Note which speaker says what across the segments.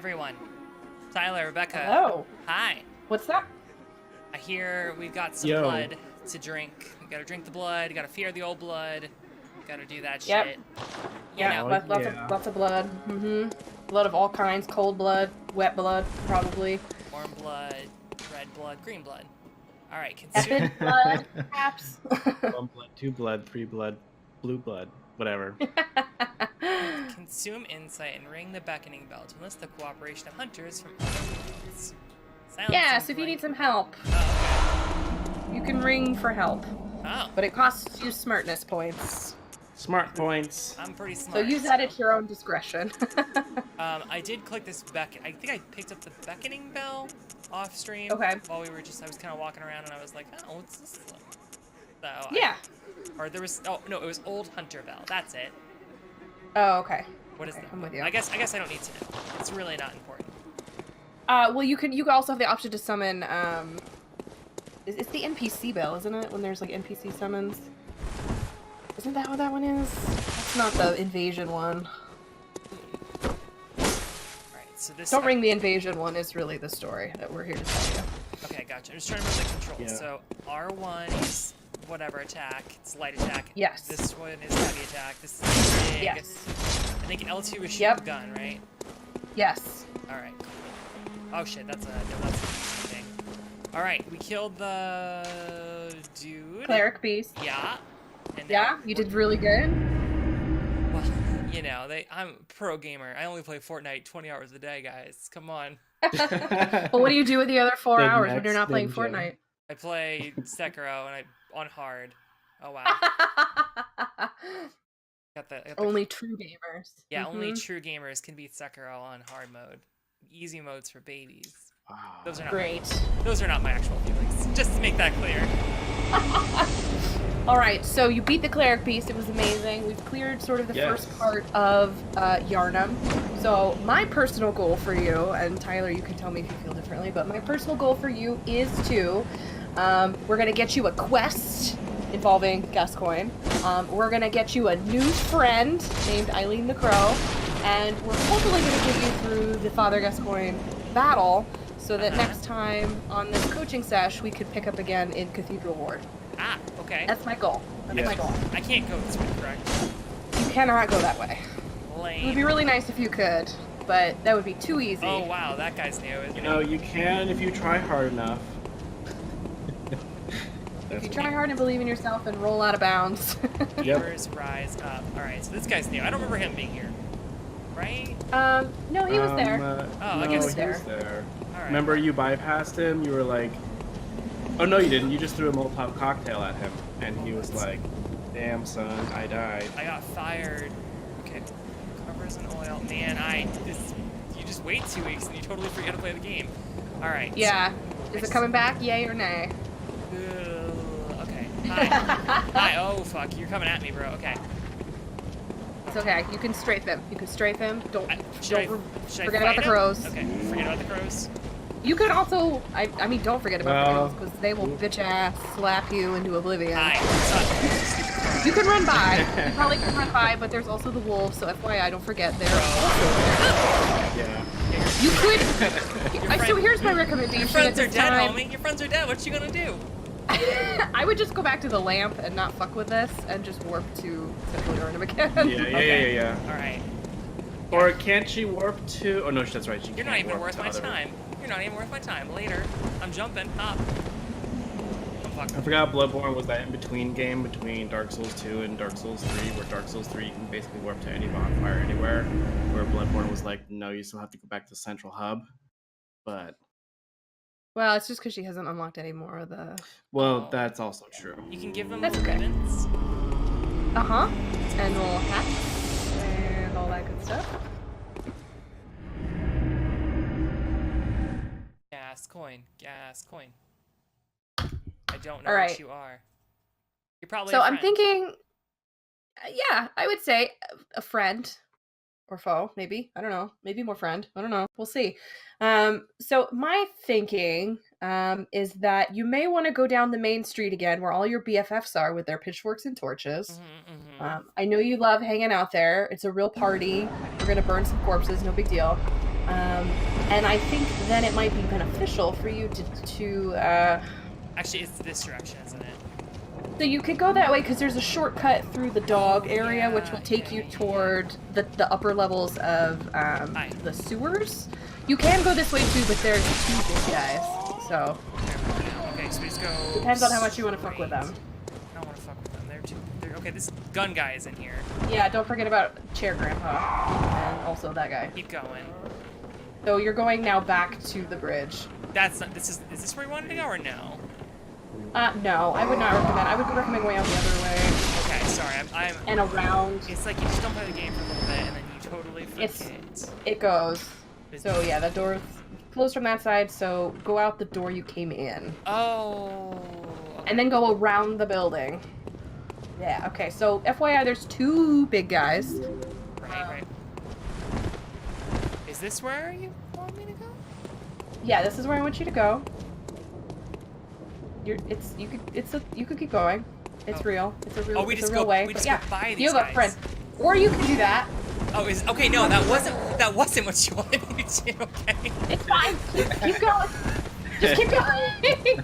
Speaker 1: everyone. Tyler, Rebecca.
Speaker 2: Hello.
Speaker 1: Hi.
Speaker 2: What's that?
Speaker 1: I hear we've got some blood to drink. We gotta drink the blood, gotta fear the old blood, gotta do that shit.
Speaker 2: Yeah, lots of blood. Blood of all kinds, cold blood, wet blood, probably.
Speaker 1: Warm blood, red blood, green blood. Alright, consume...
Speaker 2: Epic blood, perhaps.
Speaker 3: 1 blood, 2 blood, 3 blood, blue blood, whatever.
Speaker 1: Consume insight and ring the beckoning bell to enlist the cooperation of hunters from
Speaker 2: Yeah, so if you need some help, you can ring for help.
Speaker 1: Oh.
Speaker 2: But it costs you smartness points.
Speaker 3: Smart points.
Speaker 1: I'm pretty smart.
Speaker 2: So use that at your own discretion.
Speaker 1: I did click this I think I picked up the beckoning bell off stream.
Speaker 2: Okay.
Speaker 1: While I was kind of walking around and I was like, oh, what's this? So
Speaker 2: yeah.
Speaker 1: There was, oh no, it was Old Hunter Bell. That's it.
Speaker 2: Oh, okay.
Speaker 1: What is that?
Speaker 2: I'm with you.
Speaker 1: I guess I don't need to know. It's really not important.
Speaker 2: Well, you also have the option to summon. It's the NPC bell, isn't it? When there's like NPC summons. Isn't that what that one is? That's not the invasion one.
Speaker 1: Alright, so this...
Speaker 2: Don't ring the invasion one is really the story that we're here to tell you.
Speaker 1: Okay, gotcha. I'm just trying to remember the controls.
Speaker 3: Yeah.
Speaker 1: So R1 is whatever attack. It's light attack.
Speaker 2: Yes.
Speaker 1: This one is heavy attack. This is big.
Speaker 2: Yes.
Speaker 1: I think L2 is shoot the gun, right?
Speaker 2: Yes.
Speaker 1: Alright, cool. Oh shit, that's an easy thing. Alright, we killed the dude.
Speaker 2: Cleric beast.
Speaker 1: Yeah. And
Speaker 2: yeah, you did really good.
Speaker 1: Well, you know, I'm a pro gamer. I only play Fortnite 20 hours a day, guys. Come on.
Speaker 2: Well, what do you do with the other 4 hours when you're not playing Fortnite?
Speaker 1: I play Sekiro and on hard. Oh wow. got the
Speaker 2: only true gamers.
Speaker 1: Yeah, only true gamers can beat Sekiro on hard mode. Easy modes for babies.
Speaker 3: Wow.
Speaker 1: Those are not
Speaker 2: great.
Speaker 1: Those are not my actual feelings. Just to make that clear.
Speaker 2: Alright, so you beat the cleric beast, it was amazing. We've cleared sort of the first part of Yarnum. So my personal goal for you, and Tyler, you can tell me if you feel differently, but my personal goal for you is to, we're gonna get you a quest involving Gascoigne. We're gonna get you a new friend named Eileen the Crow, and we're hopefully gonna get you through the Father Gascoigne battle, so that next time on this coaching sesh, we could pick up again in Cathedral Ward.
Speaker 1: Ah, okay.
Speaker 2: That's my goal. That's my goal.
Speaker 1: I can't go this way, correct?
Speaker 2: You cannot go that way.
Speaker 1: Lame.
Speaker 2: It would be really nice if you could, but that would be too easy.
Speaker 1: Oh wow, that guy's new, isn't he?
Speaker 3: You know, you can if you try hard enough.
Speaker 2: If you try hard and believe in yourself and roll out of bounds.
Speaker 1: Numbers rise up. Alright, so this guy's new. I don't remember him being here. Right?
Speaker 2: No, he was there.
Speaker 1: I guess
Speaker 3: he was there.
Speaker 1: Alright.
Speaker 3: Remember you bypassed him? You were like... Oh, no, you didn't. You just threw a Molotov cocktail at him. And he was like, damn, son, I died.
Speaker 1: I got fired. Okay. Covers in oil. Man, you just wait 2 weeks and you totally forget to play the game. Alright.
Speaker 2: Yeah. So is it coming back, yay or nay?
Speaker 1: Okay. Hi. Hi. Oh, fuck. You're coming at me, bro. Okay.
Speaker 2: It's okay. You can strafe him. You can strafe him. Don't forget about the
Speaker 1: him?
Speaker 2: crows.
Speaker 1: Okay. Forget about the crows.
Speaker 2: You could also, I mean, don't forget about the crows, because they will bitch ass slap you into oblivion.
Speaker 1: Hi.
Speaker 2: You can run by. You probably can run by, but there's also the wolves, so FYI, don't forget, they're also there.
Speaker 3: Yeah.
Speaker 2: You could... So here's my recommendation.
Speaker 1: Your friends are dead, homie. Your friends are dead. What you gonna do?
Speaker 2: I would just go back to the lamp and not fuck with this, and just warp to Central Yarnum again.
Speaker 3: Yeah.
Speaker 1: Alright.
Speaker 3: Or can't she warp to... Oh, no, that's right.
Speaker 1: You're not even worth my time. You're not even worth my time. Later. I'm jumping. Hop.
Speaker 3: I forgot Bloodborne was that in-between game between Dark Souls 2 and Dark Souls 3, where Dark Souls 3 you can basically warp to any bonfire anywhere, where Bloodborne was like, no, you still have to go back to the central hub. But...
Speaker 2: Well, it's just because she hasn't unlocked any more of the...
Speaker 3: Well, that's also true.
Speaker 1: You can give them ribbons.
Speaker 2: Uh-huh. And little hats and all that good stuff.
Speaker 1: Gas coin. I don't know what you are. You're probably
Speaker 2: So I'm thinking, yeah, I would say a friend or foe, maybe. I don't know. Maybe more friend. I don't know. We'll see. So my thinking is that you may want to go down the main street again where all your BFFs are with their pitchforks and torches. I know you love hanging out there. It's a real party. We're going to burn some corpses. No big deal. And I think then it might be beneficial for you to
Speaker 1: Actually, it's this direction, isn't it?
Speaker 2: so you could go that way because there's a shortcut through the dog area, which will take you
Speaker 1: yeah.
Speaker 2: toward the upper levels of
Speaker 1: Hi.
Speaker 2: the sewers. You can go this way too, but there's 2 big guys, so
Speaker 1: Okay, so we just go.
Speaker 2: depends on how much you want to fuck with them.
Speaker 1: I don't want to fuck with them. They're okay. This gun guy is in here.
Speaker 2: Yeah, don't forget about Chair Grandpa and also that guy.
Speaker 1: Keep going.
Speaker 2: So you're going now back to the bridge.
Speaker 1: That's not. Is this where you wanted to go or no?
Speaker 2: No, I would not recommend. I would recommend going out the other way
Speaker 1: Okay, sorry. I'm.
Speaker 2: and around.
Speaker 1: It's like you just don't play the game for a little bit and then you totally forget.
Speaker 2: It goes. So yeah, the door's closed from that side, so go out the door you came in.
Speaker 1: Oh.
Speaker 2: And then go around the building. Yeah, okay, so FYI, there's 2 big guys.
Speaker 1: Right. Is this where you want me to go?
Speaker 2: Yeah, this is where I want you to go. You could keep going. It's real. It's a real,
Speaker 1: Oh, we
Speaker 2: it's
Speaker 1: just
Speaker 2: a real
Speaker 1: go.
Speaker 2: way.
Speaker 1: We
Speaker 2: But
Speaker 1: just
Speaker 2: yeah,
Speaker 1: go by these
Speaker 2: you have a
Speaker 1: guys.
Speaker 2: friend. Or you can do that.
Speaker 1: Oh, okay. No, that wasn't what you wanted me to do. Okay.
Speaker 2: It's fine. Keep going. Just keep going.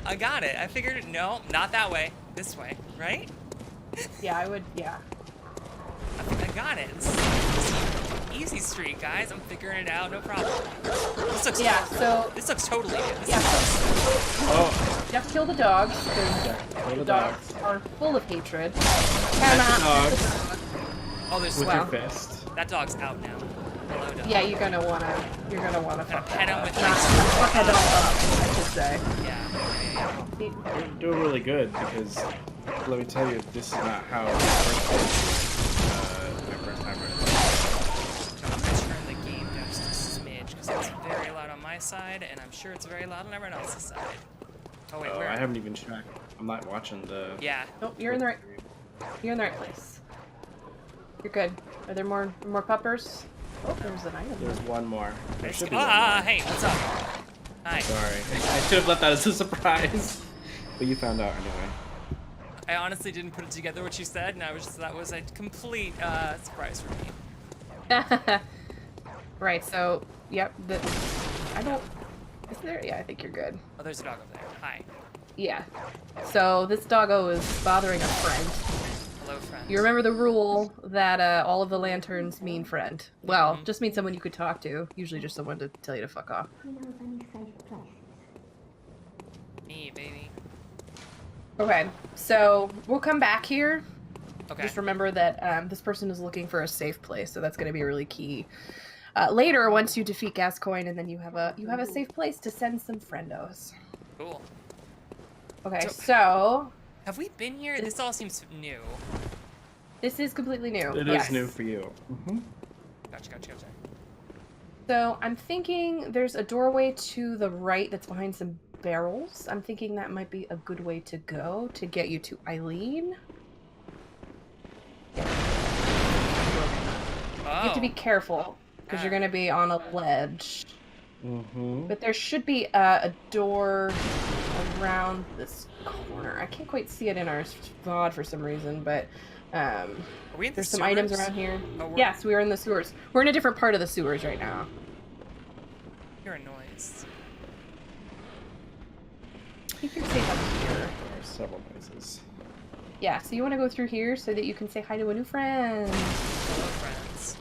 Speaker 1: I got it. I figured it. No, not that way. This way, right?
Speaker 2: Yeah, I would. Yeah.
Speaker 1: I think I got it. It's easy street, guys. I'm figuring it out. No problem. This looks.
Speaker 2: Yeah. So.
Speaker 1: This looks totally good.
Speaker 2: Yeah.
Speaker 3: Oh,
Speaker 2: You have to kill the dogs because
Speaker 3: kill the
Speaker 2: dogs are full of hatred.
Speaker 3: that's the dog
Speaker 1: Oh, there's
Speaker 3: with
Speaker 2: Wow.
Speaker 3: your fist.
Speaker 1: that dog's out now. Hello, dog.
Speaker 2: Yeah, you're gonna wanna fuck
Speaker 1: pet
Speaker 2: that
Speaker 1: him
Speaker 2: up.
Speaker 1: with
Speaker 2: Not
Speaker 1: my-
Speaker 2: fuck that dog up, I should say.
Speaker 1: Yeah.
Speaker 3: You're doing really good because let me tell you, this is not how my first time
Speaker 1: I'm gonna turn the game down just a smidge because it's very loud on my side, and I'm sure it's very loud on everyone else's side. Oh wait,
Speaker 3: Oh,
Speaker 1: where?
Speaker 3: I haven't even checked. I'm not watching the.
Speaker 1: Yeah.
Speaker 2: Nope, you're in the right place. You're good. Are there more puppers? Oh, there's an item.
Speaker 3: There's one more. There should be
Speaker 1: Hey, what's up? Hi.
Speaker 3: Sorry, I should have left that as a surprise, but you found out anyway.
Speaker 1: I honestly didn't put it together what you said, and that was a complete surprise for me.
Speaker 2: Right. So, yep. I don't. Is there? Yeah, I think you're good.
Speaker 1: Oh, there's a dog over there. Hi.
Speaker 2: Yeah. So this doggo is bothering a friend.
Speaker 1: Hello, friend.
Speaker 2: You remember the rule that all of the lanterns mean friend. Well, just mean someone you could talk to. Usually just someone to tell you to fuck off.
Speaker 1: Me, baby.
Speaker 2: Okay, so we'll come back here.
Speaker 1: Okay.
Speaker 2: Just remember that this person is looking for a safe place, so that's going to be really key. Later, once you defeat Gascoigne, and then you have a safe place to send some friendos.
Speaker 1: Cool.
Speaker 2: Okay, so
Speaker 1: Have we been here? This all seems new.
Speaker 2: this is completely new.
Speaker 3: It
Speaker 2: Yes.
Speaker 3: is new for you. Mm-hmm.
Speaker 1: Gotcha.
Speaker 2: So I'm thinking there's a doorway to the right that's behind some barrels. I'm thinking that might be a good way to go to get you to Eileen.
Speaker 1: Oh.
Speaker 2: You have to be careful because you're going to be on a ledge.
Speaker 3: Mm-hmm.
Speaker 2: But there should be a door around this corner. I can't quite see it in our VOD for some reason, but
Speaker 1: Are we in the
Speaker 2: there's some items
Speaker 1: sewers?
Speaker 2: around here.
Speaker 1: Oh,
Speaker 2: Yes, we are in the sewers. We're in a different part of the sewers right now.
Speaker 1: You're a noise.
Speaker 2: You can say up here.
Speaker 3: There are several places.
Speaker 2: Yeah, so you want to go through here so that you can say hi to a new friend.
Speaker 1: Hello, friends.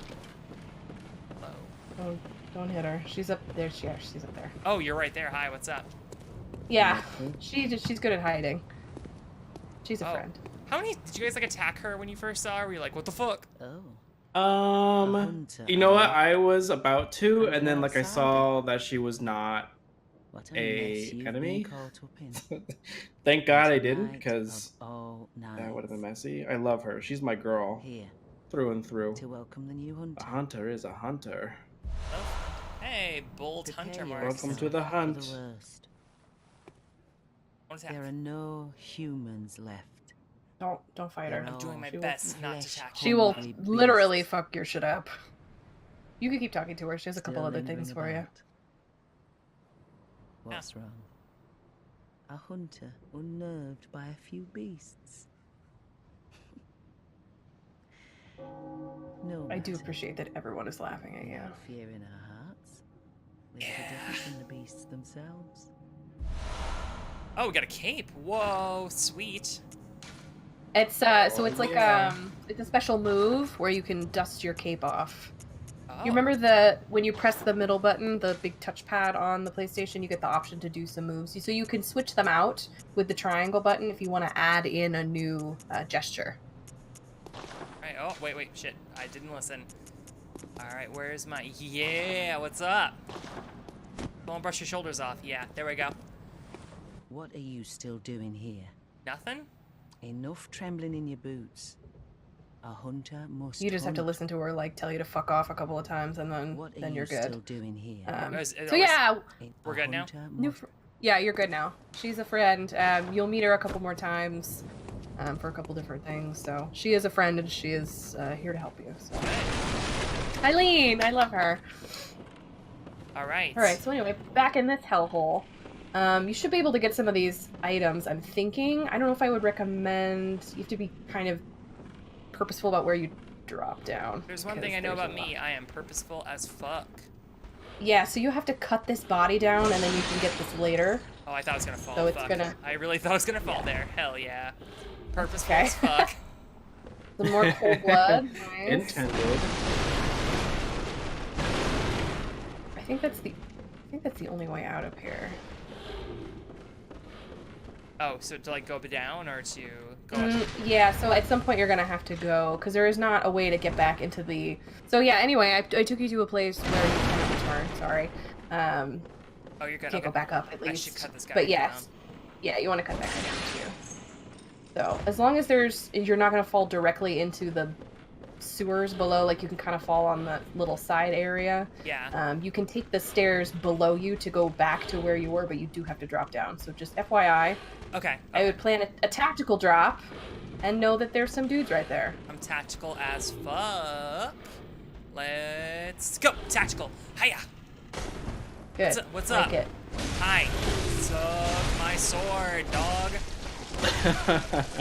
Speaker 1: Hello.
Speaker 2: Don't hit her. She's up there. She's up there.
Speaker 1: Oh, you're right there. Hi, what's up?
Speaker 2: Yeah,
Speaker 3: Mhm.
Speaker 2: she's good at hiding. She's a
Speaker 1: Oh.
Speaker 2: friend.
Speaker 1: How many did you guys like attack her when you first saw her? Were you like, what the fuck?
Speaker 3: You know what? I was about to, and then like I saw that she was not a enemy. Thank God I didn't, because that would have been messy. I love her. She's my girl, through and through.
Speaker 4: To welcome the new hunter.
Speaker 3: A hunter is a hunter.
Speaker 1: Oh. Hey, bold hunter marks.
Speaker 3: Welcome to the hunt.
Speaker 4: For the worst.
Speaker 1: What is
Speaker 4: There are
Speaker 1: happening?
Speaker 4: no humans left.
Speaker 2: Don't fight her.
Speaker 1: I'm doing my
Speaker 4: She will
Speaker 1: best not to attack
Speaker 2: She
Speaker 1: you.
Speaker 2: will
Speaker 4: Hungry
Speaker 2: literally
Speaker 4: beast.
Speaker 2: fuck your shit up. You can keep talking to her. She has a couple
Speaker 4: Still
Speaker 2: other things
Speaker 4: lingering
Speaker 2: for you.
Speaker 4: about. What's wrong? A hunter unnerved by a few beasts. No
Speaker 2: I do
Speaker 4: matter.
Speaker 2: appreciate that everyone is laughing at you.
Speaker 4: No fear in our hearts. We're
Speaker 1: Yeah.
Speaker 4: the difference in the beasts themselves.
Speaker 1: Oh, we got a cape. Whoa, sweet.
Speaker 2: It's so it's like
Speaker 3: yeah.
Speaker 2: it's a special move where you can dust your cape off.
Speaker 1: Oh.
Speaker 2: You remember when you press the middle button, the big touchpad on the PlayStation, you get the option to do some moves. So you can switch them out with the triangle button if you want to add in a new gesture.
Speaker 1: Right. Oh, wait, shit. I didn't listen. All right, where's my... Yeah, what's up? Don't brush your shoulders off. Yeah, there we go.
Speaker 4: What are you still doing here?
Speaker 1: Nothing?
Speaker 4: Enough trembling in your boots. A hunter must
Speaker 2: You just have to
Speaker 4: hunt.
Speaker 2: listen to her like tell you to fuck off a couple of times, and
Speaker 4: What are
Speaker 2: then
Speaker 4: you
Speaker 2: you're good.
Speaker 4: still doing here?
Speaker 2: So yeah,
Speaker 1: We're good now?
Speaker 2: yeah, you're good now. She's a friend. You'll meet her a couple more times for a couple different things. So she is a friend, and she is here to help you. So. Eileen, I love her.
Speaker 1: All right.
Speaker 2: All right. So anyway, back in this hellhole, you should be able to get some of these items. I'm thinking. I don't know if I would recommend. You have to be kind of purposeful about where you drop down.
Speaker 1: There's one thing I know about me. I am purposeful as fuck.
Speaker 2: Yeah, so you have to cut this body down, and then you can get this later.
Speaker 1: Oh, I thought it was gonna fall.
Speaker 2: So it's
Speaker 1: fuck.
Speaker 2: gonna...
Speaker 1: I really thought it was gonna fall there. Hell yeah. Purposeful
Speaker 2: Okay.
Speaker 1: as fuck.
Speaker 2: The more cold blood. Nice.
Speaker 3: Intended.
Speaker 2: I think that's the only way out of here.
Speaker 1: Oh, so to like go down or to go up?
Speaker 2: Yeah, so at some point you're gonna have to go, because there is not a way to get back into the... So yeah, anyway, I took you to a place where you cannot return, sorry.
Speaker 1: Oh, you're good.
Speaker 2: Can't go back up, at least.
Speaker 1: I should cut this guy
Speaker 2: But yes.
Speaker 1: down.
Speaker 2: Yeah, you want to cut that guy down, too. So, as long as you're not gonna fall directly into the sewers below, like you can kind of fall on the little side area.
Speaker 1: Yeah.
Speaker 2: You can take the stairs below you to go back to where you were, but you do have to drop down. So just FYI.
Speaker 1: Okay.
Speaker 2: I would plan a tactical drop and know that there's some dudes right there.
Speaker 1: I'm tactical as fuck. Let's go. Tactical. Hiya.
Speaker 2: Good.
Speaker 1: What's
Speaker 2: like
Speaker 1: up?
Speaker 2: It.
Speaker 1: Hi. Suck my sword, dog.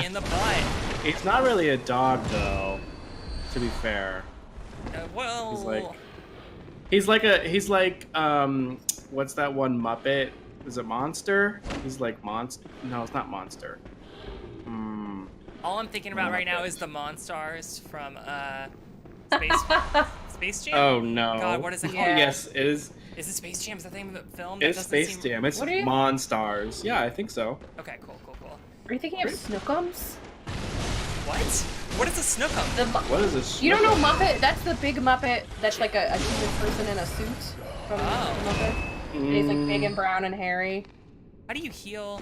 Speaker 1: In the butt.
Speaker 3: He's not really a dog, though. To be fair,
Speaker 1: Well.
Speaker 3: he's like what's that one Muppet? Is it Monster? He's like Monster. No, it's not Monster.
Speaker 1: All I'm thinking about right now is the Monstars from Space Jam.
Speaker 3: Oh no.
Speaker 1: God, what is it
Speaker 3: Oh,
Speaker 1: called?
Speaker 3: yes, it is.
Speaker 1: Is it Space Jam? Is that the name of the film?
Speaker 3: It's Space Jam. It's
Speaker 2: What are you-
Speaker 3: Monstars. Yeah, I think so.
Speaker 1: Okay, cool.
Speaker 2: Are you thinking of Snookums?
Speaker 1: What? What is a Snookum?
Speaker 3: What is this?
Speaker 2: You don't know Muppet? That's the big Muppet that's like a human person in a suit from Muppet. And he's like big and brown and hairy.
Speaker 1: How do you heal?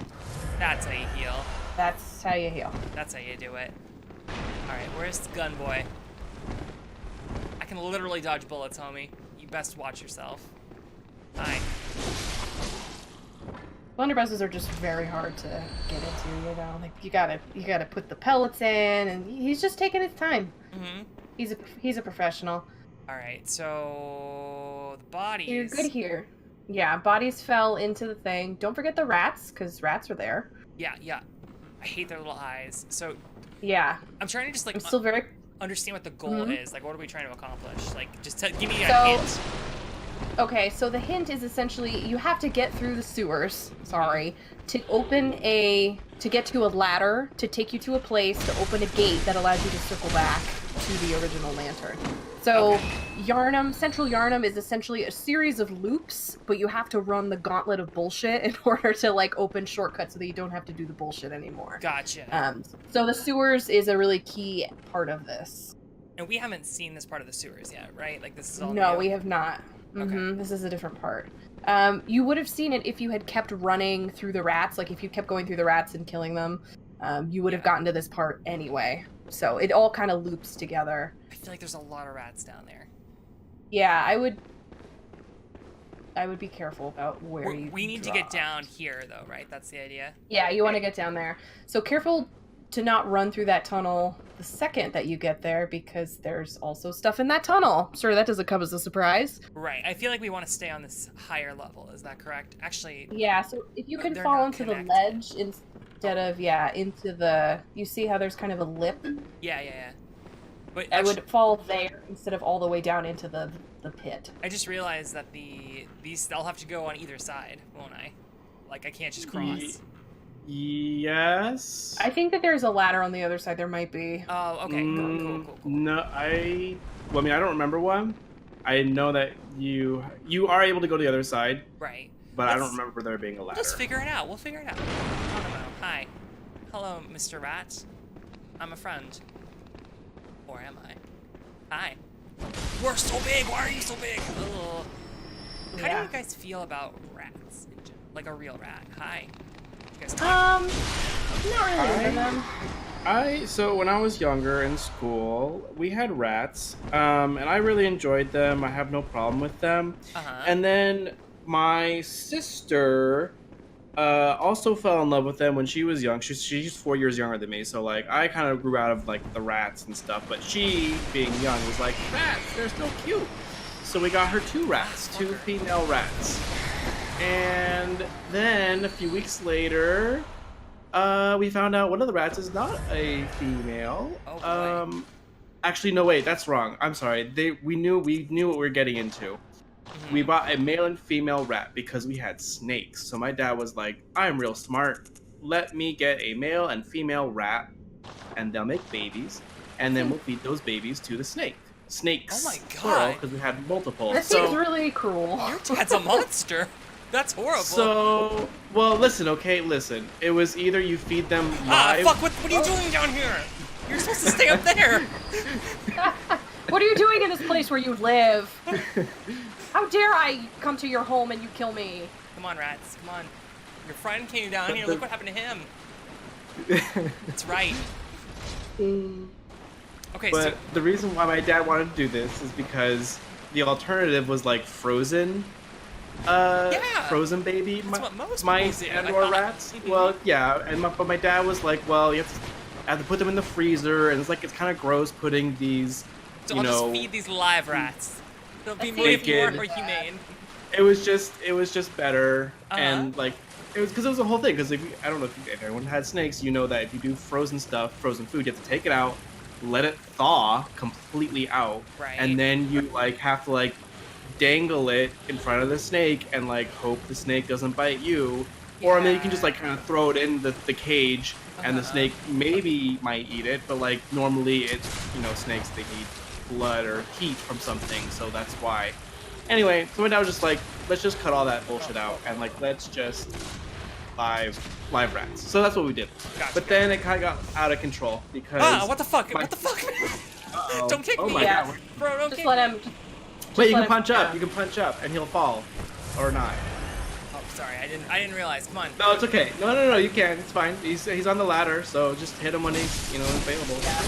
Speaker 1: That's how you heal.
Speaker 2: That's how you heal.
Speaker 1: That's how you do it. Alright, where's the gun boy? I can literally dodge bullets, homie. You best watch yourself. Hi.
Speaker 2: Blunderbusses are just very hard to get into, you know. Like you gotta put the pellets in, and he's just taking his time.
Speaker 1: Mm-hmm.
Speaker 2: He's a professional.
Speaker 1: Alright, so the bodies.
Speaker 2: You're good here. Yeah, bodies fell into the thing. Don't forget the rats, because rats are there.
Speaker 1: Yeah. I hate their little eyes. So
Speaker 2: Yeah.
Speaker 1: I'm trying to just like
Speaker 2: I'm still very...
Speaker 1: understand what the goal is. Like, what are we trying to accomplish? Like, just give me a
Speaker 2: So-
Speaker 1: hint.
Speaker 2: Okay, so the hint is essentially you have to get through the sewers, to get to a ladder to take you to a place to open a gate that allows you to circle back to the original lantern. So Central Yarnum is essentially a series of loops, but you have to run the gauntlet of bullshit in order to like open shortcuts so that you don't have to do the bullshit anymore.
Speaker 1: Gotcha.
Speaker 2: So the sewers is a really key part of this.
Speaker 1: And we haven't seen this part of the sewers yet, right? Like, this is all
Speaker 2: No,
Speaker 1: new.
Speaker 2: we have not.
Speaker 1: Okay.
Speaker 2: This is a different part. You would have seen it if you had kept running through the rats. Like, if you kept going through the rats and killing them, you would have gotten to this part anyway. So it all kind of loops together.
Speaker 1: I feel like there's a lot of rats down there.
Speaker 2: Yeah, I would be careful about where
Speaker 1: We need to get down here, though, right? That's the idea?
Speaker 2: Yeah, you want to get down there. So careful to not run through that tunnel the second that you get there, because there's also stuff in that tunnel. Sure, that doesn't come as a surprise.
Speaker 1: Right. I feel like we want to stay on this higher level. Is that correct? Actually,
Speaker 2: Yeah, so if you can
Speaker 1: They're
Speaker 2: fall
Speaker 1: not
Speaker 2: into
Speaker 1: connected.
Speaker 2: the ledge instead of, into the... You see how there's kind of a lip?
Speaker 1: yeah. But
Speaker 2: I
Speaker 1: actually,
Speaker 2: would fall there instead of all the way down into the pit.
Speaker 1: I just realized that these I'll have to go on either side, won't I? Like I can't just cross.
Speaker 3: Yes.
Speaker 2: I think that there's a ladder on the other side. There might be.
Speaker 1: Oh, okay. Cool.
Speaker 3: No, well, I mean, I don't remember one. I know that you are able to go to the other side.
Speaker 1: Right.
Speaker 3: But I don't remember there being a ladder.
Speaker 1: Let's figure it out. We'll figure it out. Oh, no. Hi. Hello, Mr. Rat. I'm a friend. Or am I? Hi. We're so big. Why are you so big? Ugh. How do you guys feel about rats? Like a real rat? Hi. You guys talk?
Speaker 2: Not really into them.
Speaker 3: So when I was younger in school, we had rats, and I really enjoyed them. I have no problem with them. And then my sister also fell in love with them when she was young. She's 4 years younger than me, so like I kind of grew out of like the rats and stuff. But she, being young, was like, rats, they're so cute. So we got her 2 rats, 2 female rats. And then a few weeks later, we found out one of the rats is not a female.
Speaker 1: Oh, boy.
Speaker 3: Actually, no, wait, that's wrong. I'm sorry. We knew what we were getting into. We bought a male and female rat because we had snakes. So my dad was like, I'm real smart. Let me get a male and female rat, and they'll make babies, and then we'll feed those babies to the snakes.
Speaker 1: Oh my god!
Speaker 3: Because we had multiple.
Speaker 2: That seems really cruel.
Speaker 1: Your dad's a monster. That's horrible.
Speaker 3: So, well, listen. It was either you feed them live.
Speaker 1: Fuck! What are you doing down here? You're supposed to stay up there.
Speaker 2: What are you doing in this place where you live? How dare I come to your home and you kill me?
Speaker 1: Come on, rats. Come on. Your friend came down here. Look what happened to him. That's right. Okay,
Speaker 3: but
Speaker 1: so
Speaker 3: the reason why my dad wanted to do this is because the alternative was like frozen. Frozen baby
Speaker 1: That's what most
Speaker 3: mice
Speaker 1: people do,
Speaker 3: and
Speaker 1: I
Speaker 3: or
Speaker 1: thought.
Speaker 3: rats. Well, yeah, but my dad was like, well, you have to put them in the freezer, and it's kind of gross putting these,
Speaker 1: I'll just feed these live rats. They'll be more humane.
Speaker 3: It was just better, and like it was because it was a whole thing. Because I don't know if everyone had snakes, you know that if you do frozen food, you have to take it out, let it thaw completely out,
Speaker 1: right,
Speaker 3: and then you like have to like dangle it in front of the snake and like hope the snake doesn't bite you, or then you can just like kind of throw it in the cage, and the snake maybe might eat it, but like normally it's snakes, they need blood or heat from something, so that's why. Anyway, so my dad was just like, let's just cut all that bullshit out and like let's just live rats. So that's what we did.
Speaker 1: Gotcha.
Speaker 3: But then it kind of got out of control because
Speaker 1: what the fuck? What the fuck?
Speaker 3: Uh-oh.
Speaker 1: Don't kick
Speaker 3: oh
Speaker 1: me.
Speaker 3: My God.
Speaker 1: Bro, don't
Speaker 2: just
Speaker 1: kick
Speaker 2: let
Speaker 1: me.
Speaker 2: him.
Speaker 3: Wait, you can punch up. You can punch up and he'll fall, or not.
Speaker 1: Oh, sorry, I didn't realize. Come on.
Speaker 3: No, it's okay. No, you can. It's fine. He's on the ladder, so just hit him when he's available.
Speaker 2: Yeah.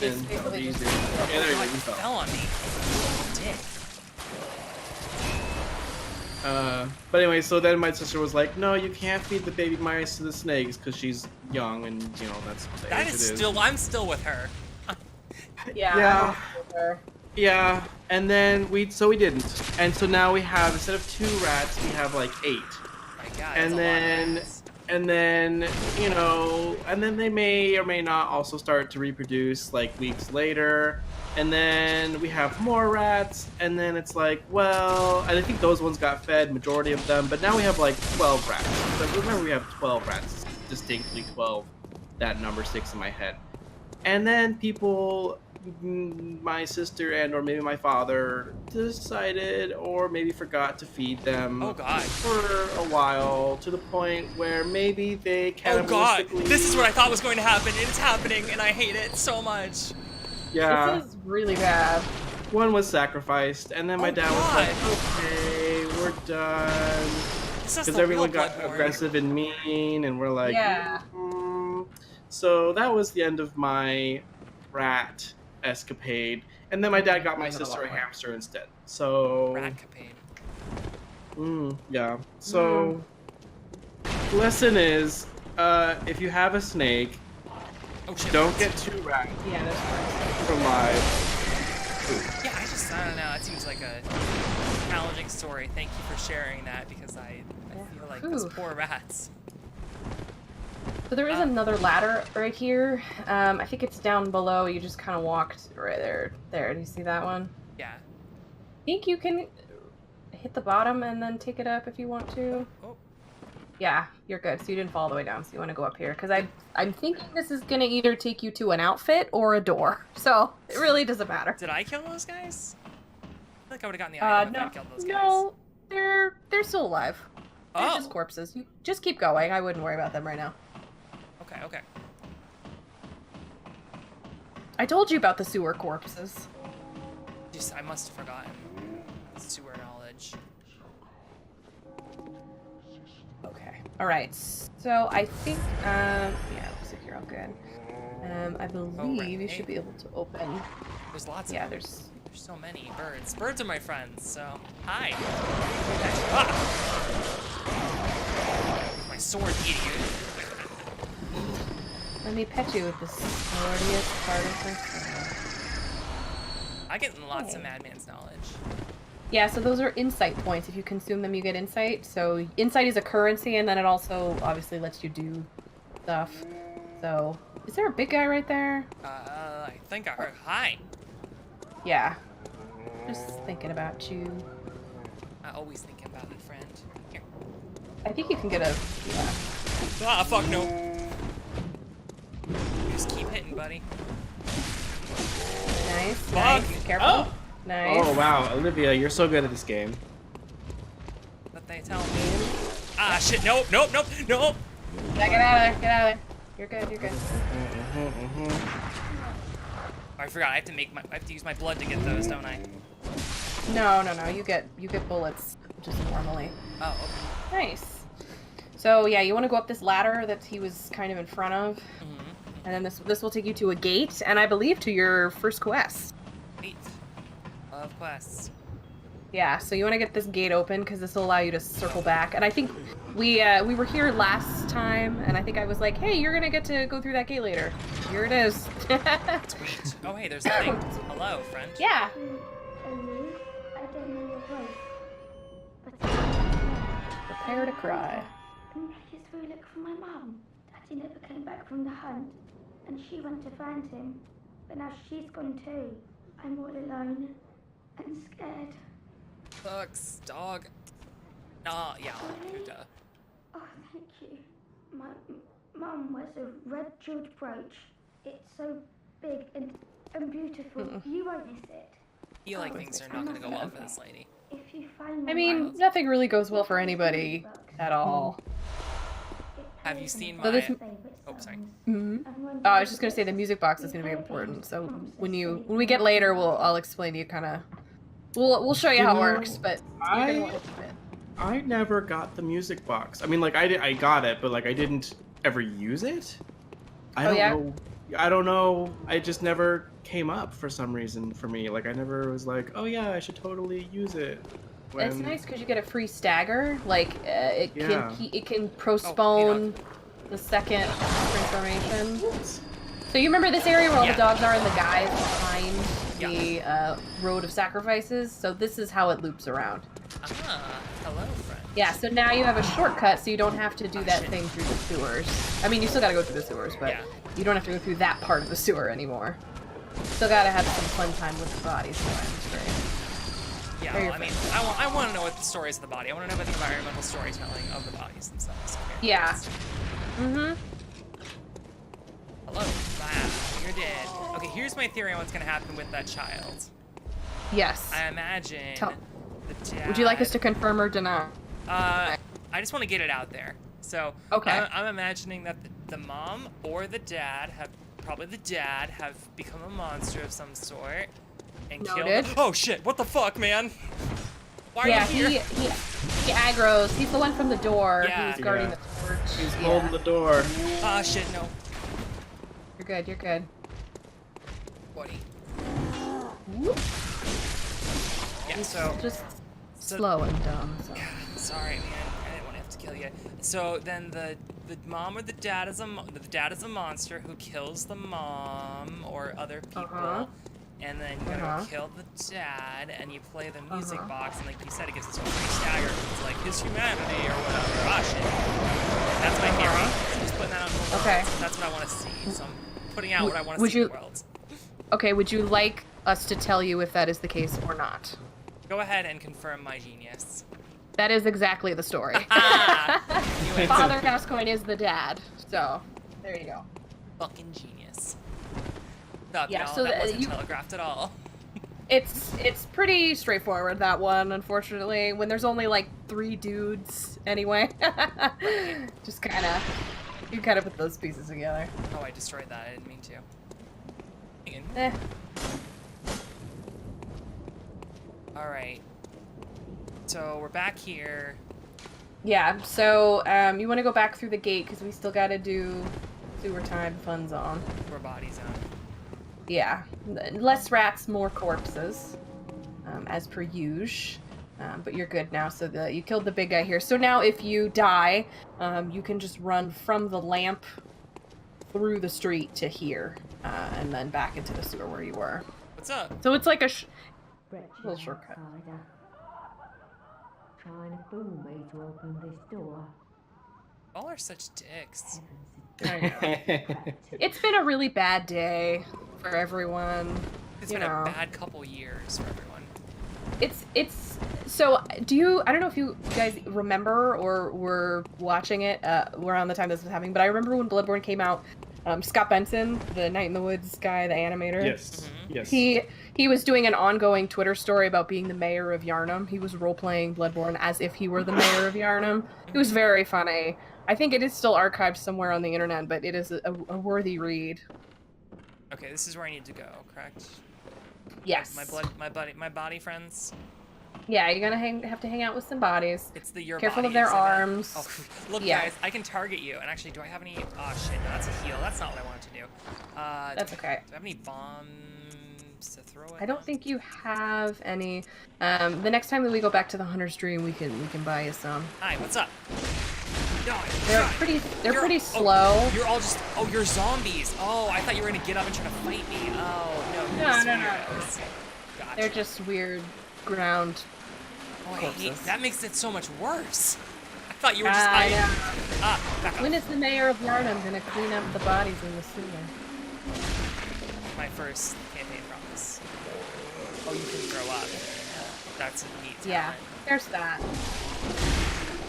Speaker 3: And that'll be easier.
Speaker 1: Oh,
Speaker 3: Yeah, there you go.
Speaker 1: God,
Speaker 3: You
Speaker 1: you
Speaker 3: fell.
Speaker 1: fell on me. Dick.
Speaker 3: But anyway, so then my sister was like, "No, you can't feed the baby mice to the snakes because she's young, and that's the
Speaker 1: That
Speaker 3: age
Speaker 1: is
Speaker 3: it
Speaker 1: still. I'm still with her.
Speaker 2: Yeah.
Speaker 3: Yeah, and then we didn't, and so now we have, instead of 2 rats, we have like 8.
Speaker 1: My God.
Speaker 3: And then and then they may or may not also start to reproduce like weeks later, and then we have more rats, and then it's like, well, and I think those ones got fed, majority of them, but now we have like 12 rats. So remember, we have 12 rats, distinctly 12. That number sticks in my head. And then people, my sister and or maybe my father, decided or maybe forgot to feed them.
Speaker 1: Oh God.
Speaker 3: For a while, to the point where maybe they
Speaker 1: Oh God.
Speaker 3: cannibalistically.
Speaker 1: This is what I thought was going to happen, and it's happening, and I hate it so much.
Speaker 3: Yeah.
Speaker 2: This is really bad.
Speaker 3: One was sacrificed, and then my dad was like, "Okay, we're done."
Speaker 1: This is
Speaker 3: Because
Speaker 1: the
Speaker 3: everyone
Speaker 1: real
Speaker 3: got
Speaker 1: Bloodborne.
Speaker 3: aggressive and mean, and we're like,
Speaker 2: Yeah.
Speaker 3: So that was the end of my rat escapade, and then my dad got my sister a hamster instead. So
Speaker 1: Rat-capade.
Speaker 3: yeah. So lesson is, if you have a snake,
Speaker 1: Oh shit.
Speaker 3: don't get 2 rats
Speaker 2: Yeah, that's right.
Speaker 3: from live.
Speaker 1: Yeah, I don't know. It seems like a challenging story. Thank you for sharing that, because I feel like those poor rats.
Speaker 2: So there is another ladder right here. I think it's down below. You just kind of walked right there. There, do you see that one?
Speaker 1: Yeah.
Speaker 2: I think you can hit the bottom and then take it up if you want to.
Speaker 1: Oh.
Speaker 2: Yeah, you're good. So you didn't fall all the way down, so you want to go up here. Because I'm thinking this is going to either take you to an outfit or a door. So it really doesn't matter.
Speaker 1: Did I kill those guys? I feel like I would have gotten the item if I killed those guys.
Speaker 2: No, they're still alive. They're
Speaker 1: Oh.
Speaker 2: just corpses. You just keep going. I wouldn't worry about them right now.
Speaker 1: Okay, okay.
Speaker 2: I told you about the sewer corpses.
Speaker 1: Just, I must have forgotten. Sewer knowledge.
Speaker 2: Okay. All right. So I think, yeah, it looks like you're all good. I believe you should be able to open.
Speaker 1: There's lots of
Speaker 2: Yeah,
Speaker 1: them.
Speaker 2: there's.
Speaker 1: There's so many birds. Birds are my friends, so hi. My sword, idiot.
Speaker 2: Let me pet you with the swordiest part of my soul.
Speaker 1: I get lots of Madman's knowledge.
Speaker 2: Yeah, so those are insight points. If you consume them, you get insight. So insight is a currency, and then it also obviously lets you do stuff. So, is there a big guy right there?
Speaker 1: I think I heard. Hi.
Speaker 2: Yeah. Just thinking about you.
Speaker 1: I always thinking about it, friend. Here.
Speaker 2: I think you can get a. Yeah.
Speaker 1: Ah, fuck no. Just keep hitting, buddy.
Speaker 2: Nice.
Speaker 1: Fuck.
Speaker 2: Nice. Careful.
Speaker 3: Oh.
Speaker 2: Nice.
Speaker 3: Oh wow, Olivia, you're so good at this game.
Speaker 1: What they tell me. Ah, shit. Nope, nope, nope, nope.
Speaker 2: Yeah, get out of there. Get out of there. You're good. You're good.
Speaker 1: I forgot. I have to use my blood to get those, don't I?
Speaker 2: No. You get bullets just normally.
Speaker 1: Oh, okay.
Speaker 2: Nice. So yeah, you want to go up this ladder that he was kind of in front of, and then this will take you to a gate, and I believe to your first quest.
Speaker 1: Wait. Love quests.
Speaker 2: Yeah, so you want to get this gate open because this will allow you to circle back. And I think we were here last time, and I think I was like, hey, you're gonna get to go through that gate later. Here it is.
Speaker 1: Sweet. Oh, hey, there's a thing. Hello, friend.
Speaker 2: Yeah.
Speaker 5: Hello, I don't know your voice, but
Speaker 2: Prepare to cry.
Speaker 5: I just really look for my mum. Daddy never came back from the hunt, and she went to find him, but now she's gone too. I'm all alone and scared.
Speaker 1: Bugs, dog. Nah, yeah. Duh.
Speaker 5: Oh, thank you. My mum wears a red jeweled brooch. It's so big and beautiful. You won't miss it.
Speaker 1: I feel like things are not gonna go well for this lady.
Speaker 5: If you find
Speaker 2: I mean, nothing really goes well for anybody at all.
Speaker 1: Have you seen
Speaker 2: So
Speaker 1: my...
Speaker 2: this-
Speaker 1: Oh, sorry.
Speaker 2: Oh, I was just gonna say the music box is gonna be important. So when we get later, I'll explain to you kind of. We'll show you how it works, but you're gonna want to keep it.
Speaker 3: I never got the music box. I mean, like I got it, but like I didn't ever use it. I don't know. I don't know. I just never came up for some reason for me. Like I never was like, oh yeah, I should totally use it.
Speaker 2: It's nice because you get a free stagger. Like it
Speaker 3: Yeah.
Speaker 2: can postpone the second transformation. So you remember this area where all the dogs are and the guys behind the road of sacrifices? So this is how it loops around.
Speaker 1: Ah, hello, friend.
Speaker 2: Yeah, so now you have a shortcut so you don't have to do that thing through the sewers. I mean, you still gotta go through the sewers, but you don't have to go through that part of the sewer anymore. Still gotta have some fun time with the bodies. So I'm great.
Speaker 1: Yeah, well, I mean, I want to know what the story is of the body. I want to know about the environmental storytelling of the bodies themselves. Okay.
Speaker 2: Yeah. Mm-hmm.
Speaker 1: Hello. Wow, you're dead. Okay, here's my theory on what's going to happen with that child.
Speaker 2: Yes.
Speaker 1: I imagine the dad...
Speaker 2: Would you like us to confirm or deny?
Speaker 1: I just want to get it out there. So,
Speaker 2: Okay.
Speaker 1: I'm imagining that the mom or the dad probably the dad, have become a monster of some sort and
Speaker 2: Noted.
Speaker 1: killed... Oh shit, what the fuck, man? Why are you here?
Speaker 2: he aggroes. He's the one from the door who's guarding the torch.
Speaker 3: He's holding the door.
Speaker 1: Ah, shit, no.
Speaker 2: You're good, you're good.
Speaker 1: Buddy.
Speaker 2: Whoop.
Speaker 1: Yeah, so...
Speaker 2: Just slow and dumb. So.
Speaker 1: Sorry, man. I didn't want to have to kill you. So then the mom or the dad is a monster who kills the mom or other people. And then you gotta kill the dad, and you play the music box, and like you said, it gives us a free stagger. It's like his humanity or whatever. Ah, shit. That's my theory. Just putting that out in the world.
Speaker 2: Okay.
Speaker 1: That's what I want to see. So I'm putting out what I want to
Speaker 2: Would
Speaker 1: see in
Speaker 2: you-
Speaker 1: the world.
Speaker 2: Okay, would you like us to tell you if that is the case or not?
Speaker 1: Go ahead and confirm my genius.
Speaker 2: That is exactly the story.
Speaker 1: You win.
Speaker 2: Father Gascoigne is the dad, so there you go.
Speaker 1: Fucking genius. No,
Speaker 2: Yeah,
Speaker 1: no,
Speaker 2: so
Speaker 1: that
Speaker 2: the-
Speaker 1: wasn't
Speaker 2: you-
Speaker 1: telegraphed at all.
Speaker 2: It's pretty straightforward, that one, unfortunately, when there's only like 3 dudes anyway. Just you kind of put those pieces together.
Speaker 1: Oh, I destroyed that. I didn't mean to. Hang in.
Speaker 2: Eh.
Speaker 1: All right. So we're back here.
Speaker 2: Yeah, so you want to go back through the gate because we still got to do sewer time fun zone.
Speaker 1: We're bodies on.
Speaker 2: Yeah, less rats, more corpses, as per usual. But you're good now, so you killed the big guy here. So now if you die, you can just run from the lamp through the street to here, and then back into the sewer where you were.
Speaker 1: What's up?
Speaker 2: So it's like a
Speaker 5: Brett,
Speaker 2: little
Speaker 5: you
Speaker 2: shortcut.
Speaker 5: outsider. Trying to fool me to open this door.
Speaker 1: All are such dicks.
Speaker 2: It's been a really bad day for everyone.
Speaker 1: It's
Speaker 2: you
Speaker 1: been
Speaker 2: know.
Speaker 1: a bad couple years for everyone.
Speaker 2: It's so I don't know if you guys remember or were watching it around the time this was happening, but I remember when Bloodborne came out, Scott Benson, the Night in the Woods guy, the animator.
Speaker 3: Yes.
Speaker 1: Mhm.
Speaker 3: Yes.
Speaker 2: He was doing an ongoing Twitter story about being the mayor of Yarnum. He was role-playing Bloodborne as if he were the mayor of Yarnum. It was very funny. I think it is still archived somewhere on the internet, but it is a worthy read.
Speaker 1: Okay, this is where I need to go, correct?
Speaker 2: Yes.
Speaker 1: My body friends.
Speaker 2: Yeah, you're gonna have to hang out with some bodies.
Speaker 1: It's the your
Speaker 2: Careful
Speaker 1: body
Speaker 2: of their
Speaker 1: exhibit.
Speaker 2: arms.
Speaker 1: Oh, look,
Speaker 2: Yeah.
Speaker 1: guys, I can target you. And actually, do I have any? Oh shit, no, that's a heal. That's not what I wanted to do.
Speaker 2: That's okay.
Speaker 1: Do I have any bombs to throw at
Speaker 2: I don't
Speaker 1: them?
Speaker 2: think you have any. The next time that we go back to the Hunter's Dream, we can buy you some.
Speaker 1: Hi, what's up? No,
Speaker 2: They're
Speaker 1: God.
Speaker 2: pretty
Speaker 1: You're-
Speaker 2: pretty
Speaker 1: oh,
Speaker 2: slow.
Speaker 1: you're all just. Oh, you're zombies. Oh, I thought you were gonna get up and try to fight me. Oh no, you're just
Speaker 2: No.
Speaker 1: weirdos. Gotcha.
Speaker 2: They're just weird ground.
Speaker 1: Oh, I hate,
Speaker 2: corpses.
Speaker 1: that makes it so much worse. I thought you were just.
Speaker 2: Yeah.
Speaker 1: Back up.
Speaker 2: When is the mayor of Yarnum gonna clean up the bodies in the sewer?
Speaker 1: My first campaign promise. Oh, you can throw up. That's a neat
Speaker 2: Yeah,
Speaker 1: talent.
Speaker 2: there's that.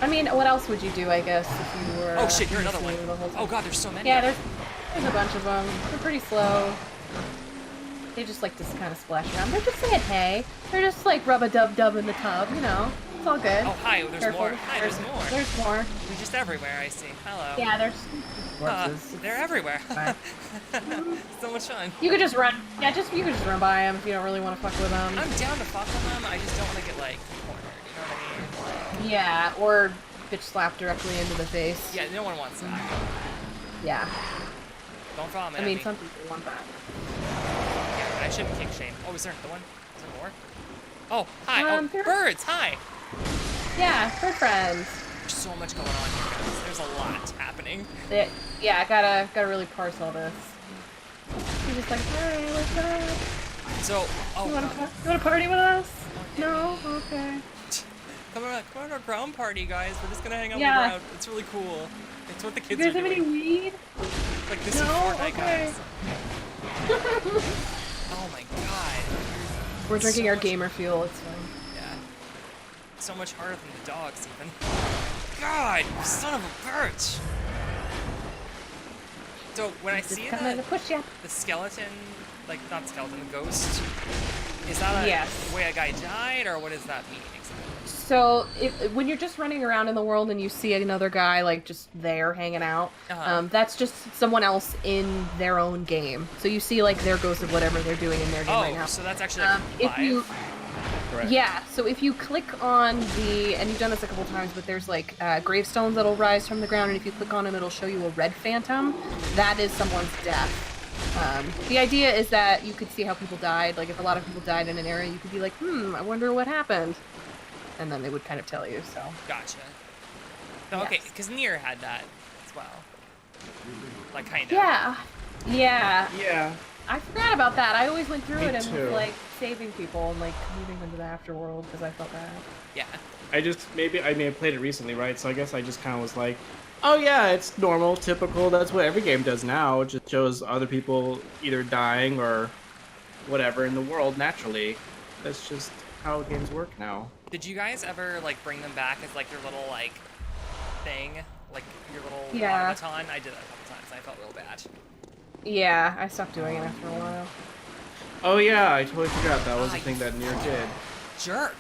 Speaker 2: I mean, what else would you do? I guess if you were.
Speaker 1: Oh shit, you're
Speaker 2: in the
Speaker 1: another one.
Speaker 2: sewer the whole time?
Speaker 1: Oh god, there's so many.
Speaker 2: Yeah, there's a bunch of them. They're pretty slow. They just like to kind of splash around. They're just saying hey. They're just like rub-a-dub-dub in the tub, you know. It's all good.
Speaker 1: Oh hi, there's
Speaker 2: Careful.
Speaker 1: more. Hi, there's more.
Speaker 2: There's more.
Speaker 1: They're just everywhere. I see. Hello.
Speaker 2: Yeah, there's corpses.
Speaker 1: They're everywhere.
Speaker 2: Fine.
Speaker 1: So much fun.
Speaker 2: You could just run. Yeah, you could just run by them if you don't really want to fuck with them.
Speaker 1: I'm down to fuck with them. I just don't want to get like cornered. You know what I mean?
Speaker 2: Yeah, or bitch slap directly into the face.
Speaker 1: Yeah, no one wants that.
Speaker 2: Yeah.
Speaker 1: Don't vomit.
Speaker 2: I mean,
Speaker 1: at me.
Speaker 2: some people want that.
Speaker 1: Yeah, I shouldn't kick shame. Oh, is there another one? Is there more? Oh, hi.
Speaker 2: There-
Speaker 1: Birds. Hi.
Speaker 2: Yeah, we're friends.
Speaker 1: There's so much going on here, guys. There's a lot happening.
Speaker 2: Yeah, I gotta really parse all this. You're just like, hi, what's up?
Speaker 1: So, oh,
Speaker 2: You wanna party with us? No? Okay.
Speaker 1: come on to our ground party, guys. We're just gonna hang out
Speaker 2: Yeah.
Speaker 1: on the ground. It's really cool. It's what the
Speaker 2: You
Speaker 1: kids
Speaker 2: guys
Speaker 1: are
Speaker 2: have any
Speaker 1: doing.
Speaker 2: weed?
Speaker 1: Like this
Speaker 2: No?
Speaker 1: is Fortnite,
Speaker 2: Okay.
Speaker 1: guys. Oh my god.
Speaker 2: We're
Speaker 1: It's
Speaker 2: drinking
Speaker 1: so
Speaker 2: our
Speaker 1: much-
Speaker 2: gamer fuel, it's fine.
Speaker 1: Yeah. So much harder than the dogs, even. God, you son of a bitch. So when I
Speaker 2: Just
Speaker 1: see
Speaker 2: coming to push ya.
Speaker 1: the skeleton, like not skeleton, the ghost, is that
Speaker 2: Yes.
Speaker 1: the way a guy died, or what does that mean exactly?
Speaker 2: So, when you're just running around in the world and you see another guy, like, just there hanging out, that's just someone else in their own game. So you see, like, their ghost of whatever they're doing in their game right now.
Speaker 1: Oh, so that's actually like
Speaker 2: If you...
Speaker 1: live?
Speaker 3: Correct.
Speaker 2: Yeah, so if you click on the, and you've done this a couple times, but there's like gravestones that'll rise from the ground, and if you click on them, it'll show you a red phantom. That is someone's death. The idea is that you could see how people died. Like if a lot of people died in an area, you could be like, I wonder what happened. And then they would kind of tell you, so.
Speaker 1: Gotcha. So, okay,
Speaker 2: Yes.
Speaker 1: because Nier had that as well. Like, kind of.
Speaker 2: Yeah.
Speaker 3: Yeah.
Speaker 2: I forgot about that. I always went through
Speaker 3: Me
Speaker 2: it and
Speaker 3: too.
Speaker 2: was like saving people and like moving them to the afterworld because I felt bad.
Speaker 1: Yeah.
Speaker 3: I may have played it recently, right? So I guess I just kind of was like, Oh yeah, it's normal, typical. That's what every game does now. It just shows other people either dying or whatever in the world naturally. That's just how games work now.
Speaker 1: Did you guys ever like bring them back as like your little like thing, like your little
Speaker 2: Yeah.
Speaker 1: automaton? I did that a couple times. And I felt real bad.
Speaker 2: Yeah, I stopped doing it after a while.
Speaker 3: Oh yeah, I totally forgot that was
Speaker 1: Ah,
Speaker 3: a thing that Nier did.
Speaker 1: Jerk!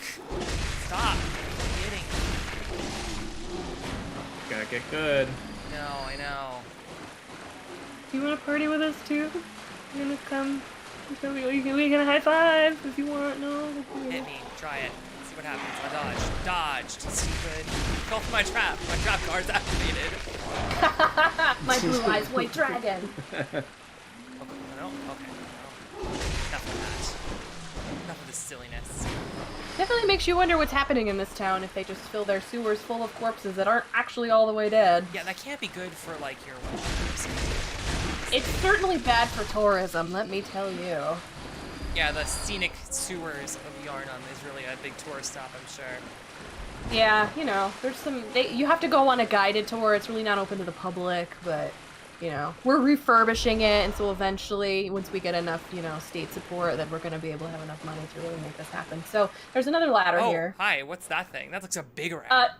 Speaker 1: Stop hitting me.
Speaker 3: Gotta get good.
Speaker 1: No, I know.
Speaker 2: Do you want to party with us too? You're gonna come. We can high five if you want. No.
Speaker 1: Hit me. Try it. See what happens. I dodged. Stupid. Go for my trap. My trap card's activated.
Speaker 2: My blue eyes white dragon.
Speaker 1: Okay. No. Okay. No. Enough of that. Enough of this silliness.
Speaker 2: Definitely makes you wonder what's happening in this town if they just fill their sewers full of corpses that aren't actually all the way dead.
Speaker 1: Yeah, that can't be good for like your.
Speaker 2: It's certainly bad for tourism, let me tell you.
Speaker 1: Yeah, the scenic sewers of Yarnum is really a big tourist stop, I'm sure.
Speaker 2: Yeah, you know, there's some. You have to go on a guided tour. It's really not open to the public, but you know, we're refurbishing it, and so eventually, once we get enough, you know, state support, then we're going to be able to have enough money to really make this happen. So there's another ladder here.
Speaker 1: Hi, what's that thing? That looks a big rat.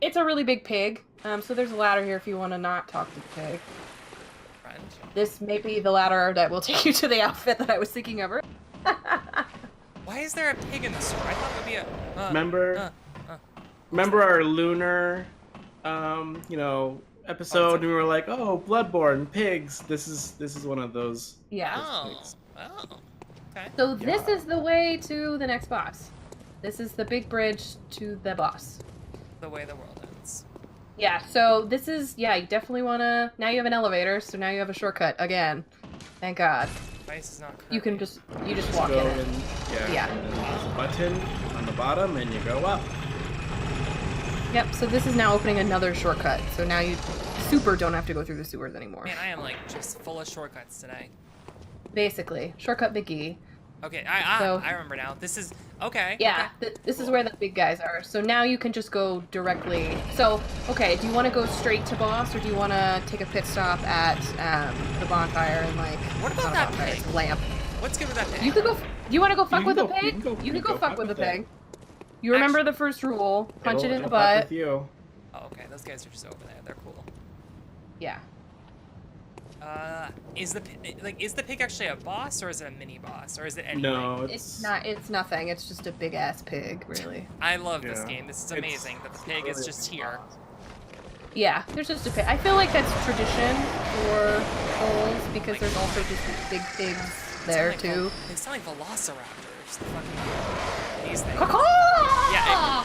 Speaker 2: It's a really big pig. So there's a ladder here if you want to not talk to the pig.
Speaker 1: Friend.
Speaker 2: This may be the ladder that will take you to the outfit that I was thinking of.
Speaker 1: Why is there a pig in the sewer? I thought it would be a.
Speaker 3: Remember our lunar, you know, episode? And we were like, oh, Bloodborne pigs. This is one of those.
Speaker 2: Yeah.
Speaker 1: Oh. Oh. Okay.
Speaker 2: So this is the way to the next boss. This is the big bridge to the boss.
Speaker 1: The way the world ends.
Speaker 2: Yeah, so this is, yeah, you definitely want to, now you have an elevator, so now you have a shortcut again. Thank God.
Speaker 1: Device is not curvy.
Speaker 2: You can just walk
Speaker 3: Go
Speaker 2: in it.
Speaker 3: and,
Speaker 2: Yeah.
Speaker 3: And then there's a button on the bottom, and you go up.
Speaker 2: Yep, so this is now opening another shortcut, so now you super don't have to go through the sewers anymore.
Speaker 1: Man, I am like just full of shortcuts today.
Speaker 2: Basically, Shortcut McGee.
Speaker 1: Okay,
Speaker 2: So-
Speaker 1: I remember now. This is okay.
Speaker 2: Yeah,
Speaker 1: okay.
Speaker 2: this is where the big guys are. So now you can just go directly. So, okay, do you want to go straight to boss, or do you want to take a pit stop at the bonfire and like?
Speaker 1: What about
Speaker 2: not a
Speaker 1: that
Speaker 2: bonfire,
Speaker 1: pig?
Speaker 2: it's a lamp.
Speaker 1: What's good with that pig?
Speaker 2: You could go. Do you want to go fuck with the
Speaker 3: You
Speaker 2: pig? You can go fuck with the pig.
Speaker 3: it.
Speaker 2: You remember the first rule: punch it in the
Speaker 3: It'll fuck
Speaker 2: butt.
Speaker 3: with you.
Speaker 1: Oh, okay. Those guys are just over there. They're cool.
Speaker 2: Yeah.
Speaker 1: Is the pig actually a boss, or is it a mini boss, or is it anything?
Speaker 3: No,
Speaker 2: It's not. It's nothing. It's just a big ass pig, really.
Speaker 1: I love this
Speaker 3: Yeah.
Speaker 1: game. This is amazing that the pig is just here.
Speaker 2: Yeah, there's just a pig. I feel like that's tradition for Souls because there's also just big pigs there
Speaker 1: They sound
Speaker 2: too.
Speaker 1: Like, they sound like velociraptors. The fucking these things.
Speaker 2: Caw-caw!
Speaker 1: Yeah,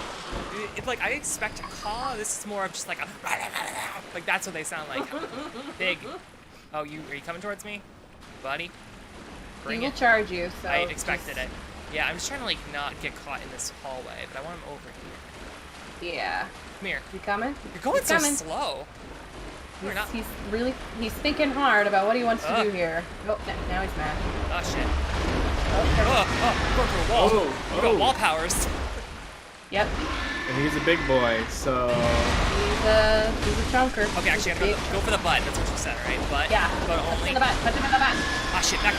Speaker 1: it's like I expect a caw. This is more of just like a like that's what they sound like. Big. Oh, are you coming towards me, buddy?
Speaker 2: He
Speaker 1: Bring
Speaker 2: will
Speaker 1: it.
Speaker 2: charge you. So
Speaker 1: I expected
Speaker 2: just-
Speaker 1: it. Yeah, I'm just trying to like not get caught in this hallway, but I want him over here.
Speaker 2: Yeah.
Speaker 1: Come here.
Speaker 2: You coming?
Speaker 1: You're going
Speaker 2: He's
Speaker 1: so
Speaker 2: coming.
Speaker 1: slow. You're not.
Speaker 2: He's thinking hard about what he wants to do
Speaker 1: Ugh.
Speaker 2: here. Oh, now he's mad.
Speaker 1: Oh shit.
Speaker 2: Oh,
Speaker 1: Oh, going through a wall.
Speaker 3: Oh,
Speaker 1: You got
Speaker 3: oh.
Speaker 1: wall powers.
Speaker 2: Yep.
Speaker 3: And he's a big boy, so
Speaker 2: He's a chunker.
Speaker 1: Okay, actually,
Speaker 2: He's
Speaker 1: go for the butt. That's what you said, right? Butt.
Speaker 2: Yeah.
Speaker 1: Butt
Speaker 2: Punch him
Speaker 1: only.
Speaker 2: in the butt. Punch him in the butt.
Speaker 1: Ah, shit. Back.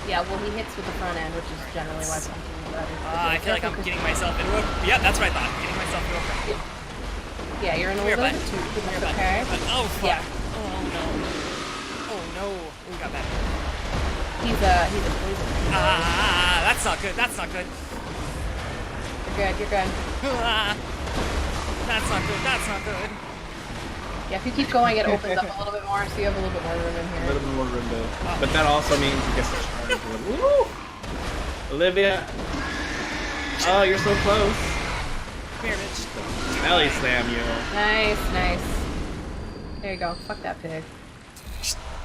Speaker 2: Yeah, well, he hits with the front end, which is generally why punching in the butt is the
Speaker 1: I feel like I'm getting myself into a. Yeah, that's what I thought. Getting myself into a fight.
Speaker 2: Yeah, you're in a
Speaker 1: Come here,
Speaker 2: little
Speaker 1: bud.
Speaker 2: bit too.
Speaker 1: Come here,
Speaker 2: That's
Speaker 1: bud.
Speaker 2: okay.
Speaker 1: Oh, fuck.
Speaker 2: Yeah.
Speaker 1: Oh, no. Oh, no. We got that.
Speaker 2: He's a poison.
Speaker 1: Ah, that's not good. That's not good.
Speaker 2: You're good. You're good.
Speaker 1: Ah, that's not good. That's not good.
Speaker 2: Yeah, if you keep going, it opens up a little bit more, so you have a little bit more room in
Speaker 3: a
Speaker 2: here.
Speaker 3: little bit more room to. But that also means he gets to charge. Woo! Olivia. Oh, you're so close.
Speaker 1: Come here, bitch.
Speaker 3: Belly slam you.
Speaker 2: Nice, nice. There you go. Fuck that pig.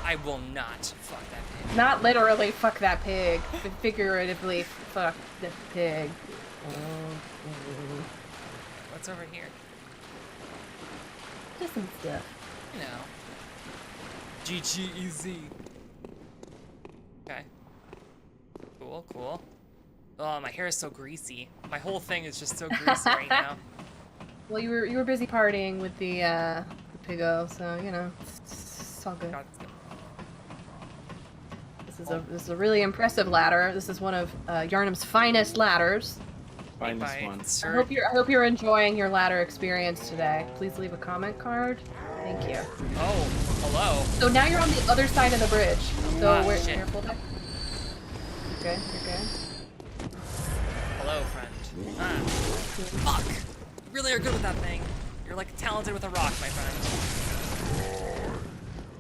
Speaker 1: I will not fuck that pig.
Speaker 2: Not literally fuck that pig, but figuratively fuck the pig.
Speaker 1: What's over here?
Speaker 2: Just some stuff.
Speaker 1: You know. GGEZ. Okay. Cool, cool. Oh, my hair is so greasy. My whole thing is just so greasy right now.
Speaker 2: Well, you were busy partying with the piggo, so you know it's all good.
Speaker 1: God.
Speaker 2: This is a really impressive ladder. This is one of Yarnum's finest ladders.
Speaker 3: Finest one.
Speaker 2: I hope you're enjoying your ladder experience today. Please leave a comment card. Thank you.
Speaker 1: Oh, hello.
Speaker 2: So now you're on the other side of the bridge. So we're
Speaker 1: shit.
Speaker 2: careful there. You're good. You're good.
Speaker 1: Hello, friend. Fuck. You really are good with that thing. You're like talented with a rock, my friend.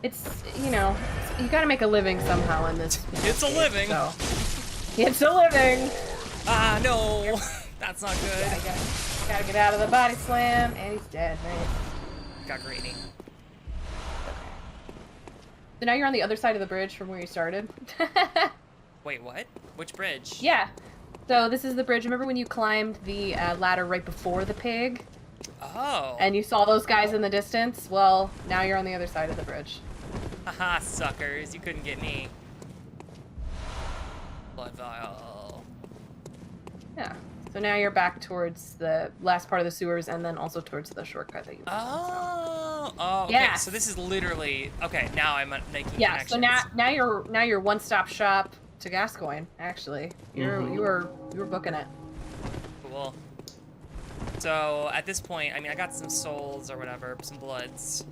Speaker 2: It's, you know, you gotta make a living somehow in this.
Speaker 1: It's a living.
Speaker 2: So. It's a living.
Speaker 1: Ah, no. That's not good.
Speaker 2: Gotta get out of the body slam, and he's dead. Nice.
Speaker 1: Got greedy.
Speaker 2: So now you're on the other side of the bridge from where you started.
Speaker 1: Wait, what? Which bridge?
Speaker 2: Yeah. So this is the bridge. Remember when you climbed the ladder right before the pig?
Speaker 1: Oh.
Speaker 2: And you saw those guys in the distance? Well, now you're on the other side of the bridge.
Speaker 1: Haha, suckers. You couldn't get me. Blood vial.
Speaker 2: Yeah. So now you're back towards the last part of the sewers and then also towards the shortcut that you took.
Speaker 1: Oh. Oh, okay.
Speaker 2: Yes.
Speaker 1: So this is literally... Okay, now I'm making
Speaker 2: Yeah,
Speaker 1: connections.
Speaker 2: so now you're one-stop shop to Gascoigne, actually. You were booking it.
Speaker 1: Cool. So at this point, I mean, I got some souls or whatever, some bloods.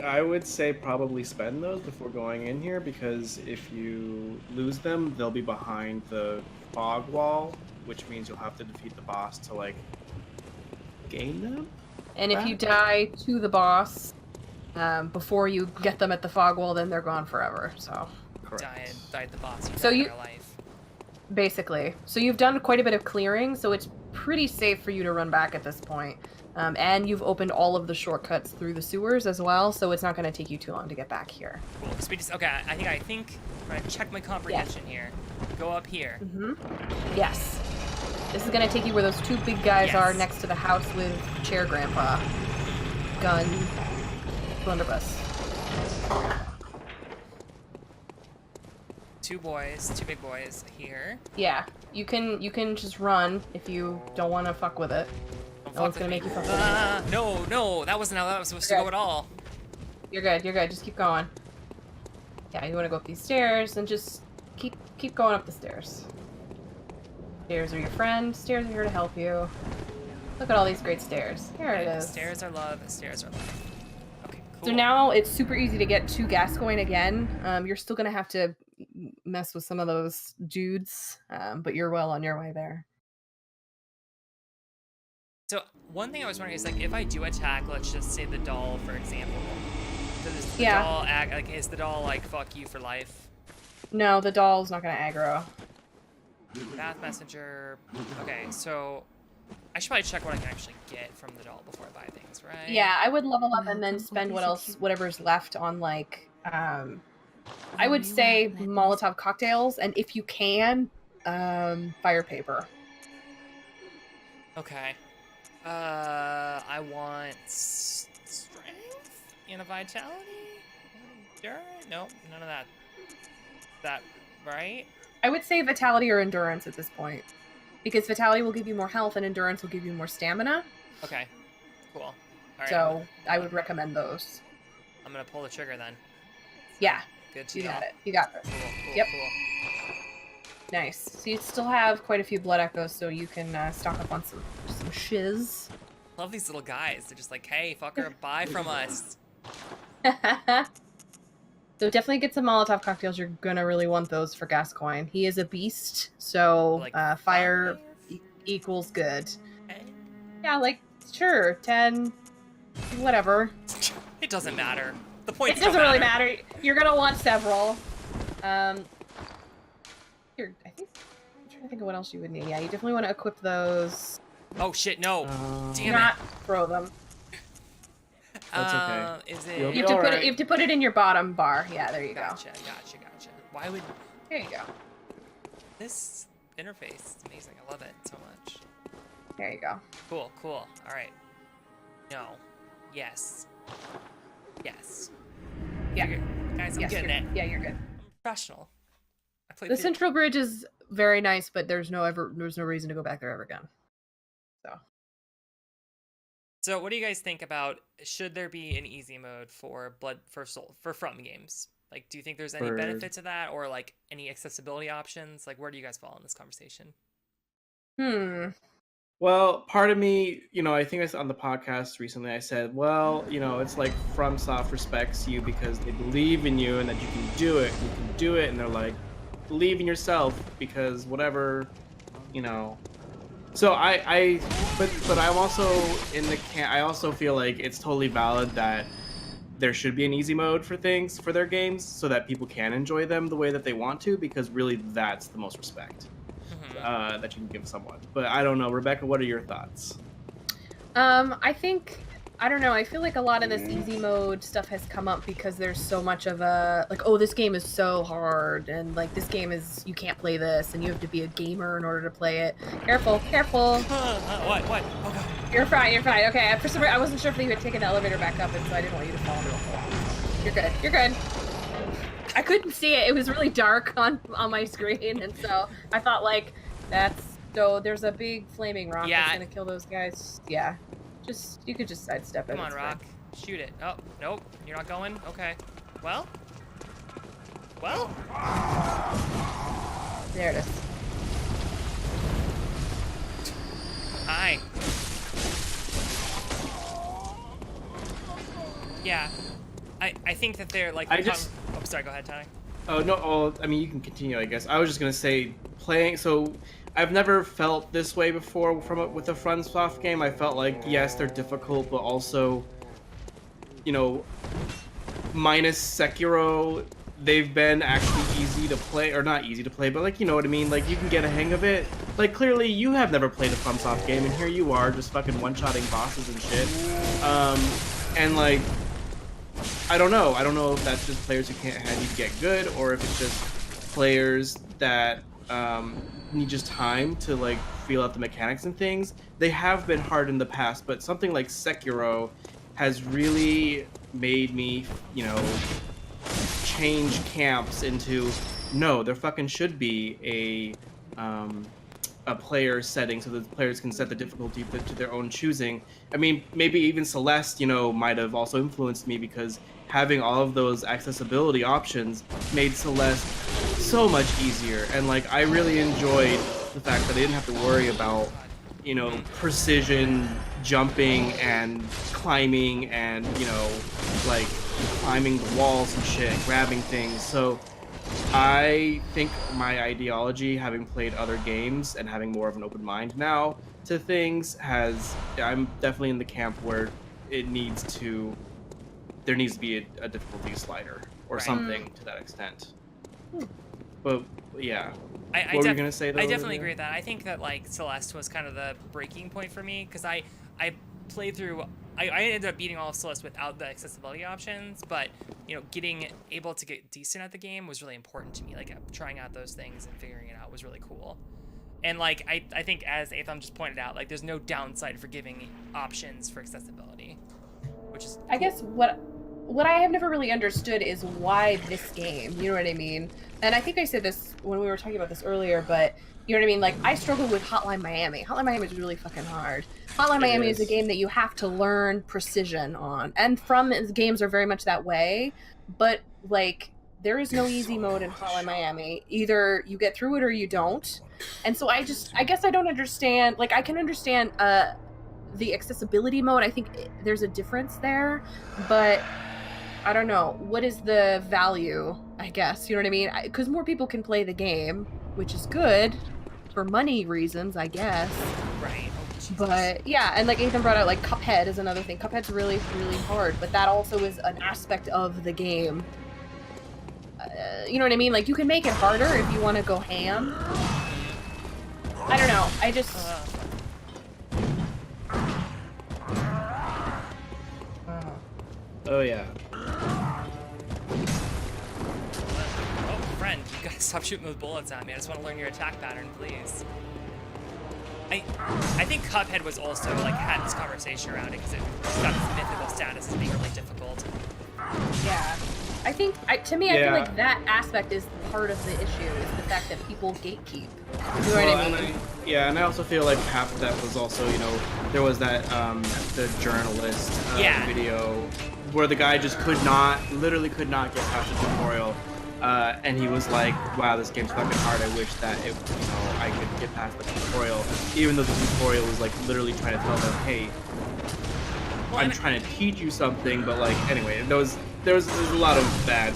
Speaker 3: I would say probably spend those before going in here, because if you lose them, they'll be behind the fog wall, which means you'll have to defeat the boss to like gain them.
Speaker 2: And if you die to the boss before you get them at the fog wall, then they're gone forever. So
Speaker 3: Correct.
Speaker 1: Died the boss.
Speaker 2: So you-
Speaker 1: Their life.
Speaker 2: basically, so you've done quite a bit of clearing, so it's pretty safe for you to run back at this point. And you've opened all of the shortcuts through the sewers as well, so it's not going to take you too long to get back here.
Speaker 1: Cool. So we just, okay, I think I'm gonna check my comprehension here. Go up here.
Speaker 2: Yes. This is going to take you where those two big guys
Speaker 1: Yes.
Speaker 2: are next to the house with Chair Grandpa. Gun. Blunderbuss.
Speaker 1: Two big boys here.
Speaker 2: Yeah, you can just run if you don't want to fuck with it.
Speaker 1: Don't
Speaker 2: No one's
Speaker 1: fuck
Speaker 2: gonna
Speaker 1: with
Speaker 2: make
Speaker 1: me.
Speaker 2: you fuck with it.
Speaker 1: No, that wasn't how that was supposed to go at all.
Speaker 2: You're good, just keep going. Yeah, you want to go up these stairs and just keep going up the stairs. Stairs are your friend, stairs are here to help you. Look at all these great stairs. Here it is.
Speaker 1: Stairs are love, stairs are love. Okay, cool.
Speaker 2: So now it's super easy to get to Gascoigne again. You're still gonna have to mess with some of those dudes, but you're well on your way there.
Speaker 1: So one thing I was wondering is, like, if I do attack, let's just say the doll, for example. Does the doll act like, is the doll like fuck you for life?
Speaker 2: No, the doll's not gonna aggro.
Speaker 1: Path messenger. Okay, so I should probably check what I can actually get from the doll before I buy things, right?
Speaker 2: Yeah, I would level up and then spend whatever's left on like I would say Molotov cocktails, and if you can, fire paper.
Speaker 1: Okay. I want strength and a vitality. Endurance? Nope, none of that. That right?
Speaker 2: I would say vitality or endurance at this point, because vitality will give you more health and endurance will give you more stamina.
Speaker 1: Okay. Cool. All right.
Speaker 2: So I would recommend those.
Speaker 1: I'm gonna pull the trigger then.
Speaker 2: Yeah.
Speaker 1: Good to
Speaker 2: You
Speaker 1: know.
Speaker 2: got it. You got this.
Speaker 1: Cool.
Speaker 2: Yep.
Speaker 1: Cool.
Speaker 2: Nice. So you still have quite a few blood echoes, so you can stock up on some shiz.
Speaker 1: Love these little guys. They're just like, hey, fucker, buy from us.
Speaker 2: So definitely get some Molotov cocktails. You're gonna really want those for Gascoigne. He is a beast, so
Speaker 1: Like
Speaker 2: fire
Speaker 1: 5?
Speaker 2: equals good.
Speaker 1: Okay.
Speaker 2: Yeah, like sure, 10, whatever.
Speaker 1: It doesn't matter. The points
Speaker 2: It doesn't
Speaker 1: don't
Speaker 2: really matter. You're gonna want several. Here, I'm trying to think of what else you would need. Yeah, you definitely want to equip those.
Speaker 1: Oh shit, no.
Speaker 2: Do
Speaker 1: Damn
Speaker 2: not throw them.
Speaker 3: That's okay.
Speaker 1: Is
Speaker 3: You'll
Speaker 1: it?
Speaker 3: be
Speaker 2: You have to put it.
Speaker 3: alright.
Speaker 2: You have to put it in your bottom bar. Yeah, there you go.
Speaker 1: Gotcha. Why would
Speaker 2: There you go.
Speaker 1: this interface is amazing? I love it so much.
Speaker 2: There you go.
Speaker 1: Cool. All right. No. Yes. Yes.
Speaker 2: Yeah.
Speaker 1: Guys, I'm
Speaker 2: Yes,
Speaker 1: getting it.
Speaker 2: Yeah, you're good.
Speaker 1: I'm professional. I played
Speaker 2: The central bridge is very nice, but there's no reason to go back there ever again.
Speaker 1: So what do you guys think about, should there be an easy mode for From games? Like, do you think there's any benefit to that, or like any accessibility options? Like, where do you guys fall in this conversation?
Speaker 3: Well, part of me, I think I said on the podcast recently, I said, well, it's like FromSoft respects you because they believe in you and that you can do it. You can do it, and they're like, believe in yourself because whatever, So but I'm also in the I also feel like it's totally valid that there should be an easy mode for things for their games so that people can enjoy them the way that they want to, because really that's the most respect that you can give someone. But I don't know, Rebecca, what are your thoughts?
Speaker 2: I don't know. I feel like a lot of this easy mode stuff has come up because there's so much of a, like, oh, this game is so hard, and, like, this game is, you can't play this, and you have to be a gamer in order to play it. Careful.
Speaker 1: What? Oh, God.
Speaker 2: You're fine. Okay, for some reason, I wasn't sure if you had taken the elevator back up, and so I didn't want you to fall into a hole. You're good. I couldn't see it. It was really dark on my screen, and so I thought, like, there's a big flaming rock that's gonna kill those guys. Yeah. You could just sidestep it.
Speaker 1: Come on, Rock. Shoot it. Oh, nope. You're not going? Okay. Well?
Speaker 2: There it is.
Speaker 1: Hi. Yeah. I think that they're like... Oh, sorry. Go ahead, Tyler.
Speaker 3: Oh, no. I mean, you can continue, I guess. I was just going to say, so... I've never felt this way before with a FromSoft game. I felt like, yes, they're difficult, but also, minus Sekiro, they've been actually easy to play, or not easy to play, but like, you know what I mean? Like, you can get a hang of it. Like, clearly, you have never played a FromSoft game, and here you are, just fucking one-shotting bosses and shit. And like, I don't know if that's just players who can't need to get good, or if it's just players that, need just time to like feel out the mechanics and things. They have been hard in the past, but something like Sekiro has really made me, change camps into, no, there fucking should be a player setting so that the players can set the difficulty to their own choosing. I mean, maybe even Celeste, might have also influenced me, because having all of those accessibility options made Celeste so much easier. And like, I really enjoyed the fact that I didn't have to worry about, precision jumping and climbing and, like climbing the walls and shit, grabbing things. So I think my ideology, having played other games and having more of an open mind now to things, I'm definitely in the camp where there needs to be a difficulty slider or something to that extent. But yeah, what were you gonna say though?
Speaker 1: I definitely agree with that. I think that like Celeste was kind of the breaking point for me, because I played through. I ended up beating all of Celeste without the accessibility options, but getting able to get decent at the game was really important to me. Like, trying out those things and figuring it out was really cool. And like, I think, as Atham just pointed out, like, there's no downside for giving options for accessibility, which is cool.
Speaker 2: I guess what I have never really understood is why this game, you know what I mean? And I think I said this when we were talking about this earlier, but you know what I mean? Like, I struggle with Hotline Miami. Hotline Miami is really fucking hard. Hotline Miami is a game that you have to learn precision on. And games are very much that way. But, like, there is no easy mode in Hotline Miami. Either you get through it or you don't. And so I guess I don't understand. Like, I can understand the accessibility mode. I think there's a difference there. But I don't know. What is the value, I guess? You know what I mean? Because more people can play the game, which is good for money reasons, I guess.
Speaker 1: Right.
Speaker 2: But yeah, and like Ethan brought out, like, Cuphead is another thing. Cuphead's really, really hard, but that also is an aspect of the game. You know what I mean? Like, you can make it harder if you want to go ham. I don't know. I just...
Speaker 3: Oh yeah.
Speaker 1: Oh, friend, you gotta stop shooting those bullets at me. I just want to learn your attack pattern, please. I think Cuphead was also, like, had this conversation around it, because it's got this mythical status as being really difficult.
Speaker 2: Yeah. I think, to me, I feel like that aspect is part of the issue, is the fact that people gatekeep. You know what I mean?
Speaker 3: And I also feel like half of that was also, you know, there was that, the journalist video where the guy just literally could not get past the tutorial. And he was like, wow, this game's fucking hard. I wish that I could get past the tutorial. Even though the tutorial was like literally trying to tell them, hey, I'm trying to teach you something, but like, anyway, there was a lot of bad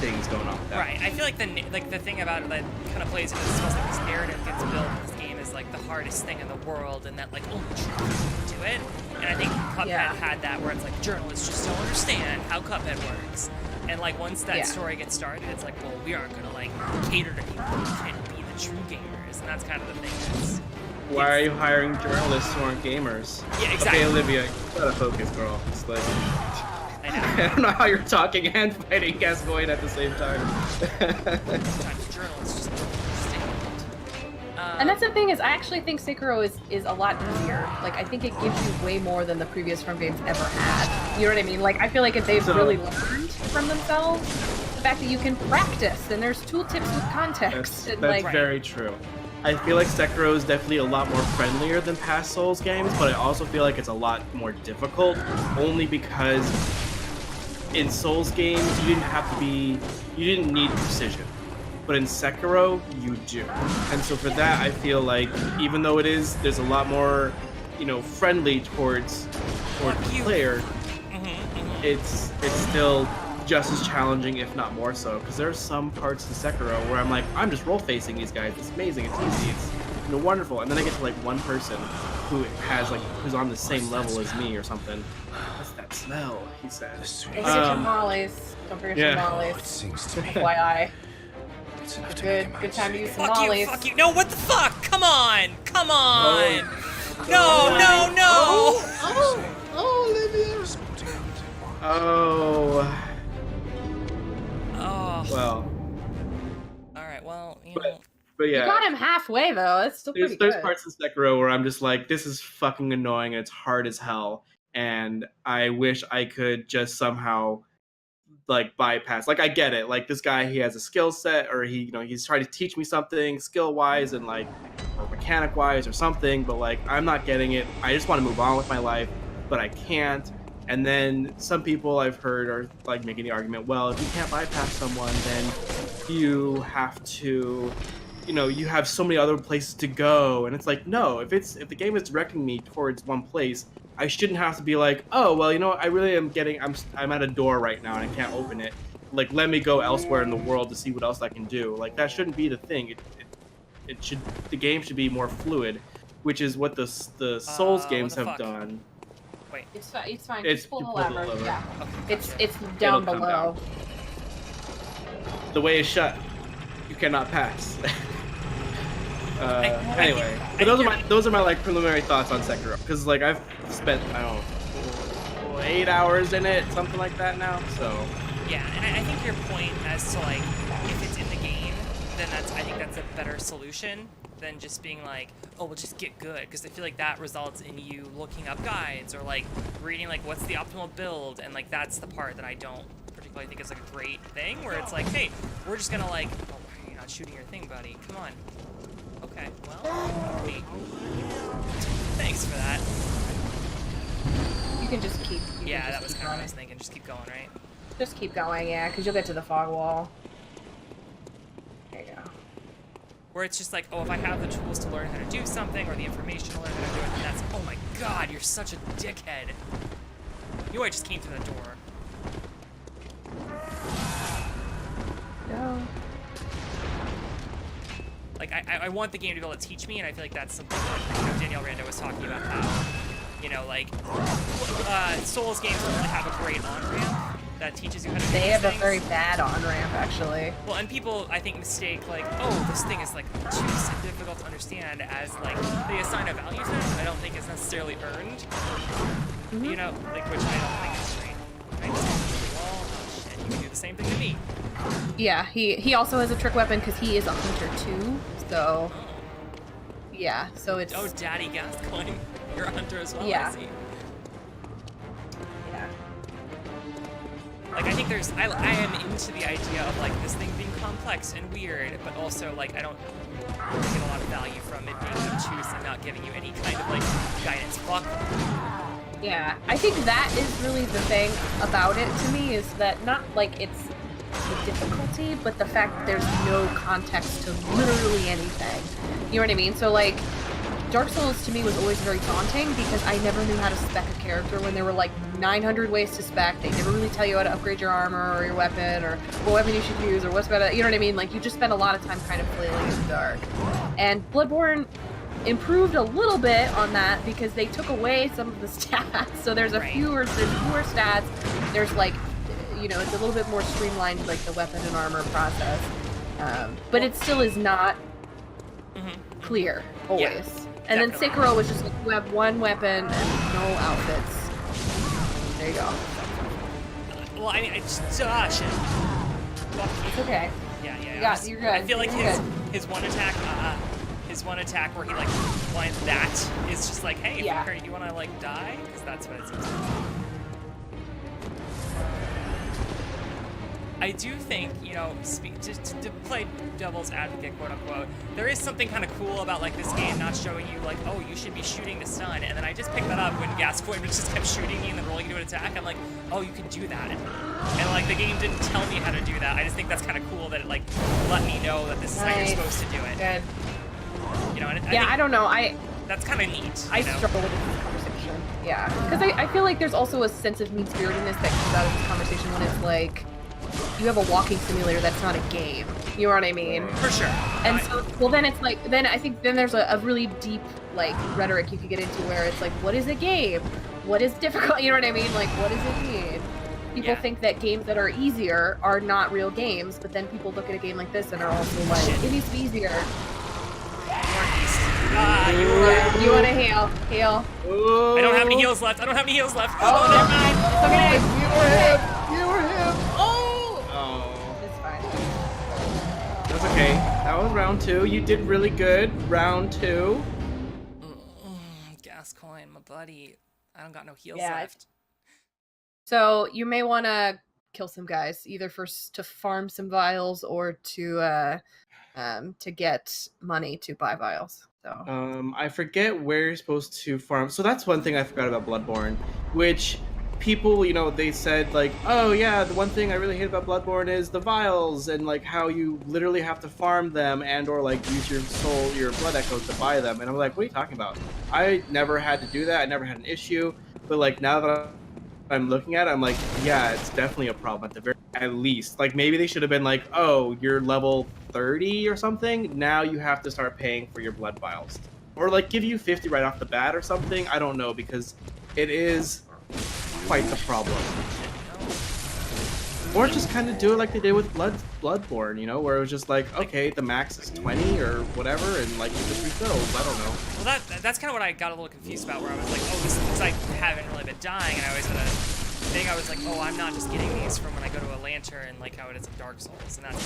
Speaker 3: things going on with that.
Speaker 1: Right. I feel like the thing about it that kind of plays into this, like this narrative gets built in this game is like the hardest thing in the world, and that like only true people do it. And I think Cuphead had that where it's like journalists just don't understand how Cuphead works. And like once that story gets started, it's like, well, we aren't gonna like cater to people who can't be the true gamers, and that's kind of the thing.
Speaker 3: Why are you hiring journalists who aren't gamers? Yeah, exactly. Okay, Olivia, you gotta focus, girl. It's like, I don't know how you're talking and fighting Gascoigne at the same time.
Speaker 1: Sometimes journalists just don't understand.
Speaker 2: And that's the thing, is I actually think Sekiro is a lot easier. Like, I think it gives you way more than the previous From games ever had. You know what I mean? Like, I feel like if they've really learned from themselves, the fact that you can practice, and there's tooltips with context.
Speaker 3: That's very true. I feel like Sekiro is definitely a lot more friendlier than past Souls games, but I also feel like it's a lot more difficult, only because in Souls games, you didn't need precision. But in Sekiro, you do. And so for that, I feel like, even though there's a lot more, you know, friendly towards the player, it's still just as challenging, if not more so. Because there are some parts in Sekiro where I'm like, I'm just roll-facing these guys. It's amazing, it's easy, it's wonderful. And then I get to like one person who's on the same level as me or something. What's that smell? He said.
Speaker 2: Don't forget tamales. Don't forget tamales. FYI. Good time to use tamales.
Speaker 1: Fuck you. No, what the fuck? Come on. No.
Speaker 3: Oh, Olivia. Oh. Well.
Speaker 1: Alright, well, you know.
Speaker 3: But yeah.
Speaker 2: You got him halfway, though. That's still pretty good.
Speaker 3: There's parts of Sekiro where I'm just like, this is fucking annoying and it's hard as hell. And I wish I could just somehow, like, bypass. Like, I get it. Like, this guy, he has a skill set, or he's trying to teach me something skill-wise and, like, or mechanic-wise or something, but, like, I'm not getting it. I just want to move on with my life, but I can't. And then some people I've heard are, like, making the argument, well, if you can't bypass someone, then you have to, you have so many other places to go. And it's like, no, if the game is directing me towards one place, I shouldn't have to be like, oh, well, I really am I'm at a door right now and I can't open it. Like, let me go elsewhere in the world to see what else I can do. Like, that shouldn't be the thing. The game should be more fluid, which is what the Souls games have done.
Speaker 1: Wait.
Speaker 2: It's fine.
Speaker 3: It's
Speaker 2: just pull the
Speaker 3: pull
Speaker 2: lever.
Speaker 3: the lever.
Speaker 2: Yeah.
Speaker 1: Okay,
Speaker 2: It's down
Speaker 3: It'll come
Speaker 2: below.
Speaker 3: The way is shut. You cannot pass. Anyway, but those are my like preliminary thoughts on Sekiro, because like I've spent 8 hours in it, something like that now. So
Speaker 1: yeah, and I think your point as to like if it's in the game, then I think that's a better solution than just being like, oh, we'll just get good, because I feel like that results in you looking up guides or like reading like what's the optimal build, and like that's the part that I don't particularly think is like a great thing, where it's like, hey, we're just gonna like, oh, you're not shooting your thing, buddy, come on. Okay, well, me. Thanks for that.
Speaker 2: You can just keep.
Speaker 1: Yeah, that was kind of what I was thinking. Just keep going, right?
Speaker 2: Just keep going, yeah, because you'll get to the fog wall. There you go.
Speaker 1: Where it's just like, oh, if I have the tools to learn how to do something, or the information to learn how to do it, then that's, oh my god, you're such a dickhead. You know I just came through the door.
Speaker 2: No.
Speaker 1: Like, I want the game to be able to teach me, and I feel like that's something that Danielle Rando was talking about how, like, Souls games don't really have a great on-ramp that teaches you how to do
Speaker 2: They have
Speaker 1: things.
Speaker 2: a very bad on-ramp, actually.
Speaker 1: Well, and people, I think, mistake, like, oh, this thing is, like, too difficult to understand, as, like, they assign a value to it that I don't think is necessarily earned.
Speaker 2: Mm-hmm.
Speaker 1: Like, which I don't think is straight. I just well, oh shit, you can do the same thing to me.
Speaker 2: Yeah, he also has a trick weapon because he is a hunter too, so... Yeah, so it's...
Speaker 1: Oh, Daddy Gascoigne. You're a hunter as well,
Speaker 2: Yeah.
Speaker 1: I see.
Speaker 2: Yeah.
Speaker 1: Like, I think I am into the idea of, like, this thing being complex and weird, but also, like, I don't get a lot of value from it being obtuse and not giving you any kind of, like, guidance. Fuck.
Speaker 2: Yeah, I think that is really the thing about it to me, is that not, like, it's the difficulty, but the fact that there's no context to literally anything. You know what I mean? So, like, Dark Souls to me was always very daunting because I never knew how to spec a character when there were like 900 ways to spec. They never really tell you how to upgrade your armor or your weapon or what weapon you should use or what's better. You know what I mean? Like, you just spend a lot of time kind of flailing in the dark. And Bloodborne improved a little bit on that because they took away some of the stats. So there's fewer stats. There's like, you know, it's a little bit more streamlined, like the weapon and armor process. But it still is not clear always.
Speaker 1: Yeah.
Speaker 2: And
Speaker 1: Definitely.
Speaker 2: then Sekiro was just like, you have one weapon and no outfits. There you go.
Speaker 1: Well, I mean, it's shit.
Speaker 2: It's okay.
Speaker 1: Yeah.
Speaker 2: You're good.
Speaker 1: I feel like
Speaker 2: You're
Speaker 1: his one attack where he like blinds that is just like, hey, fucker, you want to like die? Because that's what it seems like. I do think, you know, to play devil's advocate, quote unquote, there is something kind of cool about like this game not showing you like, oh, you should be shooting to stun, and then I just picked that up when Gascoigne just kept shooting me and then rolling into an attack. I'm like, oh, you can do that, and like the game didn't tell me how to do that. I just think that's kind of cool that it like let me know that this is how you're supposed to do it.
Speaker 2: Good.
Speaker 1: You know, and
Speaker 2: I don't know.
Speaker 1: That's kind of neat.
Speaker 2: I struggle with this conversation. Yeah, because I feel like there's also a sense of mean-spiritedness that comes out of this conversation when it's like, you have a walking simulator that's not a game. You know what I mean?
Speaker 1: For sure.
Speaker 2: And so, well, then it's like, then I think then there's a really deep, like, rhetoric you could get into where it's like, what is a game? What is difficult? You know what I mean? Like, what does it mean? People think that games that are easier are not real games, but then people look at a game like this and are also like, it needs to be easier. You want to heal. Heal.
Speaker 1: I don't have any heals left.
Speaker 2: Oh, never mind. It's okay.
Speaker 3: You were him.
Speaker 2: It's fine.
Speaker 3: That's okay. That was round 2. You did really good. Round 2.
Speaker 1: Gascoigne, my buddy. I don't got no heals
Speaker 2: Yeah.
Speaker 1: left.
Speaker 2: So you may want to kill some guys, either to farm some vials or to get money to buy vials. So
Speaker 3: I forget where you're supposed to farm. So that's one thing I forgot about Bloodborne, which people, you know, they said like, oh yeah, the one thing I really hate about Bloodborne is the vials and like how you literally have to farm them and or like use your blood echoes to buy them. And I'm like, what are you talking about? I never had to do that. I never had an issue. But like now that I'm looking at it, I'm like, yeah, it's definitely a problem at least. Like maybe they should have been like, oh, you're level 30 or something. Now you have to start paying for your blood vials. Or like give you 50 right off the bat or something. I don't know, because it is quite the problem. Or just kind of do it like they did with Bloodborne, you know, where it was just like, okay, the max is 20 or whatever, and like it just refills. I don't know.
Speaker 1: Well, that's kind of what I got a little confused about, where I was like, oh, this I haven't really been dying, and I always had a thing. I was like, oh, I'm not just getting these from when I go to a lantern, like how it is in Dark Souls, and that's.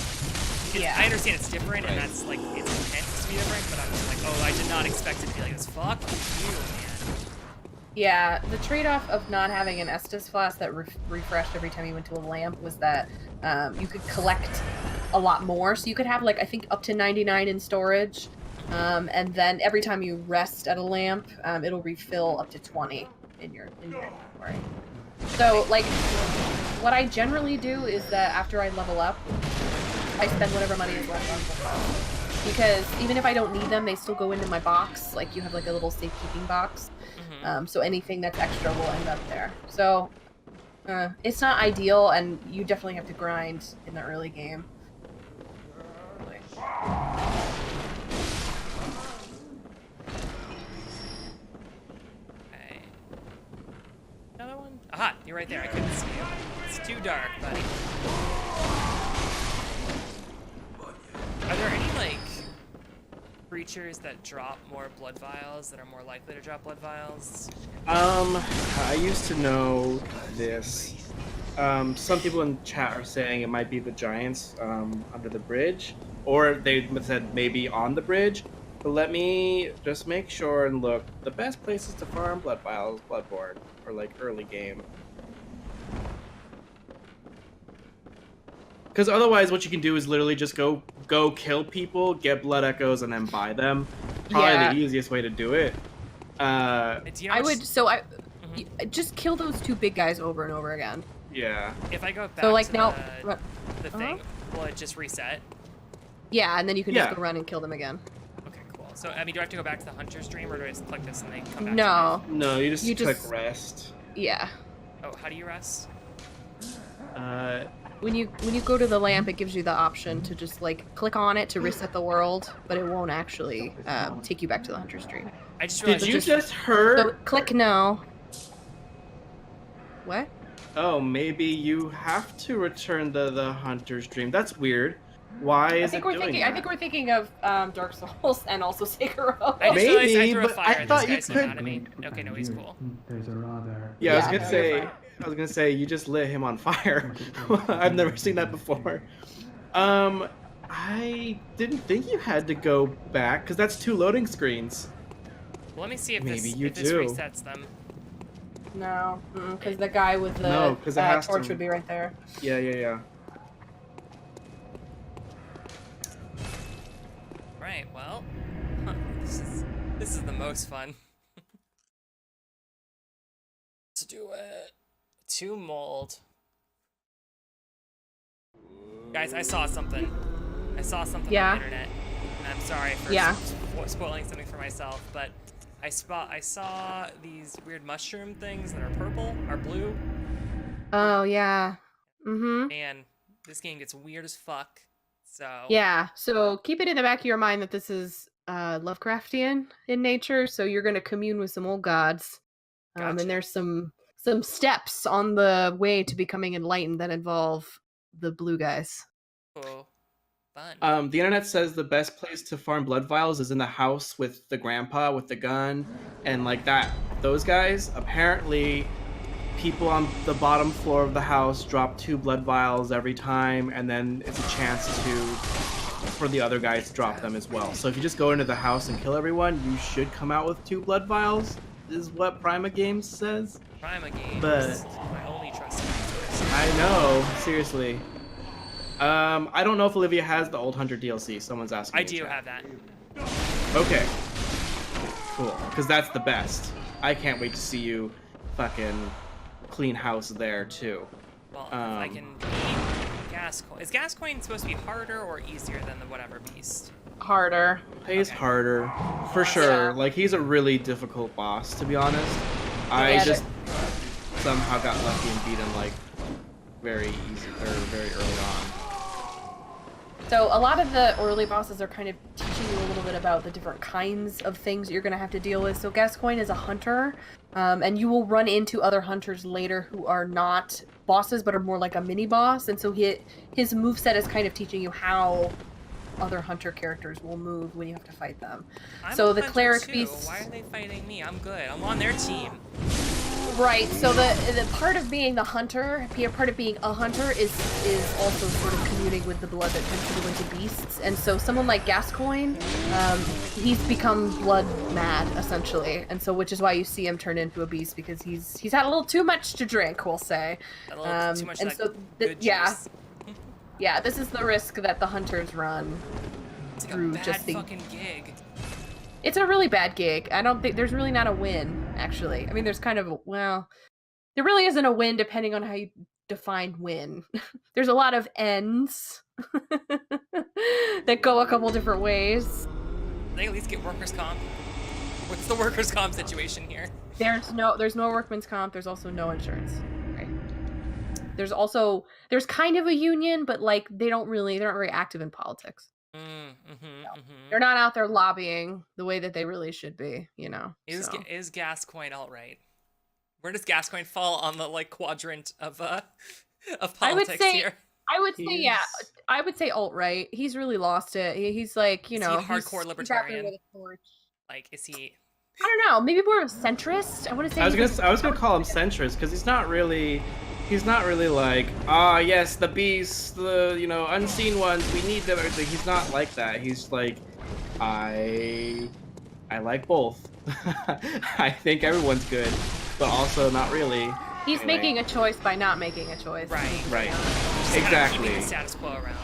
Speaker 1: I understand it's different, and that's like it's meant to be different, but I'm just like, oh, I did not expect it to be like this. Fuck you, man.
Speaker 2: yeah, the trade-off of not having an Estus flask that refreshed every time you went to a lamp was that you could collect a lot more. So you could have, like, I think up to 99 in storage. And then every time you rest at a lamp, it'll refill up to 20 in your inventory. So, like, what I generally do is that after I level up, I spend whatever money is left on the because even if I don't need them, they still go into my box. Like, you have, like, a little safekeeping box. So anything that's extra will end up there. So it's not ideal, and you definitely have to grind in the early game.
Speaker 1: Okay. Another one? Aha, you're right there. I couldn't see you. It's too dark, buddy. Are there any, like, creatures that drop more blood vials, that are more likely to drop blood vials?
Speaker 3: I used to know this. Some people in chat are saying it might be the giants under the bridge, or they said maybe on the bridge. But let me just make sure and look. The best places to farm blood vials, Bloodborne, or like early game. Because otherwise, what you can do is literally just go kill people, get blood echoes, and then buy them. Probably the easiest way to do it.
Speaker 2: I would. Just kill those 2 big guys over and over again.
Speaker 3: Yeah.
Speaker 1: If I go back
Speaker 2: So like
Speaker 1: to
Speaker 2: now,
Speaker 1: the thing, will it just reset?
Speaker 2: Yeah, and then you can just go run and kill them again.
Speaker 1: Okay, cool. So I mean, do I have to go back to the hunter stream, or do I just click this and then come back?
Speaker 2: No.
Speaker 3: No, you just click rest.
Speaker 2: Yeah.
Speaker 1: Oh, how do you rest?
Speaker 2: When you go to the lamp, it gives you the option to just like click on it to reset the world, but it won't actually take you back to the hunter stream.
Speaker 1: I just realized.
Speaker 3: Did you just heard?
Speaker 2: So click no. What?
Speaker 3: Oh, maybe you have to return the hunter's dream. That's weird. Why is it doing that?
Speaker 2: I think we're thinking of Dark Souls and also Sekiro.
Speaker 1: I just realized I
Speaker 3: Maybe,
Speaker 1: threw a
Speaker 3: but
Speaker 1: fire
Speaker 3: I
Speaker 1: at
Speaker 3: thought
Speaker 1: this
Speaker 3: you
Speaker 1: guy, so
Speaker 3: could.
Speaker 1: mad at me. Okay, no, he's cool.
Speaker 6: There's a rather.
Speaker 3: Yeah,
Speaker 2: Yeah,
Speaker 3: I was gonna say you just lit him on fire. I've never seen that before. I didn't think you had to go back because that's 2 loading screens.
Speaker 1: Well, let me see if
Speaker 3: Maybe
Speaker 1: this,
Speaker 3: you
Speaker 1: if this
Speaker 3: do.
Speaker 1: resets them.
Speaker 2: No, because the guy with the torch would be right there.
Speaker 3: Yeah.
Speaker 1: Right. Well, this is the most fun. Let's do it. 2 mold. Guys, I saw something. On the internet. And I'm sorry for spoiling something for myself, but I saw these weird mushroom things that are purple, or blue.
Speaker 2: Oh yeah.
Speaker 1: Man, this game gets weird as fuck. So
Speaker 2: yeah, so keep it in the back of your mind that this is Lovecraftian in nature, so you're going to commune with some old gods.
Speaker 1: Gotcha.
Speaker 2: And there's some steps on the way to becoming enlightened that involve the blue guys.
Speaker 1: Cool. Fun.
Speaker 3: The internet says the best place to farm blood vials is in the house with the grandpa with the gun and like that. Those guys, apparently people on the bottom floor of the house drop 2 blood vials every time, and then it's a chance for the other guys to drop them as well. So if you just go into the house and kill everyone, you should come out with 2 blood vials, is what Prima Games says.
Speaker 1: Prima Games,
Speaker 3: but
Speaker 1: my only trusted source.
Speaker 3: I know, seriously. I don't know if Olivia has the Old Hunter DLC. Someone's asking me.
Speaker 1: I do have that.
Speaker 3: Okay. Cool. Because that's the best. I can't wait to see you fucking clean house there, too.
Speaker 1: Well, if I can beat Gascoigne. Is Gascoigne supposed to be harder or easier than the whatever beast?
Speaker 2: Harder.
Speaker 3: He's harder. For sure. Like, he's a really difficult boss, to be honest. I just somehow got lucky and beat him, like, very easy, or very early on.
Speaker 2: So a lot of the early bosses are kind of teaching you a little bit about the different kinds of things you're going to have to deal with. So Gascoigne is a hunter, and you will run into other hunters later who are not bosses, but are more like a mini-boss. And so his moveset is kind of teaching you how other hunter characters will move when you have to fight them. So the cleric beasts...
Speaker 1: Why are they fighting me? I'm good. I'm on their team.
Speaker 2: Right, so the part of being the hunter, part of being a hunter is also sort of communing with the blood that turns people into beasts. And so someone like Gascoigne, he's become blood mad, essentially. And so which is why you see him turn into a beast, because he's had a little too much to drink, we'll say.
Speaker 1: A little too much
Speaker 2: and
Speaker 1: like
Speaker 2: so
Speaker 1: good
Speaker 2: yeah.
Speaker 1: juice.
Speaker 2: Yeah, this is the risk that the hunters run
Speaker 1: It's like
Speaker 2: through
Speaker 1: a bad
Speaker 2: just the...
Speaker 1: fucking gig.
Speaker 2: It's a really bad gig. I don't think there's really not a win, actually. I mean, there's kind of there really isn't a win depending on how you define win. There's a lot of ends that go a couple different ways.
Speaker 1: They at least get workers' comp. What's the workers' comp situation here?
Speaker 2: There's no workman's comp. There's also no insurance. Right. There's kind of a union, but like they're not very active in politics. They're not out there lobbying the way that they really should be, you know.
Speaker 1: Is Gascoigne alt-right? Where does Gascoigne fall on the like quadrant of politics here?
Speaker 2: I would say yeah. I would say alt-right. He's really lost it. He's like, you know,
Speaker 1: is he hardcore libertarian. Like, is he?
Speaker 2: I don't know. Maybe more of a centrist. I want to say.
Speaker 3: I was gonna call him centrist because he's not really like, yes, the beasts, the, you know, unseen ones, we need them, everything. He's not like that. He's like, I like both. I think everyone's good, but also not really.
Speaker 2: He's making a choice by not making a choice.
Speaker 1: Right. Just kind of keeping
Speaker 3: Exactly.
Speaker 1: the status quo around.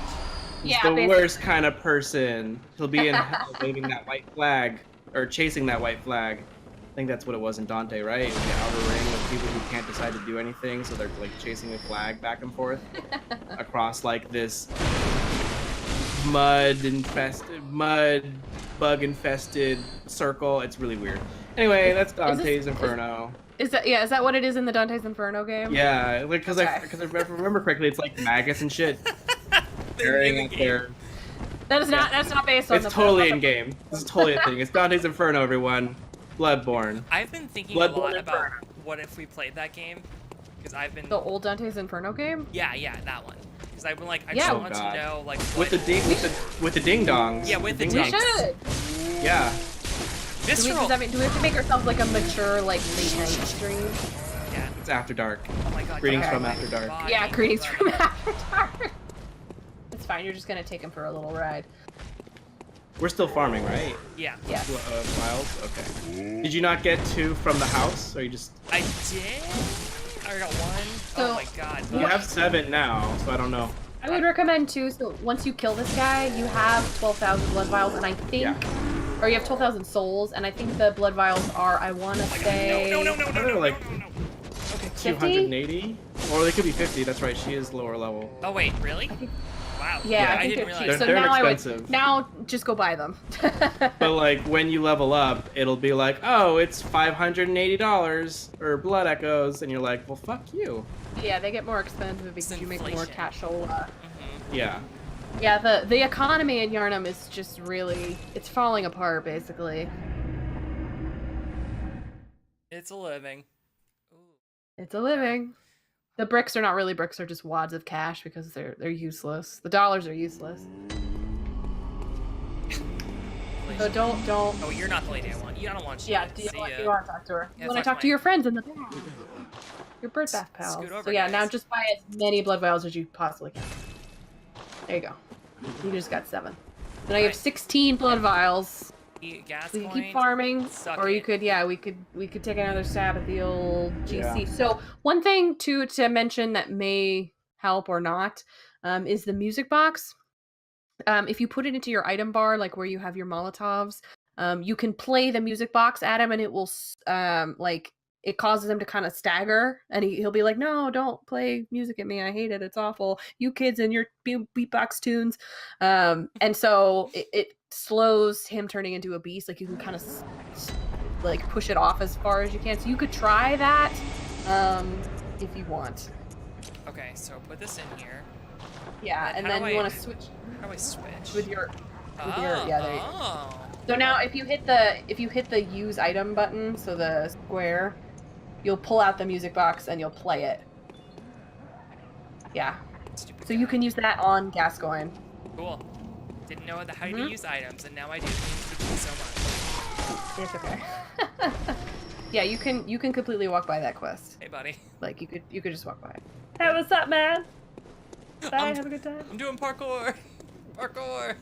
Speaker 3: He's
Speaker 2: Yeah,
Speaker 3: the
Speaker 2: basically.
Speaker 3: worst kind of person. He'll be in hell waving that white flag, or chasing that white flag. I think that's what it was in Dante, right? It was the outer ring of people who can't decide to do anything, so they're like chasing a flag back and forth across like this mud bug infested circle. It's really weird. Anyway, that's Dante's Inferno.
Speaker 2: Is that what it is in the Dante's Inferno game?
Speaker 3: Yeah, because
Speaker 2: Okay.
Speaker 3: if I remember correctly, it's like maggots and shit.
Speaker 1: They're in the
Speaker 3: Out
Speaker 1: game.
Speaker 3: there.
Speaker 2: That's not based on
Speaker 3: It's
Speaker 2: the
Speaker 3: totally in game. This is totally a thing. It's Dante's Inferno, everyone. Bloodborne.
Speaker 1: I've been thinking
Speaker 3: Bloodborne
Speaker 1: a lot about
Speaker 3: Inferno.
Speaker 1: what if we played that game, because I've been.
Speaker 2: The old Dante's Inferno game?
Speaker 1: Yeah, that one. Because I've been like, I
Speaker 2: Yeah.
Speaker 1: just
Speaker 2: Oh,
Speaker 1: want
Speaker 3: God.
Speaker 1: to know like
Speaker 3: With the ding dongs.
Speaker 1: Yeah, with the
Speaker 2: We
Speaker 1: Thanks.
Speaker 2: should.
Speaker 3: Yeah.
Speaker 1: visceral.
Speaker 2: Do we have to make ourselves like a mature, like late night stream?
Speaker 1: Yeah.
Speaker 3: It's After Dark.
Speaker 1: Oh my god.
Speaker 3: Greetings
Speaker 1: yeah.
Speaker 3: from After Dark.
Speaker 1: God,
Speaker 2: Yeah,
Speaker 1: thank you,
Speaker 2: greetings
Speaker 1: buddy.
Speaker 2: from After Dark. It's fine. You're just gonna take him for a little ride.
Speaker 3: We're still farming, right?
Speaker 1: Yeah.
Speaker 2: Yeah.
Speaker 3: Wilds? Okay. Did you not get 2 from the house, or you just...
Speaker 1: I did. I got 1.
Speaker 2: So-
Speaker 1: Oh my god.
Speaker 3: You have 7 now, so I don't know.
Speaker 2: I would recommend too. So once you kill this guy, you have 12,000 blood vials, and I think,
Speaker 3: Yeah.
Speaker 2: or you have 12,000 souls, and I think the blood vials are, I want to say,
Speaker 1: No.
Speaker 3: Like-
Speaker 1: Okay.
Speaker 3: 280? Or they could be 50, that's right, she is lower level.
Speaker 1: Oh wait, really? Wow.
Speaker 2: Yeah,
Speaker 1: I
Speaker 2: I think
Speaker 1: didn't
Speaker 2: they're
Speaker 1: realize.
Speaker 2: cheap.
Speaker 3: They're-
Speaker 2: So
Speaker 3: they're
Speaker 2: now
Speaker 3: inexpensive.
Speaker 2: now just go buy them.
Speaker 3: But like, when you level up, it'll be like, oh, it's $580, or blood echoes, and you're like, well, fuck you.
Speaker 2: Yeah, they get more expensive because you make more
Speaker 1: inflation.
Speaker 2: cashola.
Speaker 3: Yeah.
Speaker 2: Yeah, the economy in Yarnum is just really, it's falling apart basically.
Speaker 1: It's a living. Ooh.
Speaker 2: It's a living. The bricks are not really bricks; they're just wads of cash because they're useless. The dollars are useless. So don't.
Speaker 1: Oh, you're not the lady I want. I don't want you.
Speaker 2: Yeah, do you
Speaker 1: See
Speaker 2: want
Speaker 1: ya.
Speaker 2: to talk to her?
Speaker 1: Yeah,
Speaker 2: You want to
Speaker 1: talk
Speaker 2: talk
Speaker 1: to
Speaker 2: to your friends in the back. Your bird bath pals.
Speaker 1: Scoot over,
Speaker 2: So yeah, now
Speaker 1: guys.
Speaker 2: just buy as many blood vials as you possibly can. There you go. You just got 7. So now you have
Speaker 1: Right.
Speaker 2: 16 blood vials.
Speaker 1: Gas
Speaker 2: So you
Speaker 1: coin.
Speaker 2: keep farming,
Speaker 1: Suck
Speaker 2: or you
Speaker 1: it.
Speaker 2: could, we could take another stab at the old GC.
Speaker 3: Yeah.
Speaker 2: So one thing to mention that may help or not is the music box. If you put it into your item bar, like where you have your Molotovs, you can play the music box at him, and it will like it causes him to kind of stagger, and he'll be like, "No, don't play music at me. I hate it. It's awful. You kids and your beatbox tunes." And so it slows him turning into a beast. Like you can kind of like push it off as far as you can. So you could try that if you want.
Speaker 1: Okay, so put this in here.
Speaker 2: Yeah, and
Speaker 1: How
Speaker 2: then
Speaker 1: do
Speaker 2: you
Speaker 1: I-
Speaker 2: want to switch
Speaker 1: How do I switch?
Speaker 2: with your
Speaker 1: oh,
Speaker 2: yeah, there you go.
Speaker 1: oh.
Speaker 2: So now if you hit the use item button, so the square, you'll pull out the music box and you'll play it. Yeah.
Speaker 1: Stupid
Speaker 2: So you
Speaker 1: guy.
Speaker 2: can use that on Gascoigne.
Speaker 1: Cool. Didn't know how to
Speaker 2: Mhm.
Speaker 1: use items, and now I do. Thank you so much.
Speaker 2: It's okay. Yeah, you can completely walk by that quest.
Speaker 1: Hey, buddy.
Speaker 2: Like you could just walk by it. Hey, what's up, man? Bye,
Speaker 1: I'm-
Speaker 2: have a good time.
Speaker 1: I'm doing parkour. Parkour.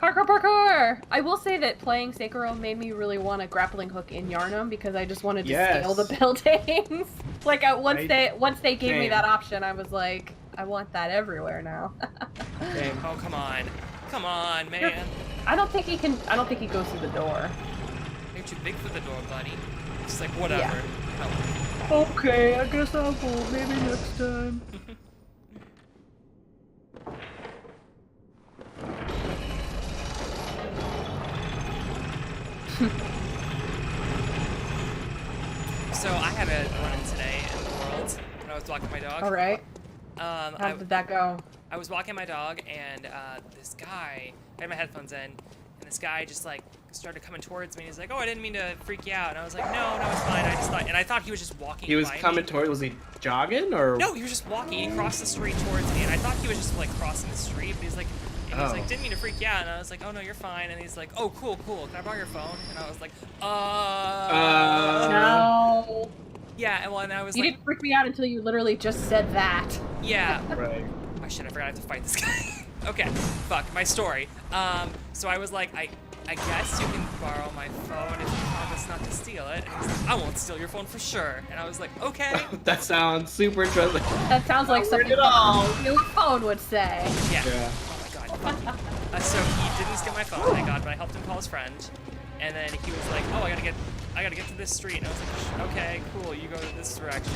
Speaker 2: Parkour! I will say that playing Sekiro made me really want a grappling hook in Yarnum because I just wanted to scale the buildings. Like once they gave me
Speaker 3: Same.
Speaker 2: that option, I was like, I want that everywhere now.
Speaker 3: Same.
Speaker 1: Oh, come on. Come on, man.
Speaker 2: I don't think he goes through the door.
Speaker 1: You're too big for the door, buddy. It's like, whatever.
Speaker 2: Yeah.
Speaker 1: Oh.
Speaker 2: Okay, I guess I'll go. Maybe next time.
Speaker 1: So I had a run today in the world when I was walking my dog.
Speaker 2: All right.
Speaker 1: How
Speaker 2: How did that go?
Speaker 1: I was walking my dog, and this guy, I had my headphones in, and this guy just like started coming towards me. And he's like, "Oh, I didn't mean to freak you out." And I was like, "No, it's fine." I just thought, and I thought he was just walking.
Speaker 3: He was
Speaker 1: by
Speaker 3: coming
Speaker 1: me.
Speaker 3: towards, was he jogging, or?
Speaker 1: No, he was just walking. He crossed the street towards me, and I thought he was just like crossing the street. But he's like,
Speaker 3: Oh.
Speaker 1: "Didn't mean to freak you out." And I was like, "Oh no, you're fine." And he's like, "Oh, cool. Can I borrow your phone?" And I was like,
Speaker 2: No.
Speaker 1: Yeah, and well, and I was
Speaker 2: You
Speaker 1: like,
Speaker 2: didn't freak me out until you literally just said that.
Speaker 1: "Yeah."
Speaker 3: Right.
Speaker 1: Oh shit, I forgot I have to fight this guy. Okay, fuck, my story. So I was like, I guess you can borrow my phone if you promise not to steal it. And he's like, I won't steal your phone for sure. And I was like, okay.
Speaker 3: That sounds super trustworthy.
Speaker 2: That sounds like something your phone would say.
Speaker 1: Yeah.
Speaker 3: Yeah.
Speaker 1: Oh my god. Fuck you. So he didn't steal my phone, thank God, but I helped him call his friend. And then he was like, oh, I gotta get to this street. And I was like, okay, cool, you go this direction.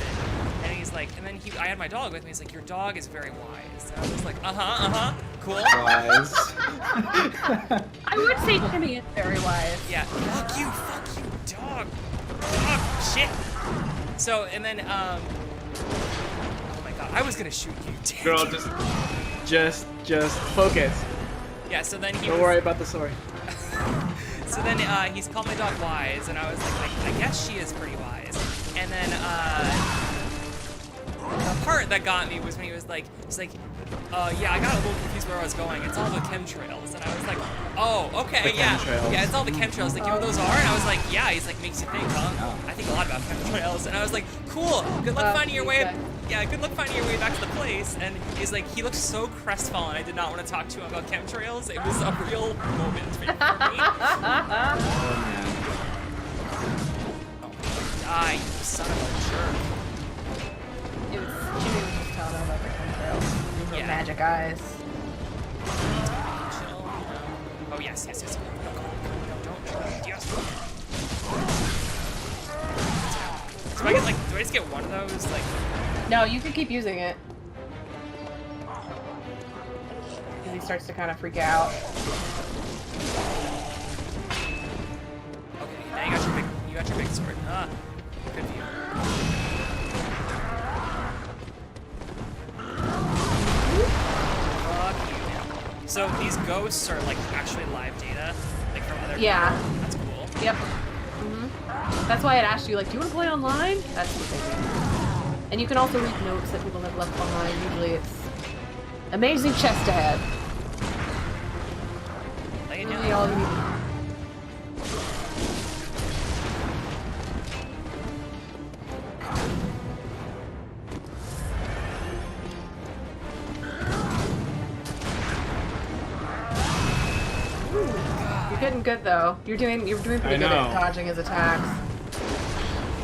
Speaker 1: And he's like, and then I had my dog with me. He's like, your dog is very wise. And I was like, cool.
Speaker 3: Wise.
Speaker 2: I would say Timmy is very wise.
Speaker 1: Yeah, fuck you, dog. Dog, shit. So, and then, oh my god, I was gonna shoot you, damn.
Speaker 3: Girl, just focus.
Speaker 1: Yeah, so then
Speaker 3: Don't worry about the story.
Speaker 1: So then he's called my dog Wise, and I was like, I guess she is pretty wise. And then the part that got me was when he was like, yeah, I got a little confused where I was going. It's all the chemtrails. And I was like, oh, okay, yeah. Yeah, it's all the chemtrails. Like, you know what those are? And I was like, yeah. He's like, makes you think, huh? I think a lot about chemtrails. And I was like, cool. Good luck finding your way. Yeah, good luck finding your way back to the place. And he's like, he looked so crestfallen. I did not want to talk to him about chemtrails. It was a real moment for me.
Speaker 3: Oh, man.
Speaker 1: Die, you son of a jerk.
Speaker 2: It was Jimmy was just telling him about the chemtrails. These
Speaker 1: Yeah.
Speaker 2: magic eyes.
Speaker 1: Chill. Oh, yes. No, don't. Yes. So I get like, do I just get one of those? Like,
Speaker 2: No, you can keep using it. Because he starts to kind of freak out.
Speaker 1: okay, now you got your big sword. Good for you. Fuck you now. So these ghosts are like actually live data, like from other.
Speaker 2: Yeah.
Speaker 1: That's cool.
Speaker 2: Yep. That's why I asked you, like, do you want to play online? That's what they do. And you can also read notes that people have left behind. Usually it's amazing chest ahead.
Speaker 1: Lay it
Speaker 2: Really
Speaker 1: down.
Speaker 2: all you need. You're getting good though. You're doing pretty good at dodging his attacks.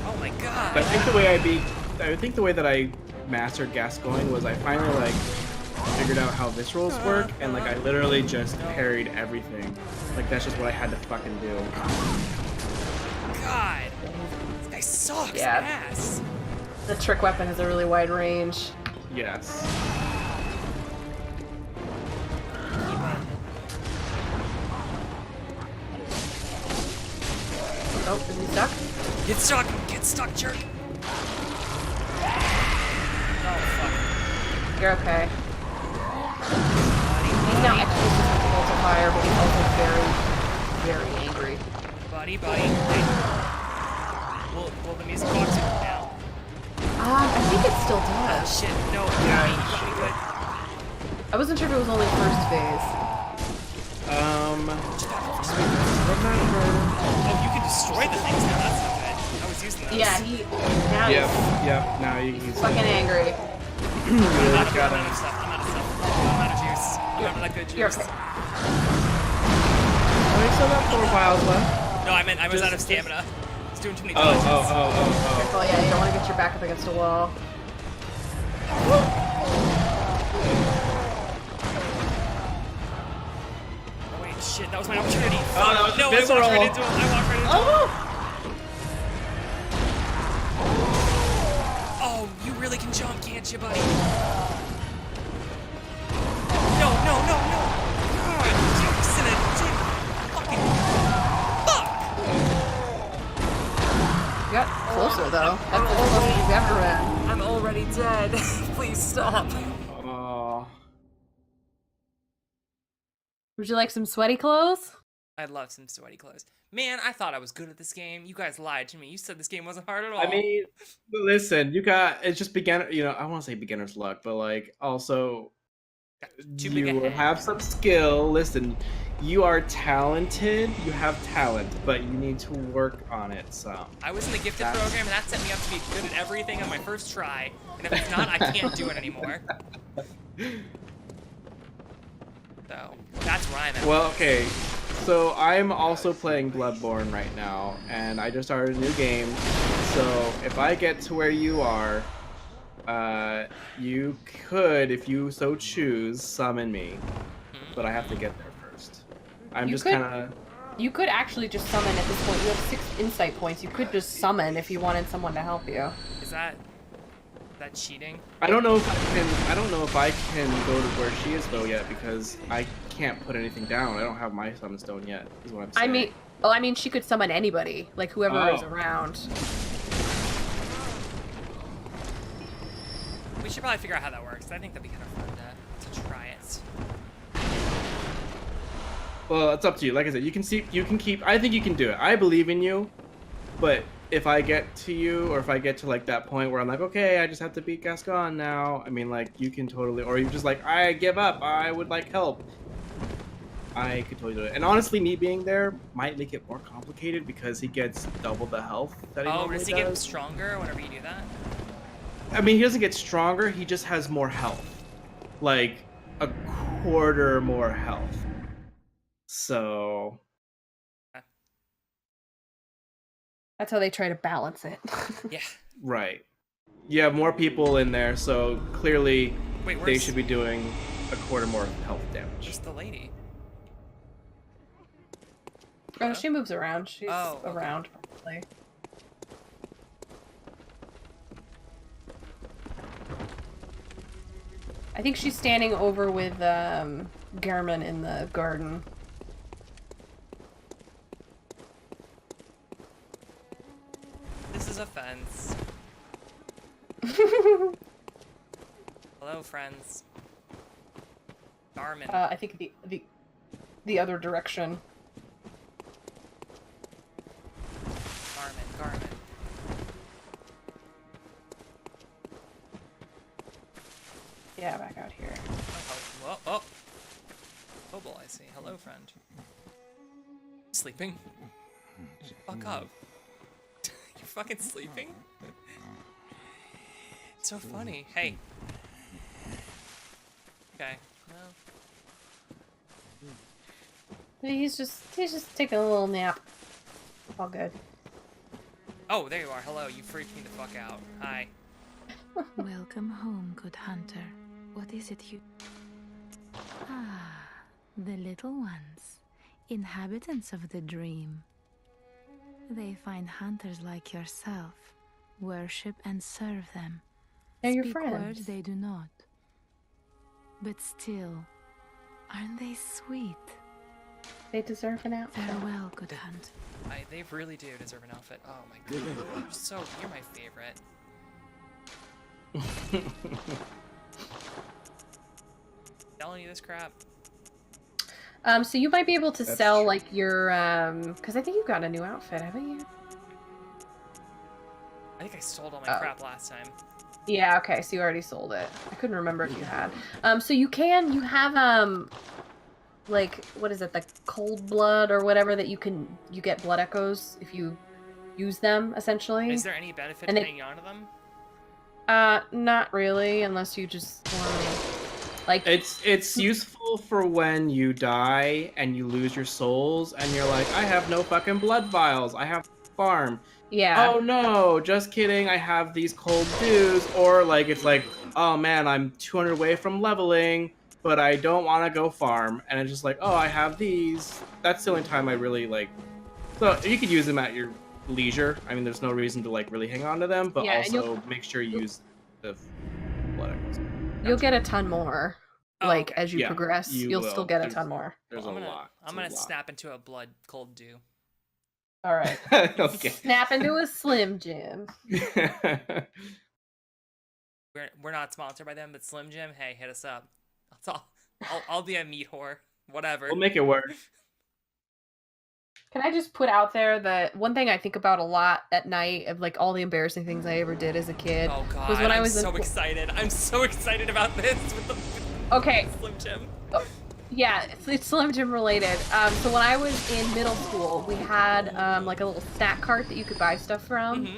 Speaker 1: Oh my god.
Speaker 3: But I think the way that I mastered Gascoigne was I finally like figured out how viscerals work, and like I literally just parried everything. Like that's just what I had to fucking do.
Speaker 1: God. This guy sucks ass.
Speaker 2: The trick weapon has a really wide range.
Speaker 3: Yes.
Speaker 2: Oh, is he stuck?
Speaker 1: Get stuck, jerk. Oh fuck.
Speaker 2: You're okay. He's now extra susceptible to fire, but he's also very, very angry.
Speaker 1: Buddy. Wait. Will the music box in now?
Speaker 2: I think it still
Speaker 1: Oh
Speaker 2: does.
Speaker 1: shit, no, yeah, you got me good.
Speaker 2: I wasn't sure if it was only first phase.
Speaker 1: Oh, you can destroy the things now, that's not good. I was using those.
Speaker 2: Yeah, now
Speaker 3: Yep. Now you can
Speaker 2: he's
Speaker 3: use
Speaker 2: fucking angry.
Speaker 1: I'm out of stuff. I'm out of juice. I'm out of good juice.
Speaker 2: You're okay.
Speaker 3: Oh, we still got 4 vials left.
Speaker 1: No, I meant I was out of stamina. I was doing too many
Speaker 3: Oh.
Speaker 2: Careful, yeah, you don't want to get your back up against a wall.
Speaker 1: Oh, wait, shit, that was my opportunity.
Speaker 3: Oh, that was
Speaker 1: no, I
Speaker 3: visceral.
Speaker 1: walked right into him. Oh, you really can jump, can't you, buddy? No. God, you silly fucking fuck.
Speaker 2: You got closer, though. That's the closest you've ever been.
Speaker 1: I'm already dead. Please stop.
Speaker 3: Oh.
Speaker 2: Would you like some sweaty clothes?
Speaker 1: I'd love some sweaty clothes. Man, I thought I was good at this game. You guys lied to me. You said this game wasn't hard at all.
Speaker 3: I mean, listen, it's just beginner. You know, I want to say beginner's luck, but like also,
Speaker 1: Too big a
Speaker 3: you
Speaker 1: head.
Speaker 3: have some skill. Listen, you are talented. You have talent, but you need to work on it some.
Speaker 1: I was in the gifted program, and that set me up to be good at everything on my first try. And if it's not, I can't do it anymore. So, that's where I'm at.
Speaker 3: Well, okay. So I'm also playing Bloodborne right now, and I just started a new game. So if I get to where you are, you could, if you so choose, summon me. But I have to get there first. I'm just kind of...
Speaker 2: You could actually just summon at this point. You have 6 insight points. You could just summon if you wanted someone to help you.
Speaker 1: Is that cheating?
Speaker 3: I don't know if I can go to where she is though yet, because I can't put anything down. I don't have my summon stone yet, is what I'm saying.
Speaker 2: I mean she could summon anybody, like whoever is around.
Speaker 1: We should probably figure out how that works. I think that'd be kind of fun to try it.
Speaker 3: Well, it's up to you. Like I said, you can keep. I think you can do it. I believe in you, but if I get to you, or if I get to like that point where I'm like, okay, I just have to beat Gascon now. I mean, like you can totally, or you just like, I give up. I would like help. I could totally do it. And honestly, me being there might make it more complicated because he gets double the health that he normally does.
Speaker 1: Does he get stronger whenever you do that?
Speaker 3: I mean, he doesn't get stronger. He just has more health, like a quarter more health. So
Speaker 2: that's how they try to balance it.
Speaker 1: Yeah.
Speaker 3: Right. You have more people in there, so clearly they should be doing a quarter more health damage.
Speaker 1: Just the lady.
Speaker 2: Oh, she moves around. She's
Speaker 1: okay.
Speaker 2: around, probably. I think she's standing over with Garmin in the garden.
Speaker 1: This is a fence. Hello, friends. Garmin.
Speaker 2: I think the other direction.
Speaker 1: Garmin.
Speaker 2: Yeah, back out here.
Speaker 1: Oh boy, I see. Hello, friend. Sleeping? Fuck up. You're fucking sleeping? It's so funny. Hey. Okay. Well.
Speaker 2: He's just taking a little nap. All good.
Speaker 1: Oh, there you are. Hello. You freaked me the fuck out. Hi.
Speaker 6: Welcome home, good hunter. What is it you... Ah, the little ones. Inhabitants of the dream. They find hunters like yourself, worship and serve them.
Speaker 2: They're your
Speaker 6: Speak
Speaker 2: friends.
Speaker 6: words they do not. But still, aren't they sweet?
Speaker 2: They deserve an outfit.
Speaker 6: Farewell, good hunt.
Speaker 1: They really do deserve an outfit. Oh my god. You're my favorite. Selling you this crap.
Speaker 2: So you might be able to sell like your because I think you got a new outfit, haven't you?
Speaker 1: I think I sold all my crap last time.
Speaker 2: Yeah, okay, so you already sold it. I couldn't remember if you had. So you have like what is it, the cold blood or whatever that you get blood echoes if you use them essentially.
Speaker 1: Is there any benefit to hanging on to them?
Speaker 2: Not really, unless you just want to, like...
Speaker 3: It's useful for when you die and you lose your souls and you're like, I have no fucking blood vials. I have to farm.
Speaker 2: Yeah.
Speaker 3: Oh no, just kidding. I have these cold dews. Or like, it's like, oh man, I'm 200 away from leveling, but I don't want to go farm. And it's just like, oh, I have these. That's the only time I really like... So you could use them at your leisure. I mean, there's no reason to like really hang on to them, but also make sure you use the blood echoes.
Speaker 2: You'll get a ton more, like as you progress. You'll still get a ton more.
Speaker 3: There's a lot.
Speaker 1: I'm gonna snap into a blood cold dew.
Speaker 2: All right.
Speaker 3: Okay.
Speaker 2: Snap into a Slim Jim.
Speaker 1: We're not sponsored by them, but Slim Jim, hey, hit us up. I'll be a meat whore. Whatever.
Speaker 3: We'll make it work.
Speaker 2: Can I just put out there that one thing I think about a lot at night of like all the embarrassing things I ever did as a kid was when I was
Speaker 1: so excited. I'm so excited about this with the Slim Jim.
Speaker 2: Oh, yeah, it's Slim Jim related. So when I was in middle school, we had like a little snack cart that you could buy stuff from,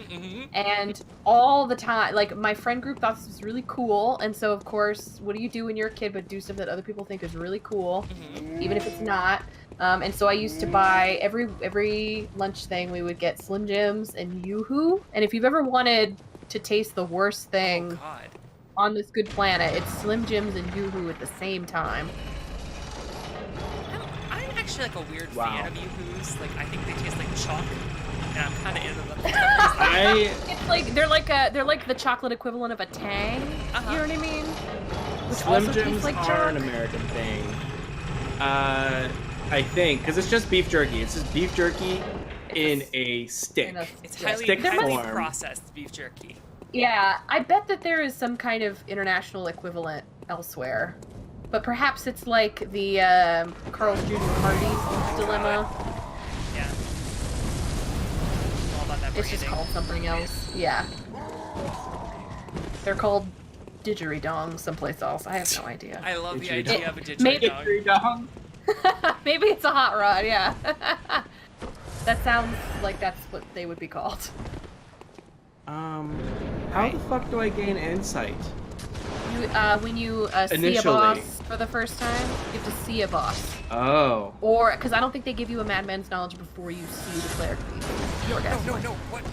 Speaker 2: and all the time, like my friend group thought this was really cool, and so of course, what do you do when you're a kid but do stuff that other people think is really cool, even if it's not? And so I used to buy every lunch thing. We would get Slim Jims and Yoo-hoo. And if you've ever wanted to taste the worst thing on this good planet, it's Slim Jims and Yoo-hoo at the same time.
Speaker 1: I'm actually like a weird fan of Yoo-hoos. Like I think they taste like chalk, and I'm kind of into them.
Speaker 2: It's like they're like the chocolate equivalent of a Tang. You know what I mean? Which
Speaker 3: Slim
Speaker 2: also
Speaker 3: Jims
Speaker 2: tastes like
Speaker 3: are
Speaker 2: chalk.
Speaker 3: an American thing. I think, because it's just beef jerky. It's just beef jerky in a stick.
Speaker 1: It's highly
Speaker 3: form.
Speaker 1: processed beef jerky.
Speaker 2: Yeah, I bet that there is some kind of international equivalent elsewhere. But perhaps it's like the Carl's Jr. Hardee's dilemma.
Speaker 1: Yeah. All about that
Speaker 2: It's just called something else. Yeah. They're called didgeridong someplace else. I have no idea.
Speaker 1: I love the idea of a
Speaker 2: didgeridong. Maybe it's a hot rod, yeah. That sounds like that's what they would be called.
Speaker 3: How the fuck do I gain insight?
Speaker 2: When you see a boss for the first time, you have to see a boss.
Speaker 3: Oh.
Speaker 2: Or, because I don't think they give you a madman's knowledge before you see the cleric piece.
Speaker 1: No, what?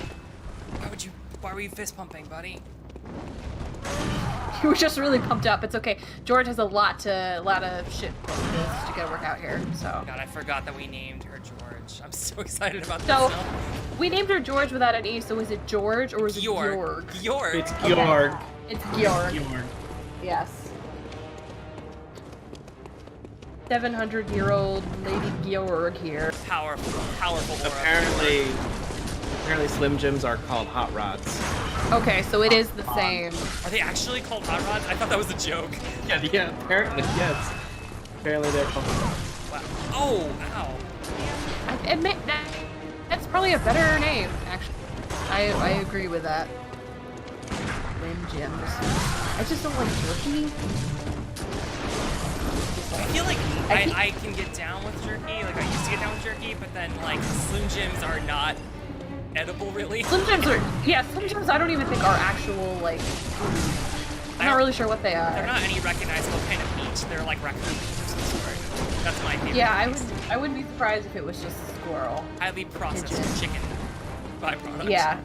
Speaker 1: Why were you fist pumping, buddy?
Speaker 2: You were just really pumped up. It's okay. George has a lot of shit to go work out here, so.
Speaker 1: God, I forgot that we named her George. I'm so excited about this
Speaker 2: So,
Speaker 1: now.
Speaker 2: we named her George without an E, so is it George or is it Georg?
Speaker 1: Georg.
Speaker 3: It's Georg.
Speaker 2: Okay. It's Georg.
Speaker 3: Georg.
Speaker 2: Yes. 700-year-old Lady Georg here.
Speaker 1: Powerful aura.
Speaker 3: Apparently Slim Jims are called hot rods.
Speaker 2: Okay, so it is the same.
Speaker 1: Are they actually called hot rods? I thought that was a joke.
Speaker 3: Yeah, apparently, yes. Apparently they're called hot rods.
Speaker 1: Wow. Oh, ow.
Speaker 2: I admit that's probably a better name, actually. I agree with that. Slim Jims. I just don't like jerky.
Speaker 1: I feel like I can get down with jerky. Like I used to get down with jerky, but then like Slim Jims are not edible really.
Speaker 2: Slim Jims I don't even think are actual like I'm not really sure what they are.
Speaker 1: They're not any recognizable kind of meat. They're like raccoon meat of some sort. That's my favorite.
Speaker 2: Yeah, I wouldn't be surprised if it was just squirrel.
Speaker 1: Highly processed chicken byproduct.
Speaker 2: Yeah.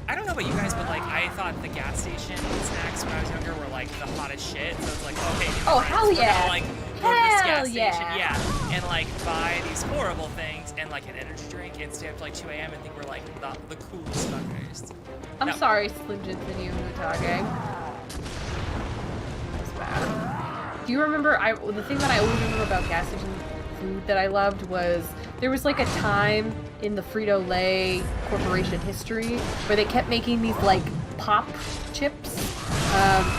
Speaker 1: I don't know about you guys, but like I thought the gas station snacks when I was younger were like the hottest shit. So it's like, okay,
Speaker 2: oh hell yeah,
Speaker 1: gonna, like go to this gas
Speaker 2: yeah.
Speaker 1: station, yeah, and like buy these horrible things and like an energy drink and stay up to like 2 a.m. and think we're like the coolest fuckers.
Speaker 2: I'm sorry, Slim Jims and you talking. That's bad. Do you remember? The thing that I always remember about gas station food that I loved was there was like a time in the Frito-Lay Corporation history where they kept making these like pop chips.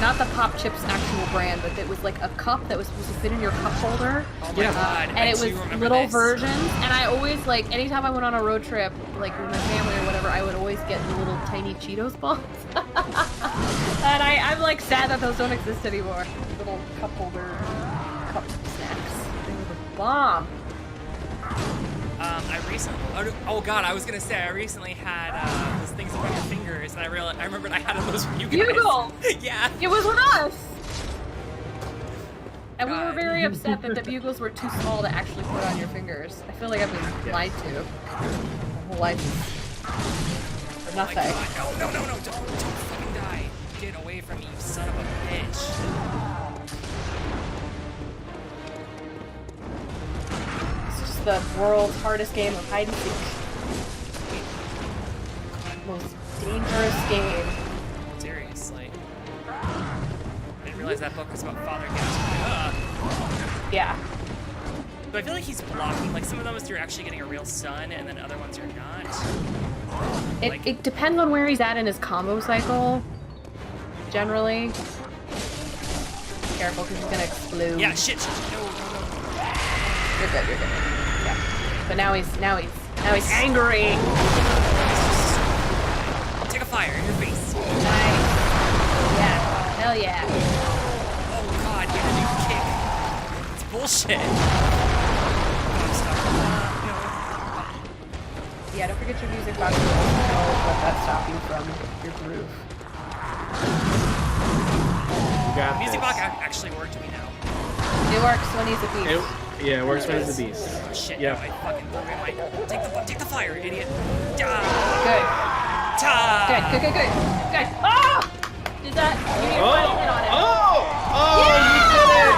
Speaker 2: Not the pop chips actual brand, but it was like a cup that was supposed to fit in your cup holder.
Speaker 1: Oh my god!
Speaker 2: And it was little versions. And I always like anytime I went on a road trip, like with my family or whatever, I would always get the little tiny Cheetos balls. And I'm like sad that those don't exist anymore. Little cup holder cup snacks. They were the bomb.
Speaker 1: I recently had those things on your fingers, and I remembered I had those with you guys.
Speaker 2: Bugle!
Speaker 1: Yeah.
Speaker 2: It was with us! And we were very upset that the bugles were too small to actually put on your fingers. I feel like I've been lied to. My whole life. For nothing.
Speaker 1: Oh no, don't fucking die. Get away from me, you son of a bitch.
Speaker 2: The world's hardest game of hide and seek. Most dangerous game.
Speaker 1: Seriously. I didn't realize that book was about Father Gas.
Speaker 2: Yeah.
Speaker 1: But I feel like he's blocking, like some of them you're actually getting a real son, and then other ones you're not.
Speaker 2: It depends on where he's at in his combo cycle. Generally. Careful, because he's gonna explode.
Speaker 1: Yeah, shit. No.
Speaker 2: You're good. Yeah. But now he's angry.
Speaker 1: Take a fire in your face.
Speaker 2: Nice. Yeah. Hell yeah.
Speaker 1: Oh god, get a new kick. It's bullshit.
Speaker 2: Yeah, don't forget your music box. Don't let that stop you from your groove.
Speaker 1: Music box actually worked to me now.
Speaker 2: Do works when he's a beast.
Speaker 3: Yeah, it works when it's a beast.
Speaker 1: Oh, shit,
Speaker 3: Yeah.
Speaker 1: no, I fucking blew my mic. Take the fire, idiot.
Speaker 2: Good.
Speaker 1: Ta!
Speaker 2: Good. Oh! Did that? You need to find a hit on it.
Speaker 3: You did it!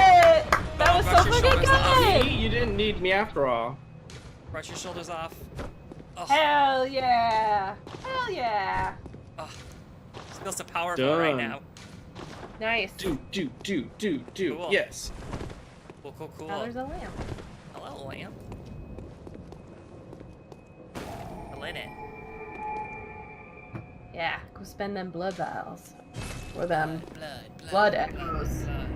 Speaker 3: Yay!
Speaker 2: That was so
Speaker 1: Brush your
Speaker 2: fucking
Speaker 1: shoulders
Speaker 2: good!
Speaker 3: You didn't need me after all.
Speaker 1: Brush your shoulders off. Oh,
Speaker 2: Hell yeah! Hell yeah!
Speaker 1: oh. Feel so powerful right
Speaker 3: Done.
Speaker 1: now.
Speaker 2: Nice.
Speaker 3: Do.
Speaker 1: Cool.
Speaker 3: Yes.
Speaker 1: Cool.
Speaker 2: Now there's a lamp.
Speaker 1: Hello, lamp. I lit it.
Speaker 2: Yeah, go spend them blood vials. Or them
Speaker 1: Blood.
Speaker 2: blood echoes.
Speaker 1: blood.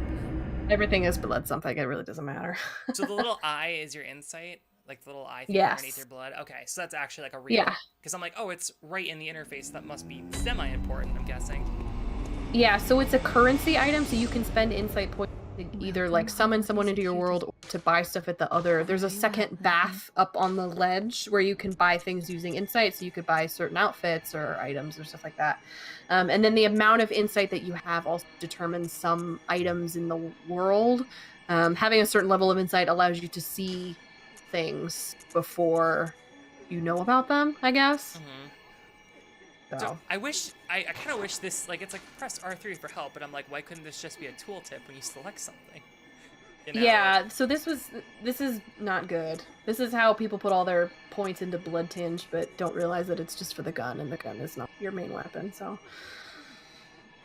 Speaker 2: Everything is blood something, it really doesn't matter.
Speaker 1: So the little eye is your insight? Like the little eye thing
Speaker 2: Yes.
Speaker 1: underneath your blood? Okay, so that's actually like a real...
Speaker 2: Yeah.
Speaker 1: Because I'm like, oh, it's right in the interface. That must be semi-important, I'm guessing.
Speaker 2: Yeah, so it's a currency item, so you can spend insight points to either like summon someone into your world or to buy stuff at the other. There's a second bath up on the ledge where you can buy things using insight, so you could buy certain outfits or items or stuff like that. And then the amount of insight that you have also determines some items in the world. Having a certain level of insight allows you to see things before you know about them, I guess.
Speaker 1: Mm-hmm.
Speaker 2: So.
Speaker 1: So I kind of wish this, like, it's like press R3 for help, but I'm like, why couldn't this just be a tooltip when you select something? You know?
Speaker 2: Yeah, so this is not good. This is how people put all their points into Blood Tinge, but don't realize that it's just for the gun, and the gun is not your main weapon, so...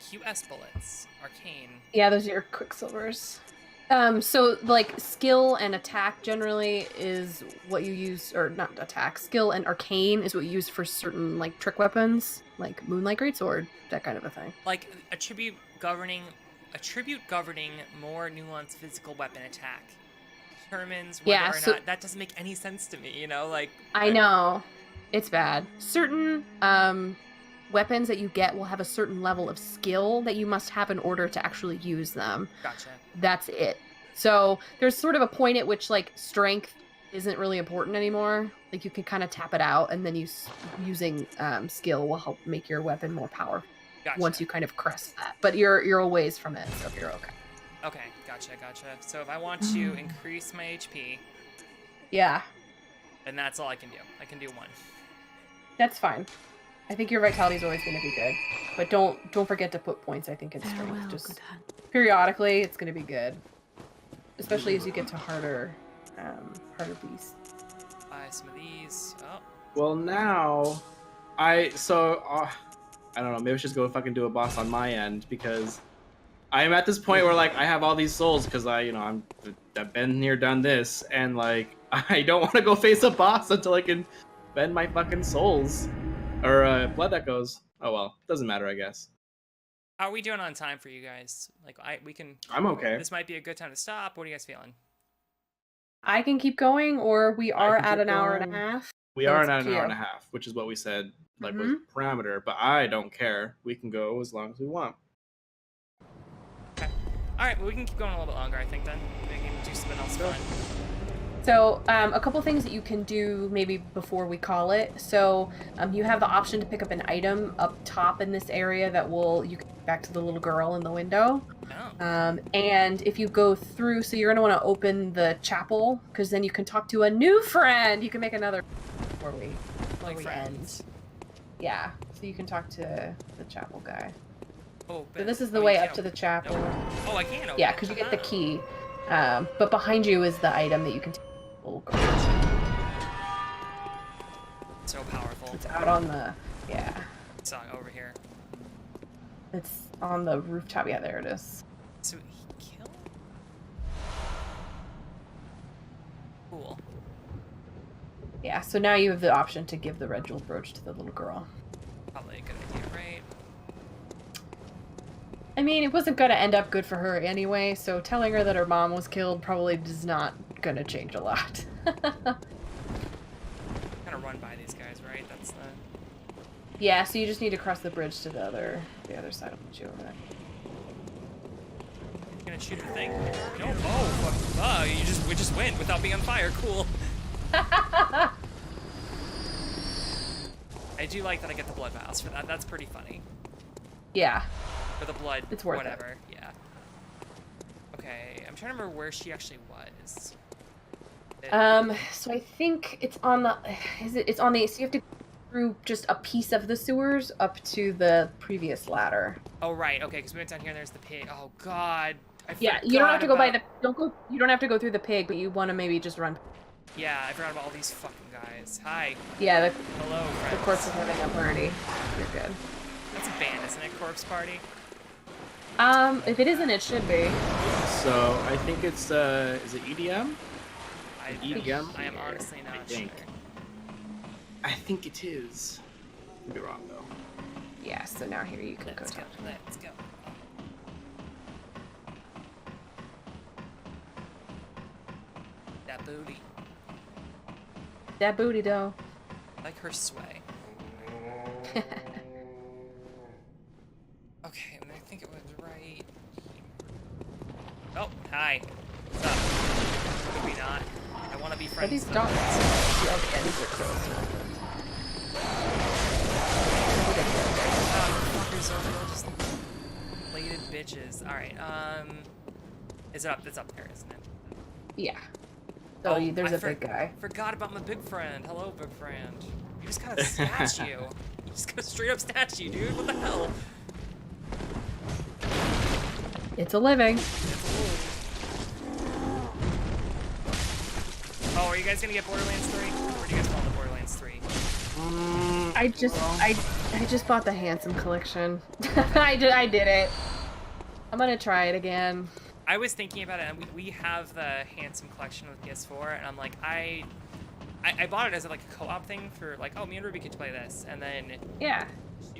Speaker 1: QS bullets. Arcane.
Speaker 2: Yeah, those are your Quicksilvers. So, like, skill and attack generally is what you use, or not attack, skill and arcane is what you use for certain, like, trick weapons, like Moonlight Greatsword, that kind of a thing.
Speaker 1: Like, attribute governing more nuanced physical weapon attack determines whether or not... That doesn't make any sense to me, you know? Like...
Speaker 2: I know. It's bad. Certain, weapons that you get will have a certain level of skill that you must have in order to actually use them.
Speaker 1: Gotcha.
Speaker 2: That's it. So there's sort of a point at which like strength isn't really important anymore. Like you can kind of tap it out, and then using skill will help make your weapon more powerful.
Speaker 1: Gotcha.
Speaker 2: Once you kind of crest that. But you're a ways from it, so you're okay.
Speaker 1: Okay, gotcha. So if I want to increase my HP,
Speaker 2: Yeah,
Speaker 1: then that's all I can do. I can do one.
Speaker 2: that's fine. I think your vitality is always going to be good, but don't forget to put points. I think in strength.
Speaker 6: Farewell,
Speaker 2: Just
Speaker 6: good hunt.
Speaker 2: periodically, it's going to be good, especially as you get to harder beasts.
Speaker 1: Buy some of these. Oh,
Speaker 3: Well, now, I don't know. Maybe I should just go fucking do a boss on my end, because I am at this point where like I have all these souls because I've been here, done this, and like I don't want to go face a boss until I can spend my fucking souls or blood echoes. Oh well, doesn't matter, I guess.
Speaker 1: how are we doing on time for you guys? Like, we can.
Speaker 3: I'm okay.
Speaker 1: This might be a good time to stop. What are you guys feeling?
Speaker 2: I can keep going, or we are
Speaker 3: can
Speaker 2: at
Speaker 3: keep
Speaker 2: an hour and a
Speaker 3: going.
Speaker 2: half.
Speaker 3: We
Speaker 2: So
Speaker 3: are
Speaker 2: it's
Speaker 3: at
Speaker 2: up
Speaker 3: an
Speaker 2: to
Speaker 3: hour
Speaker 2: you.
Speaker 3: and a half, which is what we said, like was
Speaker 2: Mhm.
Speaker 3: the parameter. But I don't care. We can go as long as we want.
Speaker 1: Okay. All right. Well, we can keep going a little bit longer. I think then we can do something else fun.
Speaker 2: So, a couple things that you can do maybe before we call it. So, you have the option to pick up an item up top in this area that you can get back to the little girl in the window.
Speaker 1: Oh.
Speaker 2: And if you go through, so you're going to want to open the chapel, because then you can talk to a new friend. You can make another before we
Speaker 1: Like
Speaker 2: end.
Speaker 1: friends.
Speaker 2: Yeah, so you can talk to the chapel guy.
Speaker 1: Oh.
Speaker 2: So this is the way up to the chapel.
Speaker 1: Oh, I can open.
Speaker 2: Yeah,
Speaker 1: it.
Speaker 2: because you get the
Speaker 1: Oh.
Speaker 2: key. But behind you is the item that you can take. Little girl.
Speaker 1: So powerful.
Speaker 2: It's out on the, yeah.
Speaker 1: It's over here.
Speaker 2: It's on the rooftop. Yeah, there it is.
Speaker 1: So he killed. Cool.
Speaker 2: Yeah, so now you have the option to give the red jewel brooch to the little girl.
Speaker 1: Probably a good idea, right?
Speaker 2: I mean, it wasn't gonna end up good for her anyway, so telling her that her mom was killed probably is not gonna change a lot.
Speaker 1: Kind of run by these guys, right? That's the.
Speaker 2: Yeah, so you just need to cross the bridge to the other side. I'll put you over there.
Speaker 1: You're gonna shoot the thing? No. Oh, fuck. Oh, we just went without being on fire. Cool. I do like that I get the blood vials for that. That's pretty funny.
Speaker 2: Yeah.
Speaker 1: For the blood,
Speaker 2: It's worth it.
Speaker 1: whatever. Yeah. Okay. Okay, I'm trying to remember where she actually was.
Speaker 2: So I think it's on the, it's on the, so you have to go through just a piece of the sewers up to the previous ladder.
Speaker 1: Oh, right, okay, because we went down here and there's the pig. Oh, God.
Speaker 2: Yeah, you don't have to go by the, you don't have to go through the pig, but you want to maybe just run.
Speaker 1: Yeah, I forgot about all these fucking guys. Hi.
Speaker 2: Yeah,
Speaker 1: Hello, friends.
Speaker 2: the corpse is having a party. You're good.
Speaker 1: That's a band, isn't it? Corpse Party?
Speaker 2: If it isn't, it should be.
Speaker 3: So I think it's is it EDM? EDM?
Speaker 1: I am honestly not sure.
Speaker 3: I think it is. Could be wrong though.
Speaker 2: Yeah, so now here you can go
Speaker 1: Let's go.
Speaker 2: down.
Speaker 1: Let's go. That booty.
Speaker 2: That booty though.
Speaker 1: I like her sway. Okay, and I think it was right. Oh, hi. What's up? Maybe not. I want to be friends.
Speaker 2: Are these
Speaker 1: with
Speaker 2: dogs?
Speaker 1: them.
Speaker 2: Yeah, these are crows.
Speaker 1: Oh, you fuckers are real just bladed bitches. Alright, is it up? It's up there, isn't it?
Speaker 2: Yeah. So there's
Speaker 1: I
Speaker 2: a big guy.
Speaker 1: Forgot about my big friend. Hello, big friend. You just kind of statue. You just kind of straight up statue, dude. What the hell?
Speaker 2: It's a living.
Speaker 1: Oh, are you guys gonna get Borderlands 3? Or do you guys want the Borderlands 3?
Speaker 2: I just bought the Handsome collection. I did it. I'm gonna try it again.
Speaker 1: I was thinking about it, and we have the Handsome collection with PS4, and I'm like, I bought it as like a co-op thing for like, oh, me and Ruby get to play this, and then
Speaker 2: Yeah.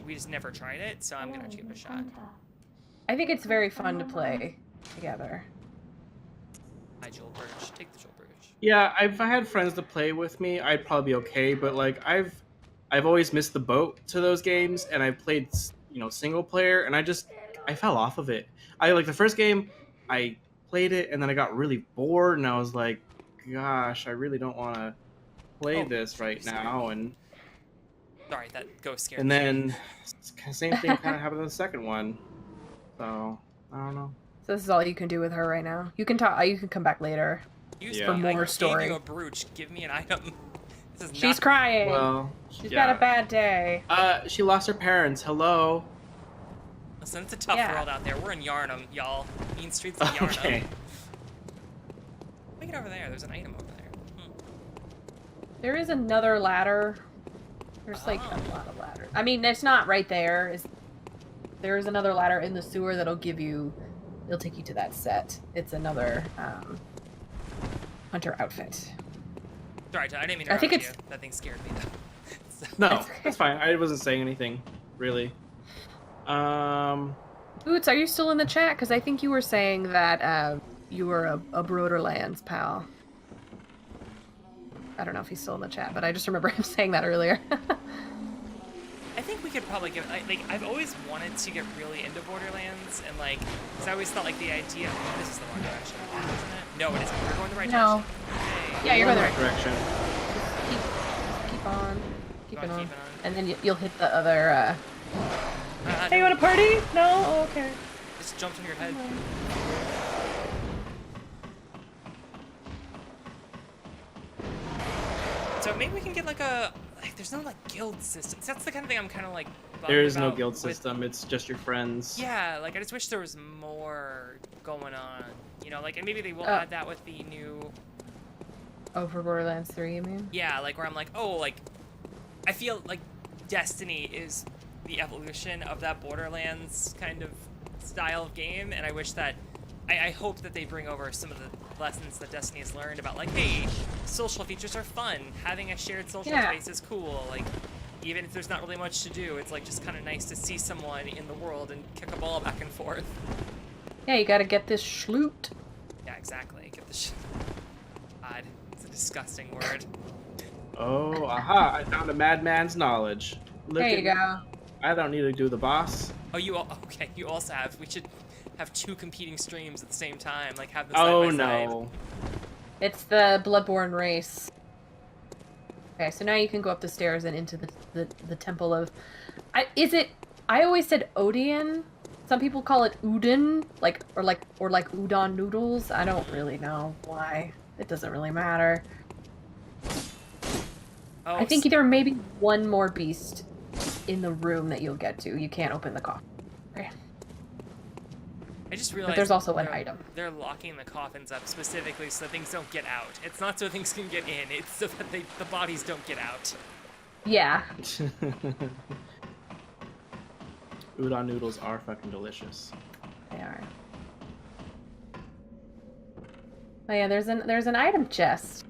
Speaker 1: we just never tried it, so I'm gonna give it a shot.
Speaker 2: I think it's very fun to play together.
Speaker 1: Hi, Joel Birch. Take the Joel Birch.
Speaker 3: Yeah, if I had friends to play with me, I'd probably be okay. But like I've always missed the boat to those games, and I've played single player, and I fell off of it. I like the first game, I played it, and then I got really bored, and I was like, gosh, I really don't want to play this right now. And
Speaker 1: Sorry, that ghost scared
Speaker 3: and
Speaker 1: me.
Speaker 3: then same thing kind of happened in the second one. So I don't know.
Speaker 2: So this is all you can do with her right now. You can talk. You can come back later.
Speaker 1: For
Speaker 2: more story.
Speaker 1: Gave you a brooch. Give me an item. This is
Speaker 2: She's
Speaker 1: not...
Speaker 2: crying.
Speaker 3: Well,
Speaker 2: She's got a bad day.
Speaker 3: She lost her parents. Hello.
Speaker 1: Listen, it's a tough world out there. We're in Yarnum, y'all. Mean streets of Yarnum.
Speaker 3: Okay.
Speaker 1: Let me get over there. There's an item over there.
Speaker 2: There is another ladder. There's like a lot of ladders. I mean, it's not right there. There is another ladder in the sewer that'll give you. It'll take you to that set. It's another hunter outfit.
Speaker 1: Sorry, I didn't mean to interrupt you. That thing scared me though. So...
Speaker 3: No, that's fine. I wasn't saying anything, really.
Speaker 2: Boots, are you still in the chat? Because I think you were saying that you were a Broderlands pal. I don't know if he's still in the chat, but I just remember him saying that earlier.
Speaker 1: I think we could probably give like I've always wanted to get really into Borderlands, and like, because I always thought like the idea. This is the wrong direction, isn't it? No, it isn't. We're going the right direction. Hey.
Speaker 2: Yeah, you're going the right
Speaker 3: direction.
Speaker 2: Keep on. Keep on. And then you'll hit the other.
Speaker 1: Hey,
Speaker 2: you want a party? No? Oh, okay.
Speaker 1: Just jumped on your head. So maybe we can get like a. Like, there's no like guild system. That's the kind of thing I'm kind of like.
Speaker 3: There is no guild system. It's just your friends.
Speaker 1: Yeah, like I just wish there was more going on. You know, like, and maybe they will add that with the new.
Speaker 2: Oh, for Borderlands 3, you mean?
Speaker 1: Yeah, like where I'm like, oh, like, I feel like Destiny is the evolution of that Borderlands kind of style of game, and I wish that. I hope that they bring over some of the lessons that Destiny has learned about, like, hey, social features are fun. Having a shared social space is cool. Like, even if there's not really much to do, it's, like, just kind of nice to see someone in the world and kick a ball back and forth.
Speaker 2: Yeah, you gotta get this schloot.
Speaker 1: Yeah, exactly. Get the God, it's a disgusting word.
Speaker 3: Oh, aha, I found a madman's knowledge.
Speaker 2: There you go.
Speaker 3: I don't need to do the boss.
Speaker 1: Oh, okay, you also have. We should have two competing streams at the same time, like have them side by side.
Speaker 3: No.
Speaker 2: It's the Bloodborne race. Okay, so now you can go up the stairs and into the temple of... I always said Odeon, Some people call it udon, or like udon noodles. I don't really know why. It doesn't really matter.
Speaker 1: Oh,
Speaker 2: I think there may be one more beast in the room that you'll get to. You can't open the coffin. Okay.
Speaker 1: I just realized
Speaker 2: But there's also an item.
Speaker 1: They're locking the coffins up specifically so things don't get out. It's not so things can get in, it's so that the bodies don't get out.
Speaker 2: Yeah.
Speaker 3: Udon noodles are fucking delicious.
Speaker 2: They are. Oh yeah, there's an item chest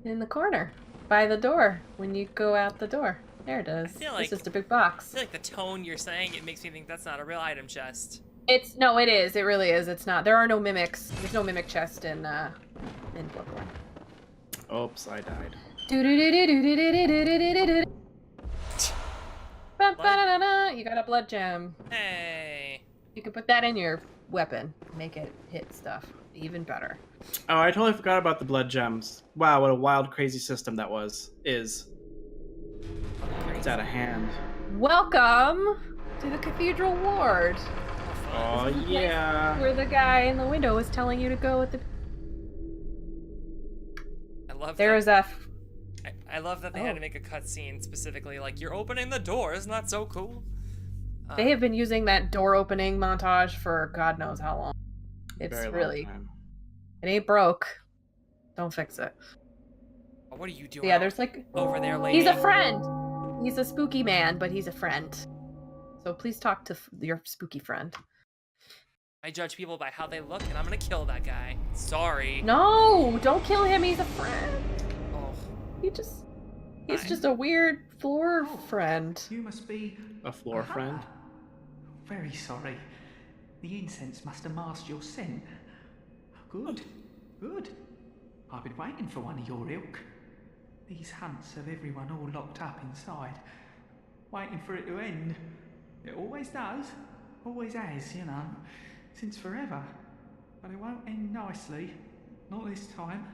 Speaker 2: in the corner by the door when you go out the door. There it is. It's just a big box.
Speaker 1: I feel like the tone you're saying, it makes me think that's not a real item chest.
Speaker 2: No, it is. It really is. It's not. There are no mimics. There's no mimic chest in Bloodborne.
Speaker 3: Oops, I died.
Speaker 2: You got a blood gem.
Speaker 1: Hey.
Speaker 2: You can put that in your weapon. Make it hit stuff even better.
Speaker 3: Oh, I totally forgot about the blood gems. Wow, what a wild, crazy system that is. It's out of hand.
Speaker 2: Welcome to the Cathedral Ward.
Speaker 3: Oh, yeah.
Speaker 2: Where the guy in the window was telling you to go with the...
Speaker 1: I love
Speaker 2: there
Speaker 1: that.
Speaker 2: is a...
Speaker 1: I love that they had to make a cutscene specifically like, you're opening the door, isn't that so cool?
Speaker 2: They have been using that door opening montage for God knows how long. It's really... It ain't broke. Don't fix it.
Speaker 1: Oh, what are you doing?
Speaker 2: Yeah, there's like...
Speaker 1: over there, lady.
Speaker 2: He's a friend! He's a spooky man, but he's a friend. So please talk to your spooky friend.
Speaker 1: I judge people by how they look, and I'm gonna kill that guy. Sorry.
Speaker 2: No! Don't kill him, he's a friend!
Speaker 1: Oh.
Speaker 2: He's just a weird floor friend.
Speaker 7: You must be...
Speaker 3: A floor friend?
Speaker 7: Very sorry. The incense must have masked your scent. Good, good. I've been waiting for one of your ilk. These hunts have everyone all locked up inside, waiting for it to end. It always does, always has, you know, since forever. But it won't end nicely, not this time.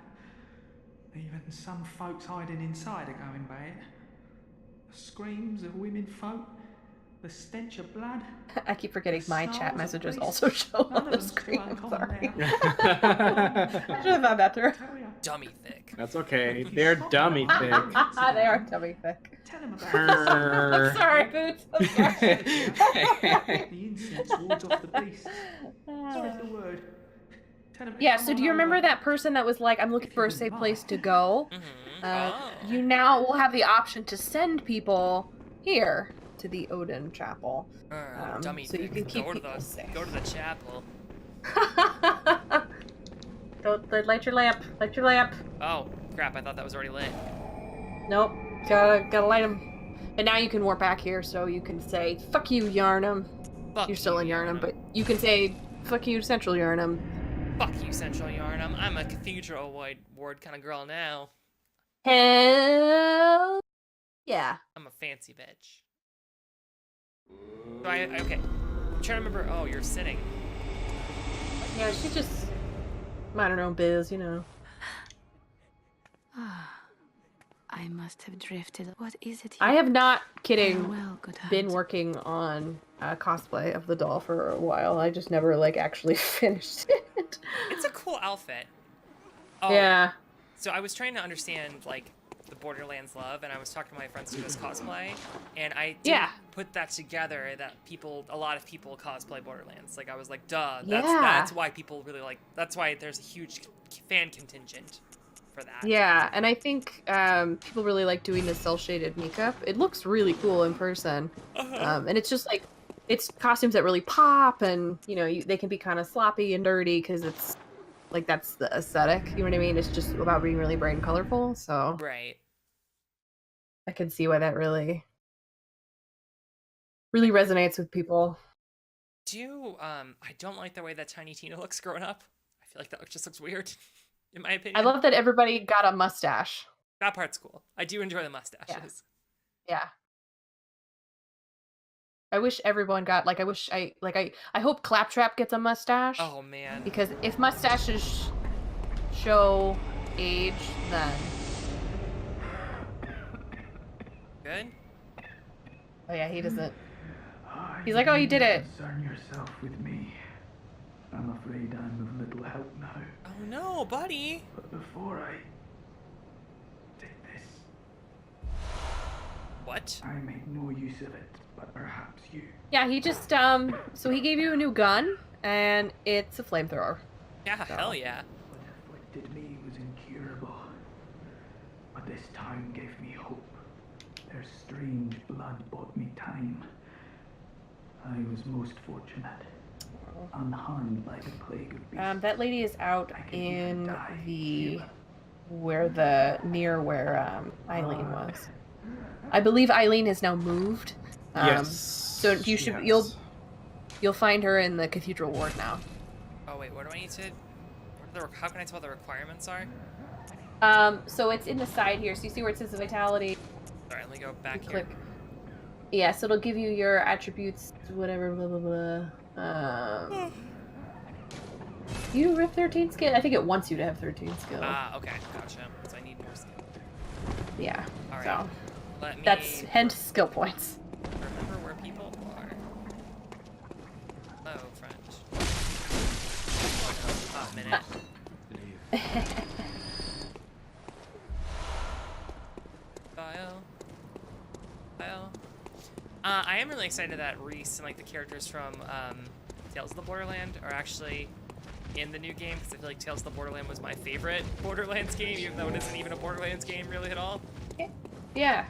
Speaker 7: Even some folks hiding inside are going bad. The screams of women folk, the stench of blood.
Speaker 2: I keep forgetting my chat messages also show on the screen. I'm sorry. I should have thought that through.
Speaker 1: Dummy thick.
Speaker 3: That's okay. They're dummy thick.
Speaker 2: They are dummy thick.
Speaker 7: Tell him about
Speaker 2: I'm sorry, Boots. I'm sorry.
Speaker 7: the incense wards off the beast. Spread the word. Tell him
Speaker 2: Yeah, so do you remember that person that was like, I'm looking for a safe place to go? You now will have the option to send people here to the Odin Chapel.
Speaker 1: Dummy
Speaker 2: so you can keep
Speaker 1: go
Speaker 2: people safe.
Speaker 1: Go to the chapel.
Speaker 2: Light your lamp. Light your lamp.
Speaker 1: Oh, crap, I thought that was already lit.
Speaker 2: Nope. Gotta light them. And now you can warp back here, so you can say, fuck you, Yarnum.
Speaker 1: Fuck
Speaker 2: You're still
Speaker 1: you,
Speaker 2: in Yarnum, but you can say, fuck you, Central Yarnum.
Speaker 1: Fuck you, Central Yarnum. I'm a Cathedral Ward kind of girl now.
Speaker 2: Hell yeah.
Speaker 1: I'm a fancy bitch. So okay. I'm trying to remember. Oh, you're sitting.
Speaker 2: Yeah, she just mind her own biz, you know.
Speaker 6: I must have drifted. What is it?
Speaker 2: I have not, kidding,
Speaker 6: Farewell, good
Speaker 2: been
Speaker 6: hunt.
Speaker 2: working on cosplay of the doll for a while. I just never, like, actually finished it.
Speaker 1: It's a cool outfit. Oh,
Speaker 2: Yeah.
Speaker 1: So I was trying to understand, like, the Borderlands love, and I was talking to my friends who does cosplay, and I didn't put that together that a lot of people cosplay Borderlands. Like, I was like, duh, that's why people really like, that's why there's a huge fan contingent for that.
Speaker 2: Yeah, and I think people really like doing the cel-shaded makeup. It looks really cool in person. And it's just like, it's costumes that really pop, and, you know, they can be kind of sloppy and dirty, because it's, like, that's the aesthetic, you know what I mean? It's just about being really bright and colorful, so...
Speaker 1: Right.
Speaker 2: I can see why that really resonates with people.
Speaker 1: I don't like the way that Tiny Tina looks growing up. I feel like that just looks weird, in my opinion.
Speaker 2: I love that everybody got a mustache.
Speaker 1: That part's cool. I do enjoy the mustaches.
Speaker 2: Yeah. I wish everyone got, like, I hope Claptrap gets a mustache.
Speaker 1: Oh, man.
Speaker 2: Because if mustaches show age, then...
Speaker 1: Good?
Speaker 2: Oh yeah, he doesn't... He's like, oh, you did it.
Speaker 8: Concern yourself with me. I'm afraid I'm of little help now.
Speaker 1: Oh no, buddy.
Speaker 8: But before I take this,
Speaker 1: What?
Speaker 8: I made no use of it, but perhaps you.
Speaker 2: Yeah, he just, so he gave you a new gun, and it's a flamethrower.
Speaker 1: Yeah, hell yeah.
Speaker 8: What afflicted me was incurable. But this town gave me hope. Their strange blood bought me time. I was most fortunate. Unharmed by the plague of beasts.
Speaker 2: That lady is out in the, near where, Eileen was. I believe Eileen has now moved.
Speaker 3: Yes.
Speaker 2: So you'll find her in the Cathedral Ward now.
Speaker 1: Oh wait, what do I need to? How can I tell what the requirements are?
Speaker 2: So it's in the side here. So you see where it says the Vitality.
Speaker 1: Sorry, let me go back here.
Speaker 2: Click. Yeah, so it'll give you your attributes, whatever, blah blah blah. You have 13 skill. I think it wants you to have 13 skill.
Speaker 1: Okay, gotcha. So I need more skill.
Speaker 2: Yeah.
Speaker 1: All right.
Speaker 2: So
Speaker 1: Let me
Speaker 2: that's hence skill points.
Speaker 1: remember where people are. Hello, friend. Hot minute. File. I am really excited that Reese and like the characters from Tales of the Borderland are actually in the new game, because I feel like Tales of the Borderland was my favorite Borderlands game, even though it isn't even a Borderlands game really at all.
Speaker 2: Yeah.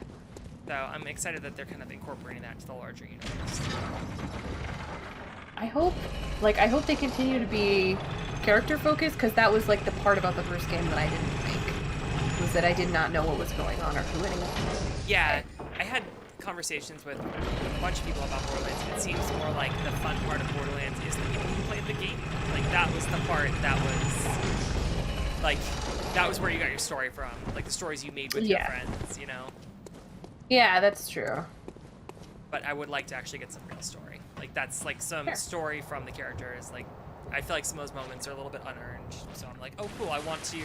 Speaker 1: So I'm excited that they're kind of incorporating that to the larger universe.
Speaker 2: I hope they continue to be character focused, because that was like the part about the first game that I didn't like, was that I did not know what was going on or who anyone was.
Speaker 1: Yeah, I had conversations with a bunch of people about Borderlands, and it seems more like the fun part of Borderlands is the people who played the game. Like, that was the part that was, like, that was where you got your story from. Like, the stories you made with your friends, you know?
Speaker 2: Yeah, that's true.
Speaker 1: But I would like to actually get some real story. Like, that's, like, some story from the characters. Like, I feel like some of those moments are a little bit unearned. So I'm like, oh, cool, I want to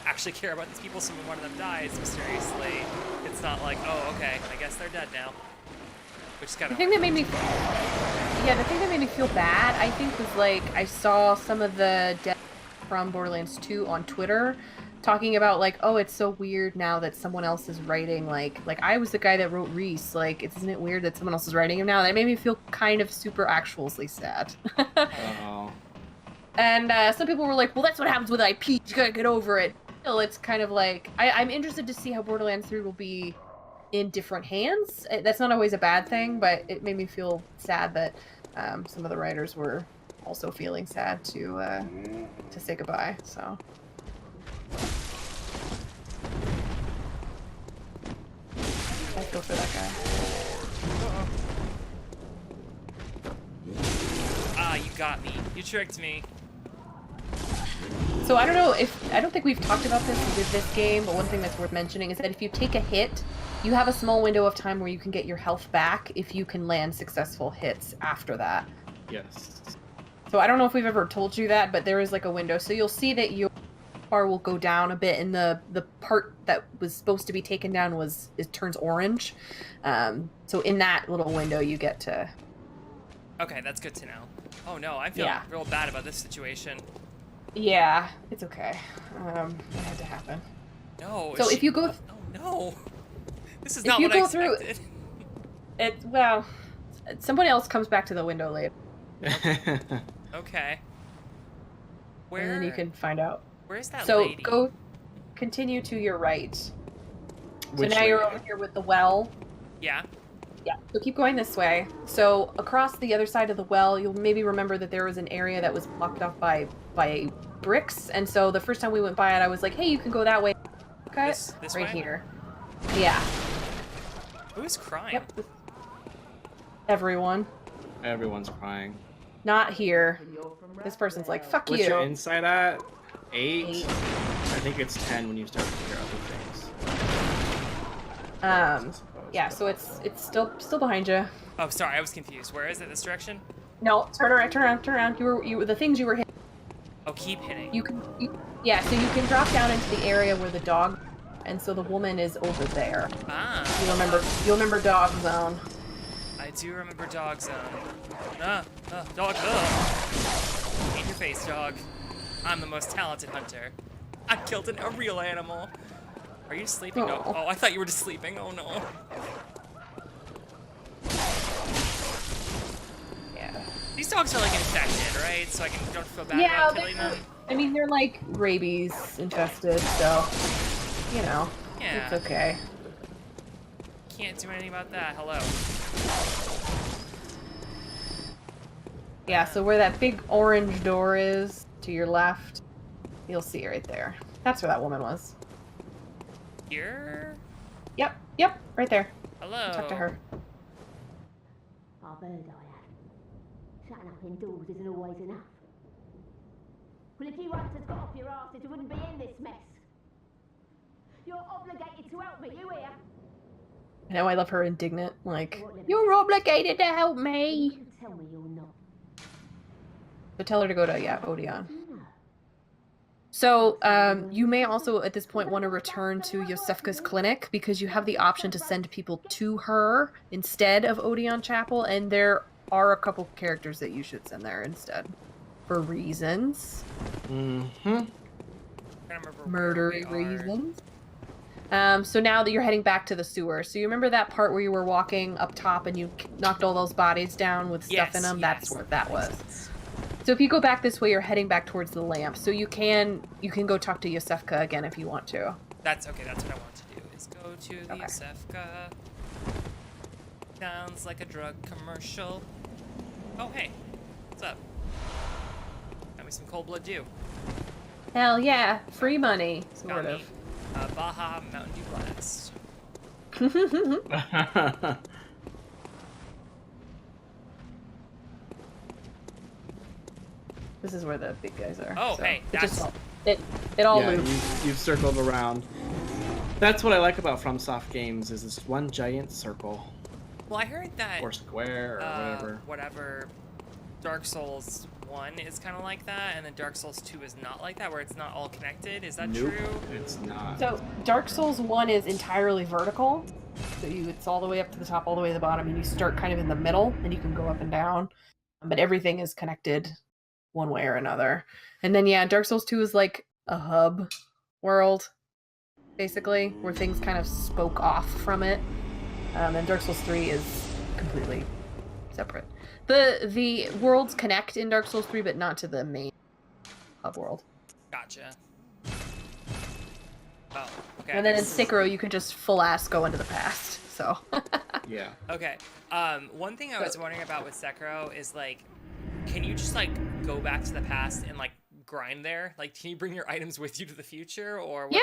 Speaker 1: actually care about these people, so when one of them dies mysteriously, it's not like, oh, okay, I guess they're dead now. Which is kind of...
Speaker 2: The thing that made me feel bad, I think, was, like, I saw some of the deaths from Borderlands 2 on Twitter, talking about, like, oh, it's so weird now that someone else is writing, like I was the guy that wrote Reese, like, isn't it weird that someone else is writing him now? That made me feel kind of super actually sad.
Speaker 3: Oh.
Speaker 2: And some people were like, well, that's what happens with IP, you gotta get over it. Still, it's kind of like, I'm interested to see how Borderlands 3 will be in different hands. That's not always a bad thing, but it made me feel sad that some of the writers were also feeling sad to say goodbye, so... I feel for that guy.
Speaker 1: Ah, you got me. You tricked me.
Speaker 2: So I don't think we've talked about this with this game, but one thing that's worth mentioning is that if you take a hit, you have a small window of time where you can get your health back if you can land successful hits after that.
Speaker 3: Yes.
Speaker 2: So I don't know if we've ever told you that, but there is like a window. So you'll see that your bar will go down a bit, and the part that was supposed to be taken down it turns orange. So in that little window you get to...
Speaker 1: Okay, that's good to know. Oh no, I feel real bad about this situation.
Speaker 2: Yeah, it's okay. It had to happen.
Speaker 1: No.
Speaker 2: So if you go...
Speaker 1: Oh no. This is not what I expected.
Speaker 2: Well, somebody else comes back to the window later.
Speaker 1: Okay. Where?
Speaker 2: And then you can find out.
Speaker 1: Where's that
Speaker 2: So
Speaker 1: lady?
Speaker 2: go, continue to your right.
Speaker 3: Which
Speaker 2: so now
Speaker 3: way?
Speaker 2: you're over here with the well.
Speaker 1: Yeah.
Speaker 2: Yeah, so keep going this way. So across the other side of the well, you'll maybe remember that there was an area that was blocked off by bricks. And so the first time we went by it, I was like, hey, you can go that way. Okay,
Speaker 1: This
Speaker 2: right
Speaker 1: way?
Speaker 2: here. Yeah.
Speaker 1: Who's crying?
Speaker 2: Yep. Everyone.
Speaker 3: Everyone's crying.
Speaker 2: Not here. This person's like, fuck
Speaker 3: What's
Speaker 2: you.
Speaker 3: your insight at? 8?
Speaker 2: 8.
Speaker 3: I think it's 10 when you start to hear other things.
Speaker 2: Yeah, so it's still behind you.
Speaker 1: Oh, sorry, I was confused. Where is it? This direction?
Speaker 2: No, turn around. You were the things you were hitting.
Speaker 1: Oh, keep hitting.
Speaker 2: Yeah, so you can drop down into the area where the dog, and so the woman is over there.
Speaker 1: Ah.
Speaker 2: You'll remember dog zone.
Speaker 1: I I do remember Dog Zone. Dog. In your face, dog. I'm the most talented hunter. I killed a real animal. Are you sleeping? No. Oh, I thought you were just sleeping. Oh no.
Speaker 2: Yeah.
Speaker 1: These dogs are like infected, right? So I don't feel bad about killing them.
Speaker 2: I mean, they're like rabies infested, so you know,
Speaker 1: Yeah.
Speaker 2: it's okay.
Speaker 1: Can't do anything about that. Hello.
Speaker 2: Yeah, so where that big orange door is to your left, you'll see right there. That's where that woman was.
Speaker 1: Here?
Speaker 2: Yep, right there.
Speaker 1: Hello.
Speaker 2: Talk to her.
Speaker 9: I've heard I have. Shutting up indoors isn't always enough. Well, if you once had got off your arse, you wouldn't be in this mess. You're obligated to help me, you hear?
Speaker 2: I know I love her indignant, like, you're obligated to help me.
Speaker 9: You can tell me you're not.
Speaker 2: So tell her to go to, Odeon. So, you may also at this point want to return to Yosefka's clinic because you have the option to send people to her instead of Odeon Chapel, and there are a couple characters that you should send there instead. For reasons.
Speaker 1: Mm-hmm.
Speaker 2: Murdery reasons. So now that you're heading back to the sewer, so you remember that part where you were walking up top and you knocked all those bodies down with stuff in them? That's what that was. So if you go back this way, you're heading back towards the lamp. So you can go talk to Yosefka again if you want to.
Speaker 1: That's okay. That's what I want to do. Is go to the Yosefka. Sounds like a drug commercial. Oh hey, what's up? Got me some cold blood dew.
Speaker 2: Hell yeah, free money, sort of.
Speaker 1: Baja Mountain Dew Blast.
Speaker 2: This is where the big guys are.
Speaker 1: Oh,
Speaker 2: so
Speaker 1: hey,
Speaker 2: it all
Speaker 3: loops. You've circled around. That's what I like about FromSoft games is this one giant circle.
Speaker 1: Well, I heard that.
Speaker 3: Or square or whatever.
Speaker 1: Whatever. Dark Souls 1 is kind of like that, and then Dark Souls 2 is not like that, where it's not all connected. Is that true?
Speaker 3: It's not.
Speaker 2: So Dark Souls 1 is entirely vertical. So it's all the way up to the top, all the way to the bottom, and you start kind of in the middle, and you can go up and down. But everything is connected one way or another. And then, Dark Souls 2 is like a hub world, basically, where things kind of spoke off from it. And Dark Souls 3 is completely separate. The worlds connect in Dark Souls 3, but not to the main hub world.
Speaker 1: Gotcha. Oh, okay.
Speaker 2: And then in Sekiro, you can just full ass go into the past. So.
Speaker 3: Yeah.
Speaker 1: Okay. One thing I was wondering about with Sekiro is like, can you just like go back to the past and like grind there? Like, can you bring your items with you to the future, or what's...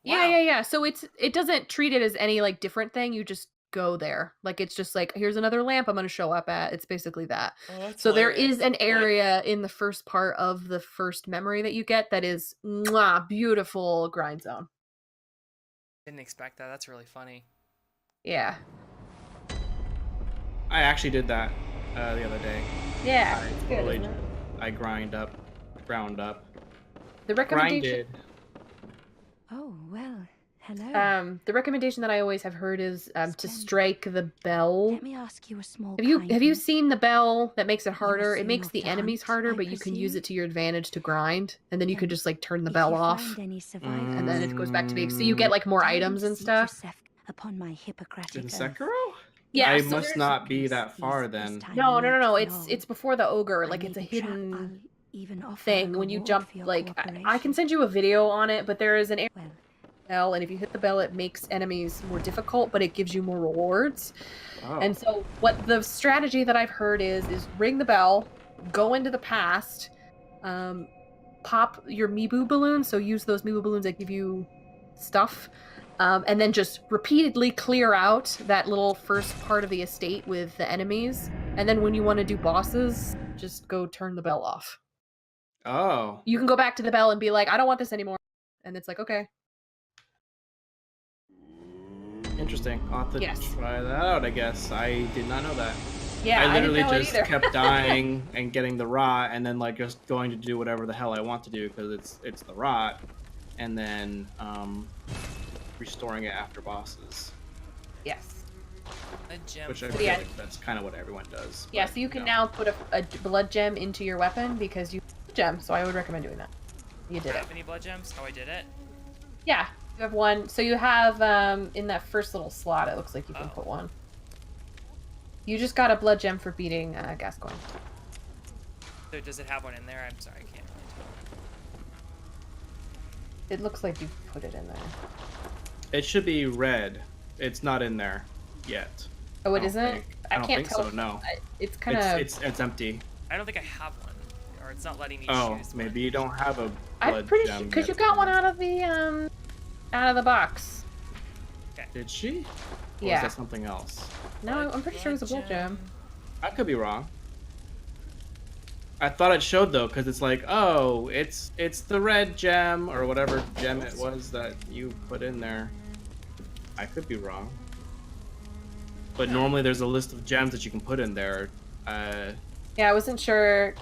Speaker 2: Yeah. So it doesn't treat it as any like different thing. You just go there. Like, it's just like, here's another lamp I'm going to show up at. It's basically that.
Speaker 1: Oh,
Speaker 2: so there is an area in the first part of the first memory that you get that is beautiful grind zone.
Speaker 1: Didn't expect that. That's really funny.
Speaker 2: Yeah.
Speaker 3: I actually did that the other day.
Speaker 2: Yeah, it's good, isn't it?
Speaker 3: I ground up.
Speaker 2: The recommendation.
Speaker 3: Grinded.
Speaker 6: Oh, well, hello.
Speaker 2: The recommendation that I always have heard is to strike the bell.
Speaker 6: Let me ask you a small
Speaker 2: Have you seen the bell that makes it harder? It makes
Speaker 6: of
Speaker 2: the
Speaker 6: the
Speaker 2: enemies
Speaker 6: hunt,
Speaker 2: harder,
Speaker 6: I
Speaker 2: but you can use
Speaker 6: presume?
Speaker 2: it to your advantage to grind, and then you can just like turn the
Speaker 6: If
Speaker 2: bell
Speaker 6: you
Speaker 2: off,
Speaker 6: find any
Speaker 2: and then it goes back to being. So
Speaker 3: Mm.
Speaker 2: you get like more
Speaker 6: I
Speaker 2: items and
Speaker 6: beseech
Speaker 2: stuff.
Speaker 6: yourself upon my Hippocratic
Speaker 3: In
Speaker 6: oath.
Speaker 3: Sekiro?
Speaker 2: Yeah,
Speaker 3: I
Speaker 2: so
Speaker 3: must
Speaker 2: there's-
Speaker 3: not be that far then.
Speaker 2: No. It's before the ogre. Like, it's a hidden thing. When you jump, like, I can send you a video on it, but there is an bell, and if you hit the bell, it makes enemies more difficult, but it gives you more rewards.
Speaker 3: Oh.
Speaker 2: And so what the strategy that I've heard is ring the bell, go into the past, pop your Mibu balloon, so use those Mibu balloons that give you stuff, and then just repeatedly clear out that little first part of the estate with the enemies, and then when you want to do bosses, just go turn the bell off.
Speaker 3: Oh.
Speaker 2: You can go back to the bell and be like, I don't want this anymore, and it's like, okay.
Speaker 3: Interesting. I'll have to try that out, I guess. I did not know that.
Speaker 2: Yeah,
Speaker 3: I literally
Speaker 2: didn't know it
Speaker 3: just
Speaker 2: either.
Speaker 3: kept dying and getting the rot, and then like just going to do whatever the hell I want to do because it's the rot, and then restoring it after bosses.
Speaker 2: Yes.
Speaker 1: A gem.
Speaker 3: Which I
Speaker 1: for-
Speaker 3: feel
Speaker 2: Yeah.
Speaker 3: like that's kind of what everyone does.
Speaker 2: Yeah,
Speaker 3: but,
Speaker 2: so you can
Speaker 3: know.
Speaker 2: now put a blood gem into your weapon because you gem. So I would recommend doing that. You
Speaker 1: Do
Speaker 2: did
Speaker 1: I
Speaker 2: it.
Speaker 1: have any blood gems? Oh, I did it.
Speaker 2: Yeah, you have one. So you have in that first little slot. It looks like you can put one. You just got a blood gem for beating Gascoigne.
Speaker 1: So does it have one in there? I'm sorry, I can't really tell.
Speaker 2: It looks like you put it in there.
Speaker 3: It should be red. It's not in there yet.
Speaker 2: Oh, it
Speaker 3: I don't
Speaker 2: isn't?
Speaker 3: think-
Speaker 2: I
Speaker 3: don't
Speaker 2: can't
Speaker 3: think
Speaker 2: tell.
Speaker 3: So, no.
Speaker 2: It's kind of.
Speaker 3: It's empty.
Speaker 1: I don't think I have one, or it's not letting me
Speaker 3: Oh,
Speaker 1: choose.
Speaker 3: maybe you don't have a blood
Speaker 2: I'm pretty
Speaker 3: gem
Speaker 2: sure because you
Speaker 3: yet.
Speaker 2: got one out of the box.
Speaker 3: Did she? Or
Speaker 2: Yeah.
Speaker 3: was that something else?
Speaker 2: No, I'm pretty sure it was a blood gem.
Speaker 3: I could be wrong. I thought it showed though, because it's like, oh, it's the red gem or whatever gem it was that you put in there. I could be wrong. But normally there's a list of gems that you can put in there.
Speaker 2: Yeah, I wasn't sure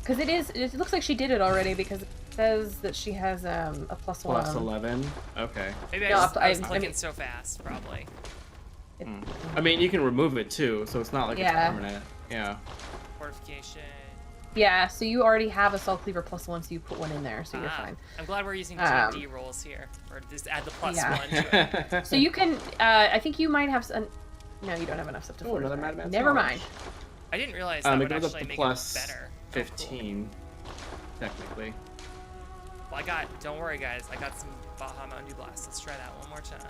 Speaker 2: because it looks like she did it already because it says that she has a +1.
Speaker 3: Plus 11. Okay.
Speaker 1: Maybe
Speaker 2: No,
Speaker 1: I was
Speaker 2: I
Speaker 1: clicking
Speaker 2: mean-
Speaker 1: so fast, probably.
Speaker 3: I mean, you can remove it too, so it's not like
Speaker 2: Yeah.
Speaker 3: it's permanent. Yeah.
Speaker 1: Fortification.
Speaker 2: Yeah, so you already have a Soul Cleaver +1, so you put one in there, so you're fine.
Speaker 1: I'm glad we're using
Speaker 2: Um,
Speaker 1: D rolls here, or just add the +1
Speaker 2: Yeah.
Speaker 1: to it.
Speaker 2: So you can, I think you might have some. No, you don't have enough stuff to
Speaker 3: Oh,
Speaker 2: fortify.
Speaker 3: another Madman's
Speaker 2: Never
Speaker 3: knowledge.
Speaker 2: mind.
Speaker 1: I didn't realize that
Speaker 3: It
Speaker 1: would
Speaker 3: goes up
Speaker 1: actually
Speaker 3: to
Speaker 1: make
Speaker 3: plus
Speaker 1: it better.
Speaker 3: 15, technically.
Speaker 1: Well, don't worry guys, I got some Baja Mountain Dew Blast. Let's try that one more time.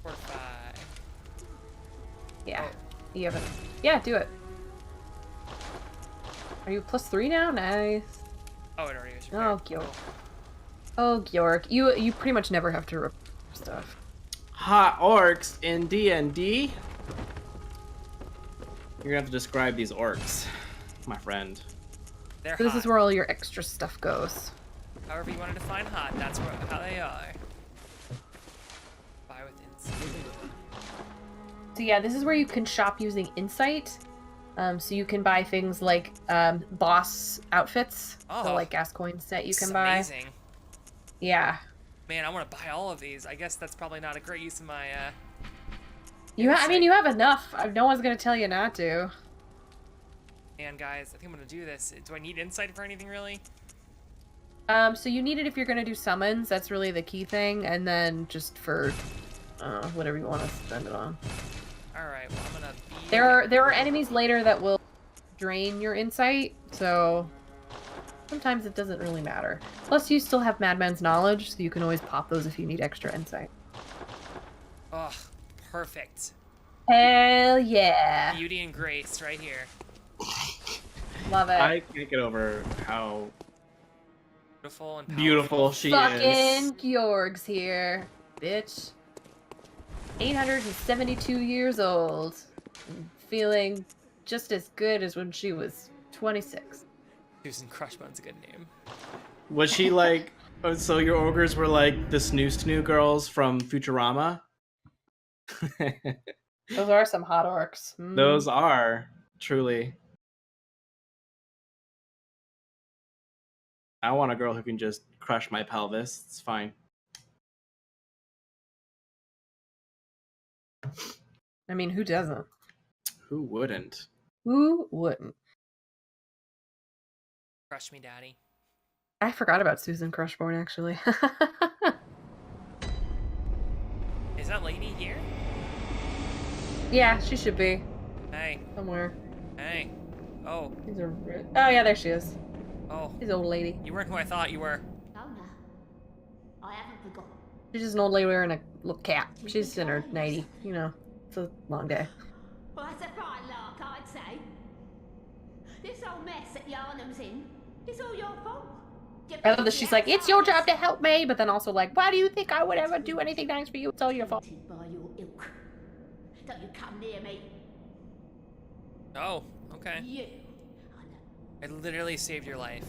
Speaker 1: Fortify.
Speaker 2: Yeah. You haven't. Yeah, do it. Are you +3 now? Nice.
Speaker 1: Oh, it already was
Speaker 2: Oh,
Speaker 1: repaired.
Speaker 2: Georg. Oh, Georg. You pretty much never have to repair stuff.
Speaker 3: Hot orcs in D&D? You're gonna have to describe these orcs, my friend.
Speaker 1: They're
Speaker 2: So this
Speaker 1: hot.
Speaker 2: is where all your extra stuff goes.
Speaker 1: However you want to define hot, that's how they are. Buy with insight.
Speaker 2: So yeah, this is where you can shop using Insight. So you can buy things like boss outfits.
Speaker 1: Oh,
Speaker 2: so like Gascoigne set you
Speaker 1: this
Speaker 2: can
Speaker 1: is
Speaker 2: buy.
Speaker 1: amazing.
Speaker 2: Yeah.
Speaker 1: Man, I want to buy all of these. I guess that's probably not a great use of my,
Speaker 2: I mean, you have enough. No one's gonna tell you not to.
Speaker 1: And guys, I think I'm gonna do this. Do I need insight for anything, really?
Speaker 2: So you need it if you're gonna do summons. That's really the key thing, and then just for whatever you want to spend it on.
Speaker 1: All right. Well, I'm gonna be.
Speaker 2: There are enemies later that will drain your insight, so sometimes it doesn't really matter. Plus, you still have Madman's knowledge, so you can always pop those if you need extra insight.
Speaker 1: Oh, perfect.
Speaker 2: Hell yeah!
Speaker 1: Beauty and grace right here.
Speaker 2: Love it.
Speaker 3: I can't get over how
Speaker 1: Beautiful and
Speaker 3: beautiful she
Speaker 2: Fucking
Speaker 3: is.
Speaker 2: Georg's here, bitch. 872 years old, and feeling just as good as when she was 26.
Speaker 1: Susan Crushbone's a good name.
Speaker 3: Was she like? Oh, so your ogres were like the snoo girls from Futurama?
Speaker 2: Those are some hot orcs. Mm.
Speaker 3: Those are truly. I want a girl who can just crush my pelvis. It's fine.
Speaker 2: I mean, who doesn't?
Speaker 3: Who wouldn't?
Speaker 2: Who wouldn't?
Speaker 1: Crush me, daddy.
Speaker 2: I forgot about Susan Crushborn, actually.
Speaker 1: Is that lady here?
Speaker 2: Yeah, she should be.
Speaker 1: Hey.
Speaker 2: Somewhere.
Speaker 1: Hey. Oh.
Speaker 2: Oh, yeah, there she is.
Speaker 1: Oh.
Speaker 2: She's an old lady.
Speaker 1: You weren't who I thought you were.
Speaker 9: No, no. I haven't forgotten.
Speaker 2: She's just an old lady wearing a little cap. She's in her 90. You know, it's a long day.
Speaker 9: Well, that's a fine lark, I'd say. This whole mess that Yarnum's in, it's all your fault.
Speaker 2: I love that she's like, it's your job to help me, but then also like, why do you think I would ever do anything nice for you? It's all your fault.
Speaker 9: By your ilk. Don't you come near me.
Speaker 1: Oh, okay.
Speaker 9: You.
Speaker 1: I literally saved your life.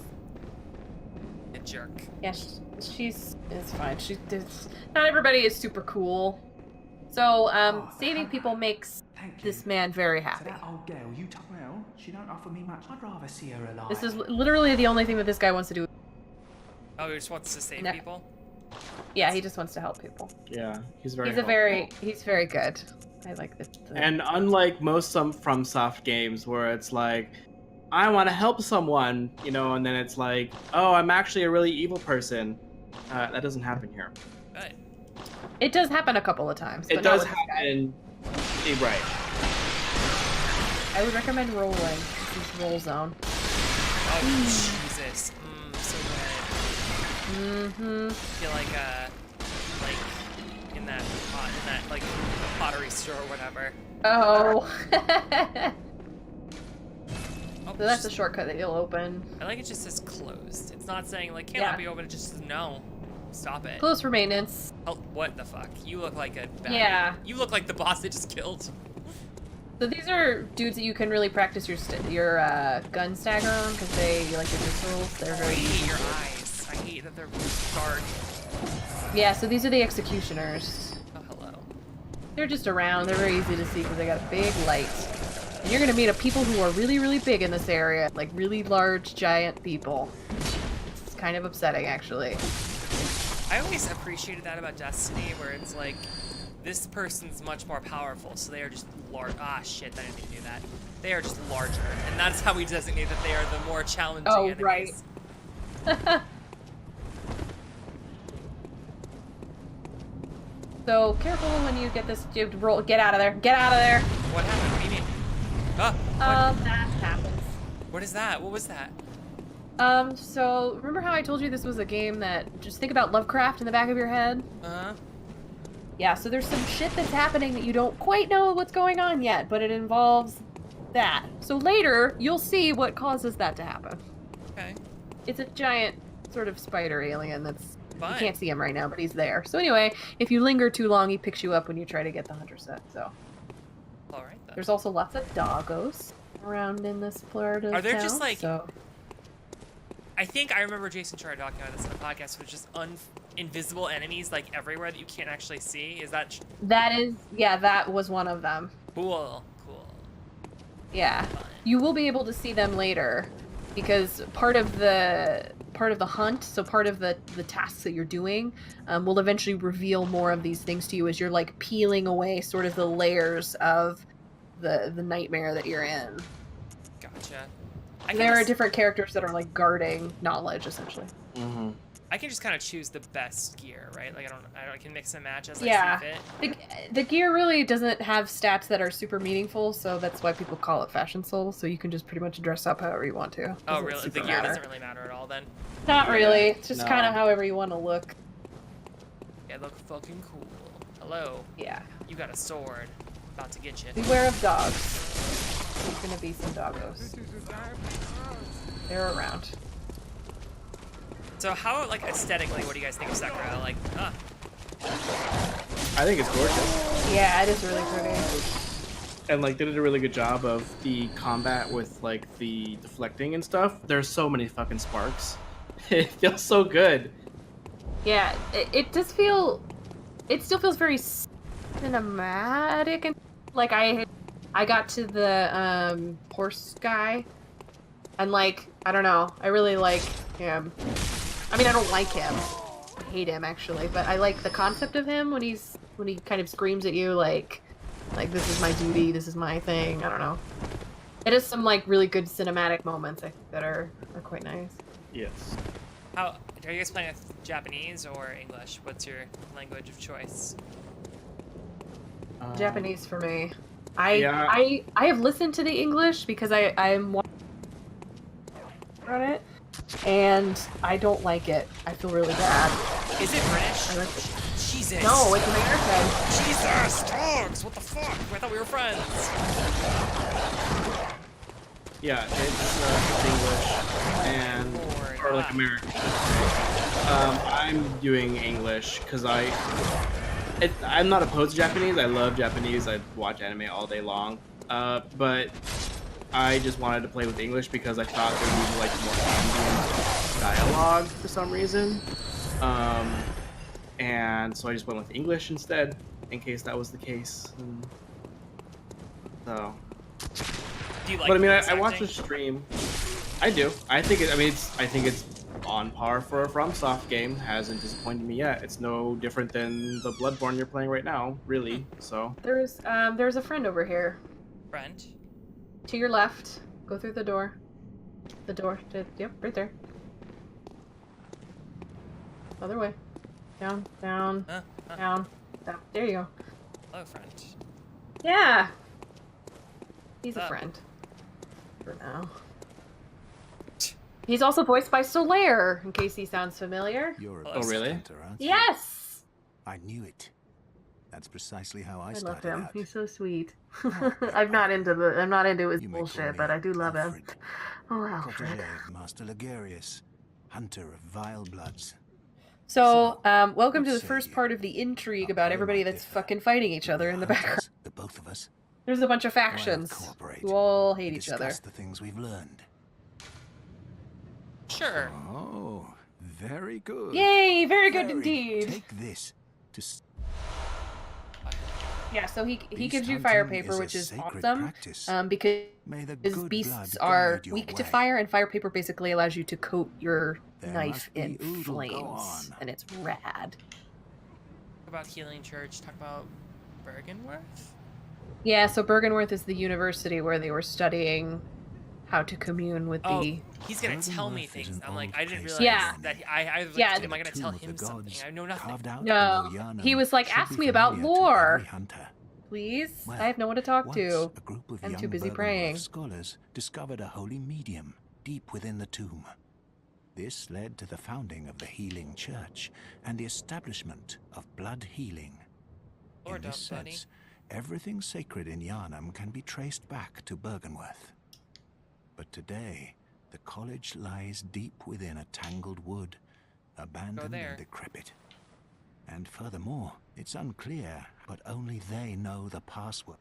Speaker 1: You jerk.
Speaker 2: Yeah, it's fine. Not everybody is super cool. So, saving people makes this man very
Speaker 7: So
Speaker 2: happy.
Speaker 7: that old girl you took well, she don't offer me much. I'd rather see her alive.
Speaker 2: This is literally the only thing that this guy wants to do.
Speaker 1: Oh, he just wants to save
Speaker 2: No.
Speaker 1: people?
Speaker 2: Yeah, he just wants to help people.
Speaker 3: Yeah, he's very.
Speaker 2: He's very good. I like this.
Speaker 3: And unlike most FromSoft games where it's like, I want to help someone, you know, and then it's like, oh, I'm actually a really evil person. That doesn't happen here.
Speaker 1: Good.
Speaker 2: It does happen a couple of times.
Speaker 3: It
Speaker 2: but not
Speaker 3: does
Speaker 2: with this guy.
Speaker 3: happen. Right.
Speaker 2: I would recommend rolling. This is roll zone.
Speaker 1: Oh, Jesus. So good.
Speaker 2: Mm-hmm.
Speaker 1: I feel like in that like pottery store or whatever.
Speaker 2: Oh.
Speaker 1: Oh,
Speaker 2: So that's a shortcut that you'll open.
Speaker 1: I like it just says closed. It's not saying like cannot be open, it just says no. Stop it.
Speaker 2: Close for maintenance.
Speaker 1: Oh, what the fuck? You look like a bad
Speaker 2: Yeah.
Speaker 1: You look like the boss they just killed.
Speaker 2: So these are dudes that you can really practice your gun stagger on because they like your missiles. They're
Speaker 1: I
Speaker 2: very
Speaker 1: hate your eyes. I hate that they're dark.
Speaker 2: Yeah, so these are the executioners.
Speaker 1: Oh, hello.
Speaker 2: They're just around. They're very easy to see because they got a big light. And you're gonna meet a people who are really, really big in this area, like really large, giant people. It's kind of upsetting, actually.
Speaker 1: I always appreciated that about Destiny, where it's like, this person's much more powerful, so they are just large. Ah, shit, I didn't mean to do that. They are just larger, and that's how we designate that they are the more challenging enemies.
Speaker 2: Right. So careful when you get this. You have to roll. Get out of there. Get out of there.
Speaker 1: What happened? What do you mean? Ah,
Speaker 2: That happens.
Speaker 1: what is that? What was that?
Speaker 2: So remember how I told you this was a game that just think about Lovecraft in the back of your head?
Speaker 1: Uh-huh.
Speaker 2: Yeah, so there's some shit that's happening that you don't quite know what's going on yet, but it involves that. So later, you'll see what causes that to happen.
Speaker 1: Okay.
Speaker 2: It's a giant sort of spider alien that's...
Speaker 1: Fine.
Speaker 2: You can't see him right now, but he's there. So anyway, if you linger too long, he picks you up when you try to get the hunter set, so...
Speaker 1: Alright then.
Speaker 2: There's also lots of doggos around in this part of
Speaker 1: Are there
Speaker 2: town,
Speaker 1: just like...
Speaker 2: so...
Speaker 1: I think I remember Jason Char talking about this on the podcast, with just invisible enemies like everywhere that you can't actually see. Is that...
Speaker 2: That is... Yeah, that was one of them.
Speaker 1: Cool. Cool.
Speaker 2: Yeah. You will be able to see them later, because part of the hunt, so part of the tasks that you're doing, will eventually reveal more of these things to you as you're like peeling away sort of the layers of the nightmare that you're in.
Speaker 1: Gotcha.
Speaker 2: There are different characters that are like guarding knowledge, essentially.
Speaker 3: Mm-hmm.
Speaker 1: I can just kind of choose the best gear, right? Like I can mix and match as
Speaker 2: Yeah.
Speaker 1: I see fit.
Speaker 2: The gear really doesn't have stats that are super meaningful, so that's why people call it Fashion Soul, so you can just pretty much dress up however you want to.
Speaker 1: Oh, really? The gear doesn't really matter at all then?
Speaker 2: Not really. It's just kind of however you want to look.
Speaker 1: Yeah, look fucking cool. Hello.
Speaker 2: Yeah.
Speaker 1: You got a sword. About to get you.
Speaker 2: Beware of dogs. There's gonna be some doggos. They're around.
Speaker 1: So how, like, aesthetically, what do you guys think of Sekiro? Like,
Speaker 3: I think it's gorgeous.
Speaker 2: Yeah, it is really pretty.
Speaker 3: And like they did a really good job of the combat with like the deflecting and stuff. There's so many fucking sparks. It feels so good.
Speaker 2: Yeah, it does feel... It still feels very cinematic, and like I got to the horse guy, and like, I don't know, I really like him. I mean, I don't like him. I hate him, actually, but I like the concept of him when he kind of screams at you like this is my duty, this is my thing. I don't know. It has some like really good cinematic moments, I think, that are quite nice.
Speaker 3: Yes.
Speaker 1: are you guys playing with Japanese or English? What's your language of choice?
Speaker 2: Japanese for me. I have listened to the English because I'm on it, and I don't like it. I feel really bad.
Speaker 1: Is it British?
Speaker 2: I like it.
Speaker 1: Jesus.
Speaker 2: No, it's American.
Speaker 1: Jesus, dogs! What the fuck? I thought we were friends.
Speaker 3: Yeah, it's English and or like American. I'm doing English because I'm not opposed to Japanese. I love Japanese. I watch anime all day long. But I just wanted to play with English because I thought there would be like more Indian dialogue for some reason. And so I just went with English instead, in case that was the case. So.
Speaker 1: Do you like
Speaker 3: But I mean,
Speaker 1: voice
Speaker 3: I watched the
Speaker 1: acting?
Speaker 3: stream. I do. I think it's on par for a FromSoft game. Hasn't disappointed me yet. It's no different than the Bloodborne you're playing right now, really. So
Speaker 2: There's a friend over here.
Speaker 1: Friend?
Speaker 2: To your left. Go through the door. The door. Yep, right there. Other way. Down, down, down. There you go.
Speaker 1: Hello, friend.
Speaker 2: Yeah. He's a friend. For now. He's also voiced by Solaire, in case he sounds familiar.
Speaker 10: You're a
Speaker 3: Oh, really?
Speaker 10: hunter, aren't you?
Speaker 2: Yes!
Speaker 10: I knew it. That's precisely how I
Speaker 2: I love
Speaker 10: started
Speaker 2: him.
Speaker 10: out.
Speaker 2: He's so sweet. I'm not into his
Speaker 10: You may call
Speaker 2: bullshit,
Speaker 10: me
Speaker 2: but I do love him.
Speaker 10: Alfred.
Speaker 2: Oh, Alfred.
Speaker 10: Protege of Master Legarius, hunter of vile bloods.
Speaker 2: So, welcome to the
Speaker 10: what say
Speaker 2: first
Speaker 10: you?
Speaker 2: part of the intrigue
Speaker 10: I'll
Speaker 2: about
Speaker 10: play
Speaker 2: everybody
Speaker 10: my
Speaker 2: that's
Speaker 10: differ.
Speaker 2: fucking fighting each other in the background.
Speaker 10: Hunters, the both of us.
Speaker 2: There's a bunch of
Speaker 10: Why not
Speaker 2: factions
Speaker 10: cooperate
Speaker 2: who all hate
Speaker 10: and
Speaker 2: each other.
Speaker 10: discuss the things we've learned.
Speaker 1: Sure.
Speaker 10: Oh, very good.
Speaker 2: Yay! Very good indeed.
Speaker 10: Take this to
Speaker 2: Yeah, so he
Speaker 10: Beast
Speaker 2: gives you fire
Speaker 10: hunting
Speaker 2: paper,
Speaker 10: is a
Speaker 2: which is
Speaker 10: sacred
Speaker 2: awesome.
Speaker 10: practice.
Speaker 2: Because
Speaker 10: May the good
Speaker 2: beasts
Speaker 10: blood
Speaker 2: are
Speaker 10: guide your
Speaker 2: weak to
Speaker 10: way.
Speaker 2: fire, and fire paper basically allows you to coat your
Speaker 10: There
Speaker 2: knife
Speaker 10: must be
Speaker 2: in
Speaker 10: oodle go
Speaker 2: flames,
Speaker 10: on.
Speaker 2: and it's rad.
Speaker 1: Talk about Healing Church. Talk about Bergenworth.
Speaker 2: Yeah, so Bergenworth is the university where they were studying how to commune with
Speaker 1: Oh,
Speaker 2: the...
Speaker 1: he's gonna tell me
Speaker 10: Bergenworth is
Speaker 1: things.
Speaker 10: an
Speaker 1: I'm like,
Speaker 10: old
Speaker 1: I didn't
Speaker 10: place
Speaker 1: realize
Speaker 2: Yeah.
Speaker 1: that. I was like,
Speaker 2: Yeah,
Speaker 1: am I gonna
Speaker 10: Tomb
Speaker 1: tell
Speaker 10: of the
Speaker 1: him something?
Speaker 10: gods,
Speaker 1: I know nothing.
Speaker 10: carved out
Speaker 2: No,
Speaker 10: below Yharnam,
Speaker 2: he was like,
Speaker 10: should
Speaker 2: ask
Speaker 10: be
Speaker 2: me about
Speaker 10: familiar to
Speaker 2: lore.
Speaker 10: every hunter.
Speaker 2: Please?
Speaker 10: Well,
Speaker 2: I have no one to talk
Speaker 10: once
Speaker 2: to.
Speaker 10: a group of
Speaker 2: I'm
Speaker 10: young
Speaker 2: too busy
Speaker 10: Bergenworth
Speaker 2: praying.
Speaker 10: scholars discovered a holy medium deep within the tomb. This led to the founding of the Healing Church and the establishment of blood healing.
Speaker 1: Lore
Speaker 10: In this
Speaker 1: dump, buddy.
Speaker 10: sense, everything sacred in Yharnam can be traced back to Bergenworth. But today, the college lies deep within a tangled wood, abandoned
Speaker 1: there.
Speaker 10: and decrepit. And furthermore, it's unclear, but only they know the password.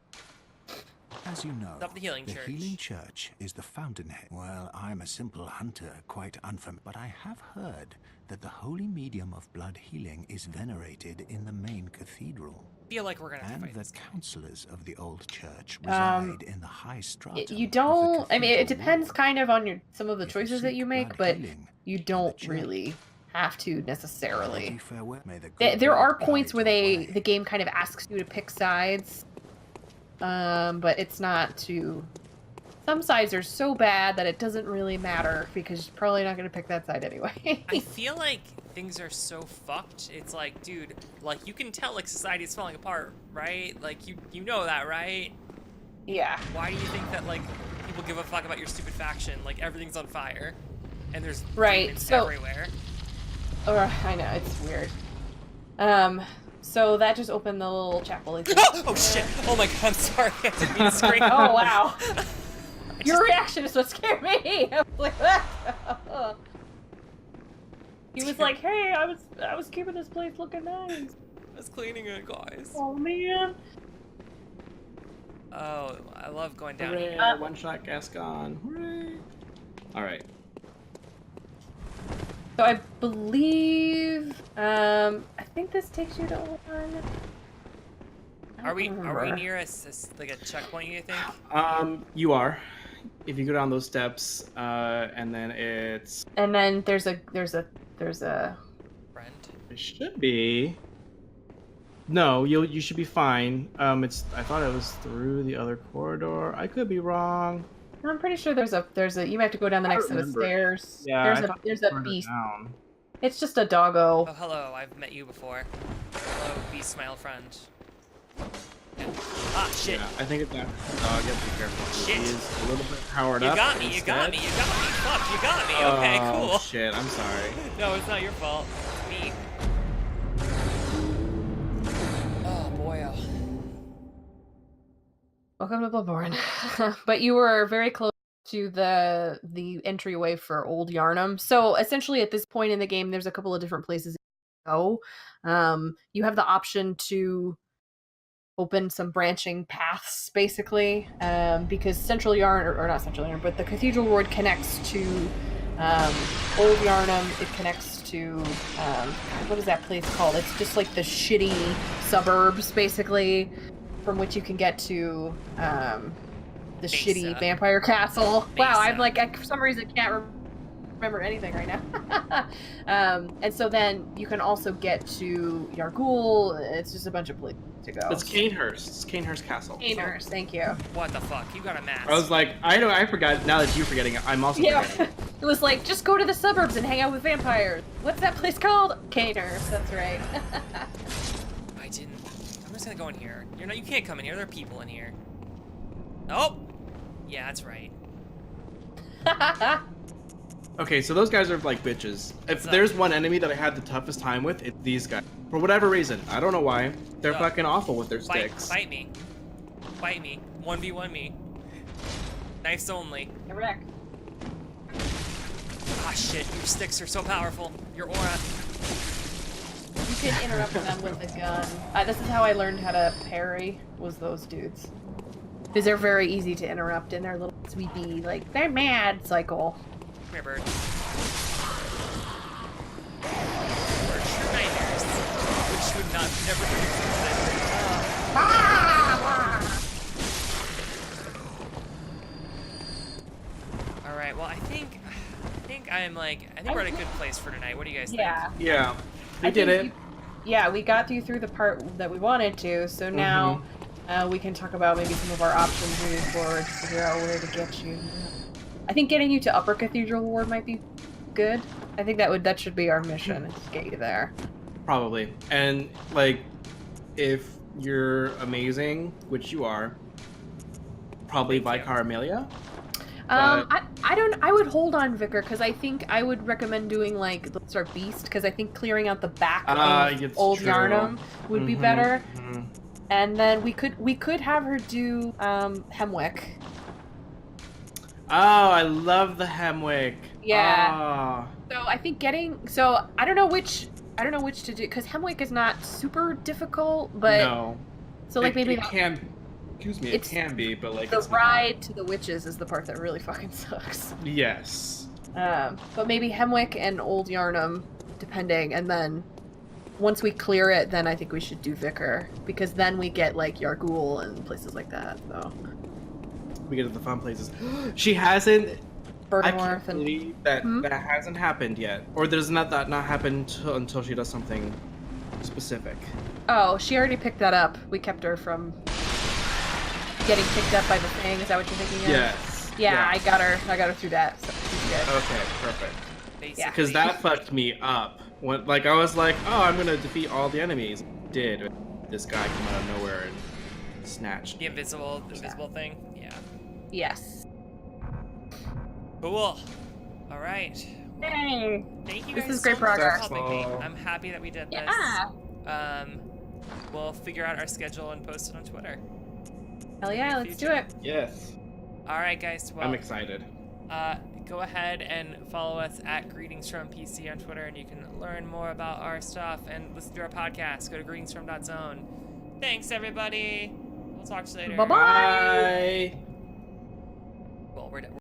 Speaker 10: As you know,
Speaker 1: Stop the Healing Church.
Speaker 10: Healing Church is the fountainhead. Well, I'm a simple hunter, quite unfamiliar, but I have heard that the holy medium of blood healing is venerated in the main cathedral.
Speaker 1: Feel like we're gonna have to
Speaker 10: And
Speaker 1: fight
Speaker 10: the
Speaker 1: this.
Speaker 10: counselors of the old church reside in the high stratum.
Speaker 2: You
Speaker 10: of the
Speaker 2: don't... I mean, it
Speaker 10: cathedral
Speaker 2: depends
Speaker 10: wall.
Speaker 2: kind of on some of the
Speaker 10: If you
Speaker 2: choices that
Speaker 10: seek
Speaker 2: you make,
Speaker 10: blood
Speaker 2: but
Speaker 10: healing
Speaker 2: you
Speaker 10: in the
Speaker 2: don't
Speaker 10: church,
Speaker 2: really have to necessarily.
Speaker 10: bid you farewell. May the
Speaker 2: There
Speaker 10: good
Speaker 2: are
Speaker 10: Lord
Speaker 2: points
Speaker 10: guide
Speaker 2: where
Speaker 10: your way.
Speaker 2: the game kind of asks you to pick sides, but it's not too. Some sides are so bad that it doesn't really matter because you're probably not going to pick that side anyway.
Speaker 1: I feel like things are so fucked. It's like, dude, like you can tell like society is falling apart, right? Like you know that, right?
Speaker 2: Yeah.
Speaker 1: Why do you think that like people give a fuck about your stupid faction? Like everything's on fire, and there's
Speaker 2: Right,
Speaker 1: demons
Speaker 2: so-
Speaker 1: everywhere.
Speaker 2: I know it's weird. So that just opened the little chapel.
Speaker 1: Oh shit! Oh my god! I'm sorry. I didn't mean to scream.
Speaker 2: Oh wow. Your reaction is what scared me. I was like, he was like, "Hey, I was keeping this place looking nice."
Speaker 1: I was cleaning it, guys.
Speaker 2: Oh man.
Speaker 1: Oh, I love going down
Speaker 3: Hooray,
Speaker 1: here.
Speaker 3: one-shot Gascon. Hooray! All right.
Speaker 2: So I believe, I think this takes you to one.
Speaker 1: Are we near like a checkpoint? You think?
Speaker 3: You are. If you go down those steps, and then it's.
Speaker 2: And then there's a.
Speaker 1: Friend.
Speaker 3: It should be. No, you should be fine. It's. I thought it was through the other corridor. I could be wrong.
Speaker 2: I'm pretty sure there's a. You might have to go down the next set of stairs.
Speaker 3: Yeah,
Speaker 2: There's a
Speaker 3: further
Speaker 2: beast.
Speaker 3: down.
Speaker 2: It's just a doggo.
Speaker 1: Oh, hello. I've met you before. Hello, beast smile friend. Yeah. Ah, shit.
Speaker 3: Yeah, I think it's that dog. You have to be careful.
Speaker 1: Shit.
Speaker 3: He's a little bit powered
Speaker 1: You
Speaker 3: up.
Speaker 1: got me. You got me. You got me. Fuck, you got me. Okay,
Speaker 3: Oh,
Speaker 1: cool.
Speaker 3: shit. I'm sorry.
Speaker 1: No, it's not your fault. It's me. Oh boy. Oh.
Speaker 2: Welcome to Bloodborne. But you were very close to the entryway for Old Yharnam. So essentially, at this point in the game, there's a couple of different places you can go. You have the option to open some branching paths, basically, because Central Yarn, or not Central Yarn, but the Cathedral Ward connects to Old Yharnam. It connects to what is that place called? It's just like the shitty suburbs, basically, from which you can get to the shitty vampire castle. Wow, I'm like, for some reason can't remember anything right now. And so then you can also get to Yargul. It's just a bunch of places to go.
Speaker 3: It's Canehurst. It's Canehurst Castle.
Speaker 2: Canehurst, thank you.
Speaker 1: What the fuck? You got a mask.
Speaker 3: I was like, I forgot. Now that you're forgetting it, I'm also forgetting.
Speaker 2: It was like, just go to the suburbs and hang out with vampires. What's that place called? Canehurst, that's right.
Speaker 1: I didn't. I'm just gonna go in here. You can't come in here. There are people in here. Oh! Yeah, that's right.
Speaker 3: Okay, so those guys are like bitches. If there's one enemy that I had the toughest time with, it's these guys. For whatever reason. I don't know why. They're fucking awful with their sticks.
Speaker 1: Fight me. Fight me. 1v1 me. Knives only.
Speaker 2: Correct.
Speaker 1: Ah, shit. Your sticks are so powerful. Your aura.
Speaker 2: You can interrupt them with a gun. This is how I learned how to parry, was those dudes. Because they're very easy to interrupt in their little sweepy, like, they're mad cycle.
Speaker 1: Come here, bird. We're true nightmares. Which would not never Alright, well I think we're at a good place for tonight. What do you guys think?
Speaker 3: Yeah. We did it.
Speaker 2: Yeah, we got you through the part that we wanted to, so now we can talk about maybe some of our options moving forward to figure out where to get you. I think getting you to Upper Cathedral Ward might be good. I think that should be our mission, is to get you there.
Speaker 3: Probably. And like, if you're amazing, which you are, probably Vicar Amelia.
Speaker 2: I would hold on Vicar, because I think I would recommend doing like the Star Beast, because I think clearing out the back of Old Yarnum would be better. And then we could have her do Hemwick.
Speaker 3: Oh, I love the Hemwick.
Speaker 2: Yeah.
Speaker 3: Oh.
Speaker 2: So I think I don't know which to do, because Hemwick is not super difficult, but
Speaker 3: no.
Speaker 2: So like maybe
Speaker 3: it can. Excuse me, it can be, but like
Speaker 2: the
Speaker 3: it's
Speaker 2: ride
Speaker 3: not.
Speaker 2: to the witches is the part that really fucking sucks.
Speaker 3: Yes.
Speaker 2: But maybe Hemwick and Old Yarnum, depending, and then once we clear it, then I think we should do Vicar, because then we get like Yargul and places like that. So
Speaker 3: we get to the fun places. She hasn't.
Speaker 2: Burdenworth
Speaker 3: I can't believe that that hasn't happened yet, or there's not happened until she does something specific.
Speaker 2: Oh, she already picked that up. We kept her from getting picked up by the thing. Is that what you're thinking of?
Speaker 3: Yes.
Speaker 2: Yeah, I got her through that. So she's good.
Speaker 3: Okay, perfect.
Speaker 1: Basically.
Speaker 3: Because that fucked me up. When like I was like, oh, I'm gonna defeat all the enemies. Did this guy come out of nowhere and snatched
Speaker 1: the invisible thing? Yeah.
Speaker 2: Yes.
Speaker 1: Cool. All right.
Speaker 2: Hey.
Speaker 1: Thank you guys.
Speaker 2: This is great
Speaker 1: so much for
Speaker 2: progress.
Speaker 1: helping me. I'm happy that we did this.
Speaker 2: Yeah.
Speaker 1: We'll figure out our schedule and post it on Twitter.
Speaker 2: Hell yeah, let's do it.
Speaker 3: Yes.
Speaker 1: All right, guys. Well,
Speaker 3: I'm excited.
Speaker 1: Go ahead and follow us at Greetings from PC on Twitter, and you can learn more about our stuff and listen to our podcast. Go to greetingsfrom.zone. Thanks, everybody. We'll talk to you later.
Speaker 2: Bye-bye.
Speaker 3: Bye.
Speaker 1: Well, we're